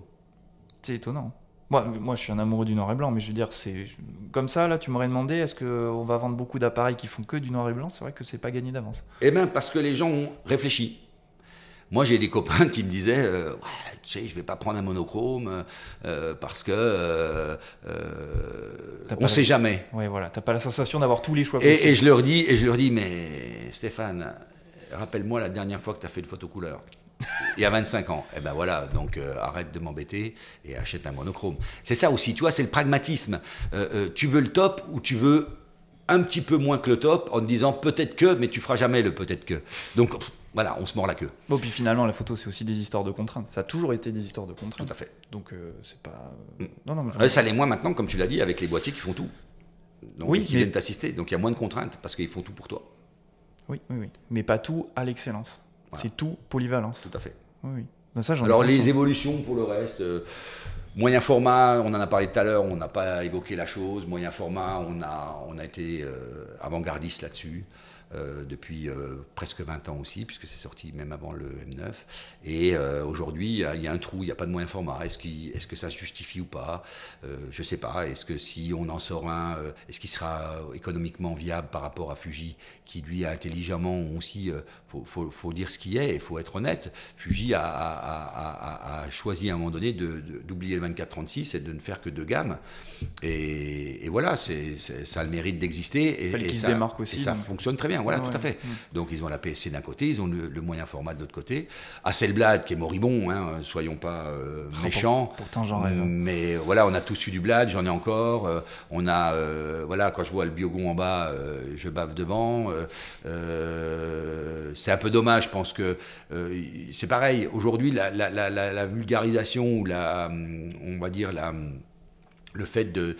C'est étonnant. Moi, je suis un amoureux du noir et blanc, mais je veux dire, c'est comme ça, là, tu m'aurais demandé, est-ce qu'on va vendre beaucoup d'appareils qui font que du noir et blanc? C'est vrai que c'est pas gagné d'avance. Eh bien, parce que les gens ont réfléchi. Moi, j'ai des copains qui me disaient, ouais, tu sais, je vais pas prendre un monochrome parce que on sait jamais. Ouais, voilà, t'as pas la sensation d'avoir tous les choix possibles. Et je leur dis, mais Stéphane, rappelle-moi la dernière fois que tu as fait une photo couleur. Il y a 25 ans. Eh ben voilà, donc arrête de m'embêter et achète un monochrome. C'est ça aussi, tu vois, c'est le pragmatisme. Tu veux le top ou tu veux un petit peu moins que le top en te disant peut-être que, mais tu feras jamais le peut-être que. Donc voilà, on se mord la queue. Bon, puis finalement, la photo, c'est aussi des histoires de contraintes. Ça a toujours été des histoires de contraintes. Tout à fait. Donc c'est pas... Non, mais ça l'est moins maintenant, comme tu l'as dit, avec les boîtiers qui font tout. Donc, oui, qui viennent t'assister. Donc il y a moins de contraintes parce qu'ils font tout pour toi. Oui. Mais pas tout à l'excellence. Voilà. C'est tout polyvalence. Tout à fait. Oui. Ben ça, alors les évolutions pour le reste, moyen format, on en a parlé tout à l'heure, on n'a pas évoqué la chose. Moyen format, on a été avant-gardiste là-dessus. Depuis presque 20 ans aussi, puisque c'est sorti même avant le M9. Et aujourd'hui, il y a un trou, il n'y a pas de moyen format. Est-ce que ça se justifie ou pas? Je ne sais pas. Est-ce que si on en sort un, est-ce qu'il sera économiquement viable par rapport à Fuji, qui lui a intelligemment aussi, faut dire ce qui est, il faut être honnête. Fuji a choisi à un moment donné d'oublier le 24-36 et de ne faire que 2 gammes. Et voilà, ça a le mérite d'exister. Et ça démarque aussi. Et ça fonctionne très bien. Voilà, tout à fait. Donc ils ont la PSC d'un côté, ils ont le moyen format de l'autre côté. Hasselblad qui est moribond, hein, soyons pas méchants. Pourtant j'en rêve. Mais voilà, on a tous eu du blad, j'en ai encore. On a, voilà, quand je vois le Biogon en bas, je bave devant. C'est un peu dommage, je pense que c'est pareil. Aujourd'hui, la vulgarisation ou on va dire le fait de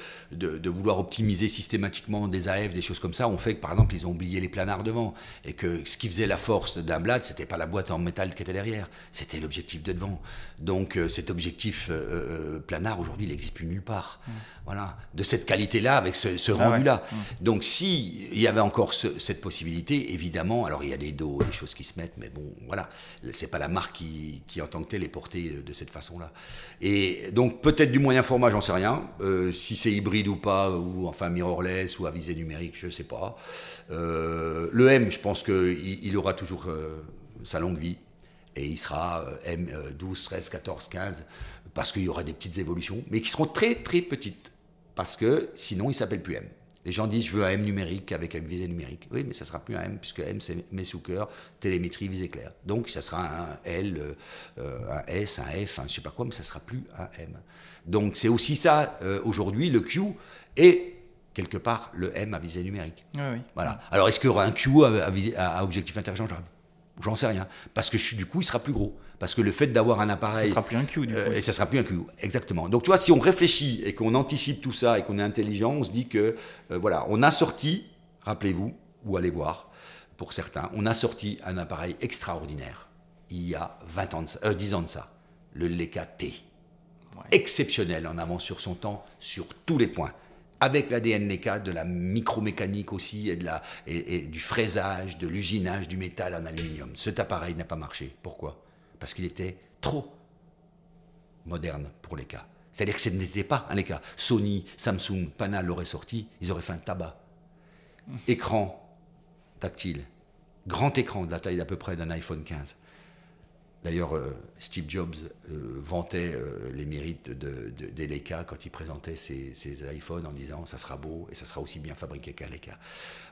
vouloir optimiser systématiquement des AF, des choses comme ça, ont fait que, par exemple, ils ont oublié les planards devant. Et que ce qui faisait la force d'un blad, c'était pas la boîte en métal qui était derrière, c'était l'objectif de devant. Donc cet objectif planard, aujourd'hui, il n'existe plus nulle part. Voilà. De cette qualité-là, avec ce rendu-là. Donc s'il y avait encore cette possibilité, évidemment, alors il y a des dos, des choses qui se mettent, mais bon, voilà. C'est pas la marque qui en tant que telle, est portée de cette façon-là. Et donc peut-être du moyen format, j'en sais rien. Si c'est hybride ou pas, ou enfin mirrorless ou à visée numérique, je ne sais pas. Le M, je pense qu'il aura toujours sa longue vie et il sera M 12, 13, 14, 15 parce qu'il y aura des petites évolutions, mais qui seront très très petites parce que sinon il ne s'appelle plus M. Les gens disent je veux un M numérique avec une visée numérique. Oui, mais ça ne sera plus un M puisque M c'est Messooker, télémétrie, visée claire. Donc ça sera un L, un S, un F, je ne sais pas quoi, mais ça ne sera plus un M. Donc c'est aussi ça, aujourd'hui, le Q est quelque part le M à visée numérique. Oui. Voilà. Alors est-ce qu'il y aura un Q à objectif interchangeable? J'en sais rien. Parce que du coup, il sera plus gros. Parce que le fait d'avoir un appareil... Ça sera plus un Q, du coup. Et ça sera plus un Q, exactement. Donc tu vois, si on réfléchit et qu'on anticipe tout ça et qu'on est intelligent, on se dit que, voilà, on a sorti, rappelez-vous, ou allez voir, pour certains, on a sorti un appareil extraordinaire il y a 10 ans de ça, le Leica T. Ouais. Exceptionnel en avance sur son temps, sur tous les points. Avec l'ADN Leica, de la micromécanique aussi, et du fraisage, de l'usinage du métal en aluminium. Cet appareil n'a pas marché. Pourquoi? Parce qu'il était trop moderne pour Leica. C'est-à-dire que ce n'était pas un Leica. Sony, Samsung, Pana l'auraient sorti, ils auraient fait un tabac. Écran tactile, grand écran de la taille d'à peu près d'un iPhone 15. D'ailleurs, Steve Jobs vantait les mérites des Leica quand il présentait ses iPhones en disant « ça sera beau et ça sera aussi bien fabriqué qu'un Leica ».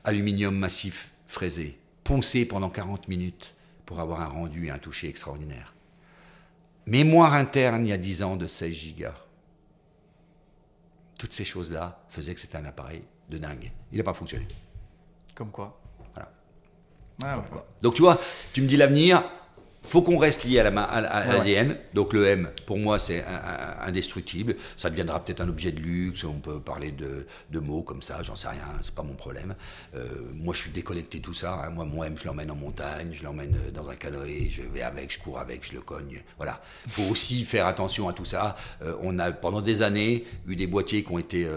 Aluminium massif fraisé, poncé pendant 40 minutes pour avoir un rendu et un toucher extraordinaire. Mémoire interne il y a 10 ans de 16 gigas. Toutes ces choses-là faisaient que c'était un appareil de dingue. Il n'a pas fonctionné. Comme quoi. Voilà. Ah, ouais. Donc tu vois, tu me dis l'avenir, faut qu'on reste lié à l'ADN. Donc le M, pour moi, c'est indestructible. Ça deviendra peut-être un objet de luxe. On peut parler de mots comme ça, j'en sais rien, c'est pas mon problème. Moi, je suis déconnecté de tout ça. Hein. Moi, mon M, je l'emmène en montagne, je l'emmène dans un canoë, je vais avec, je cours avec, je le cogne. Voilà. Il faut aussi faire attention à tout ça. On a, pendant des années, eu des boîtiers qui ont été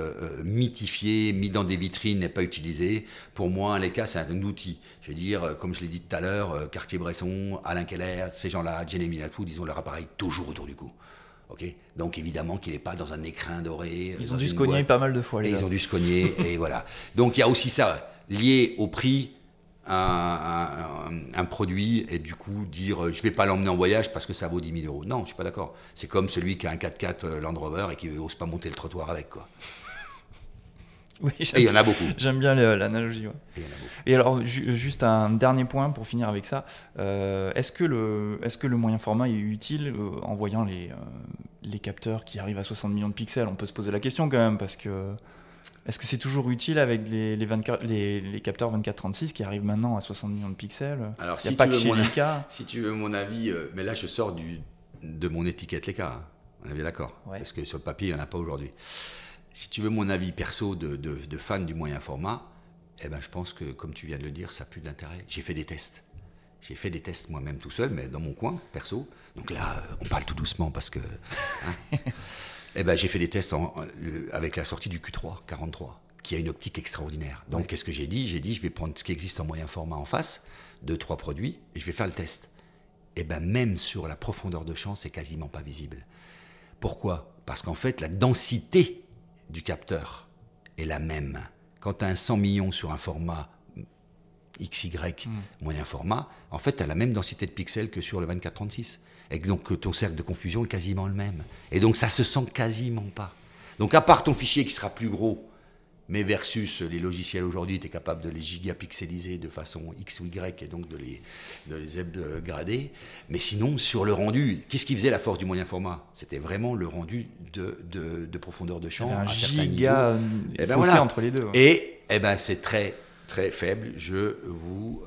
mythifiés, mis dans des vitrines et pas utilisés. Pour moi, un Leica, c'est un outil. Je veux dire, comme je l'ai dit tout à l'heure, Cartier-Bresson, Alain Keller, ces gens-là, Jenny Minatou, ils ont leur appareil toujours autour du cou. Okay, donc évidemment qu'il n'est pas dans un écrin doré. Ils ont dû se cogner pas mal de fois. Ils ont dû se cogner, et voilà. Donc il y a aussi ça, lié au prix, un produit, et du coup dire je ne vais pas l'emmener en voyage parce que ça vaut 10 000 €. Non, je ne suis pas d'accord. C'est comme celui qui a un 4x4 Land Rover et qui n'ose pas monter le trottoir avec, quoi. Oui, et il y en a beaucoup. J'aime bien l'analogie. Ouais. Et alors, juste un dernier point pour finir avec ça. Est-ce que le moyen format est utile en voyant les capteurs qui arrivent à 60 millions de pixels? On peut se poser la question quand même, parce que est-ce que c'est toujours utile avec les capteurs 24-36 qui arrivent maintenant à 60 millions de pixels? Alors, il n'y a pas que chez Leica. Si tu veux mon avis, mais là je sors de mon étiquette Leica, hein. On est bien d'accord, ouais. Parce que sur le papier, il n'y en a pas aujourd'hui. Si tu veux mon avis perso de fan du moyen format, eh ben, je pense que, comme tu viens de le dire, ça n'a plus d'intérêt. J'ai fait des tests. J'ai fait des tests moi-même tout seul, mais dans mon coin, perso. Donc là, on parle tout doucement parce que... Hein, eh ben, j'ai fait des tests avec la sortie du Q3 43, qui a une optique extraordinaire. Donc, qu'est-ce que j'ai dit? J'ai dit, je vais prendre ce qui existe en moyen format en face, 2-3 produits, et je vais faire le test. Eh ben, même sur la profondeur de champ, c'est quasiment pas visible. Pourquoi? Parce qu'en fait, la densité du capteur est la même. Quand tu as un 100 millions sur un format XY, moyen format, en fait, tu as la même densité de pixels que sur le 24-36. Et donc, ton cercle de confusion est quasiment le même. Et donc, ça se sent quasiment pas. Donc, à part ton fichier qui sera plus gros, mais versus les logiciels aujourd'hui, tu es capable de les gigapixeliser de façon X ou Y et donc de les upgrader. Mais sinon, sur le rendu, qu'est-ce qui faisait la force du moyen format? C'était vraiment le rendu de profondeur de champ à certains niveaux. Et ben voilà. Entre les deux. Et ben c'est très, très faible. Je vous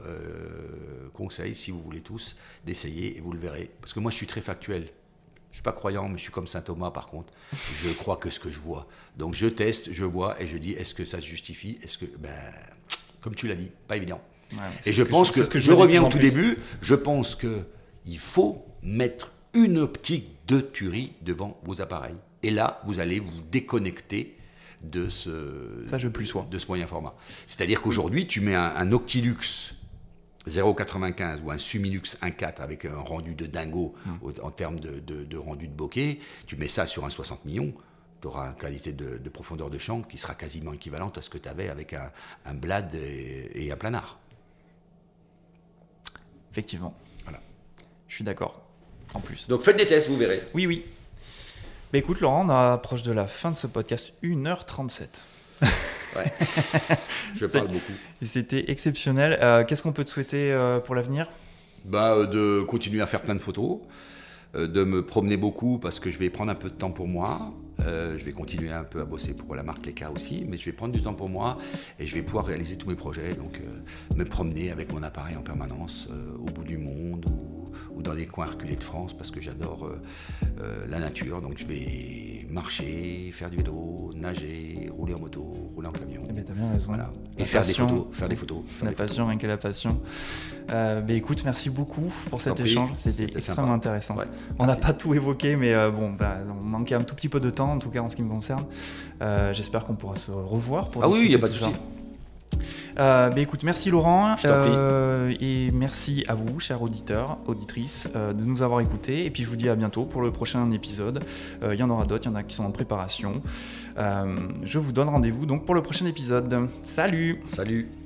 conseille, si vous voulez tous, d'essayer et vous le verrez. Parce que moi, je suis très factuel. Je ne suis pas croyant, mais je suis comme saint Thomas par contre. Je crois que ce que je vois. Donc je teste, je vois et je dis est-ce que ça se justifie? Est-ce que, comme tu l'as dit, pas évident. Ouais, et je pense que je reviens au tout début, je pense qu'il faut mettre une optique de tuerie devant vos appareils. Et là, vous allez vous déconnecter de ce moyen format. C'est-à-dire qu'aujourd'hui, tu mets un Octilux 0,95 ou un Sumilux 1.4 avec un rendu de dingo en termes de rendu de bokeh, tu mets ça sur un 60 millions, tu auras une qualité de profondeur de champ qui sera quasiment équivalente à ce que tu avais avec un Blad et un Planard. Effectivement. Voilà. Je suis d'accord. En plus. Donc faites des tests, vous verrez. Oui, oui. Mais écoute Laurent, on approche de la fin de ce podcast, 1h37. Ouais. Je parle beaucoup. C'était exceptionnel. Qu'est-ce qu'on peut te souhaiter pour l'avenir? De continuer à faire plein de photos, de me promener beaucoup parce que je vais prendre un peu de temps pour moi. Je vais continuer un peu à bosser pour la marque Leica aussi, mais je vais prendre du temps pour moi et je vais pouvoir réaliser tous mes projets. Donc me promener avec mon appareil en permanence au bout du monde ou dans des coins reculés de France parce que j'adore la nature. Donc je vais marcher, faire du vélo, nager, rouler en moto, rouler en camion. Eh bien, t'as bien raison. Voilà. Et faire des photos. La passion, rien que la passion. Écoute, merci beaucoup pour cet échange. C'était extrêmement intéressant. Ouais, on n'a pas tout évoqué, mais on manquait un tout petit peu de temps, en tout cas en ce qui me concerne. J'espère qu'on pourra se revoir pour discuter oui, il n'y a pas de souci. Écoute, merci Laurent. Je t'en prie. Et merci à vous, chers auditeurs, auditrices, de nous avoir écoutés. Et puis je vous dis à bientôt pour le prochain épisode. Il y en aura d'autres, il y en a qui sont en préparation. Je vous donne rendez-vous donc pour le prochain épisode. Salut! Salut!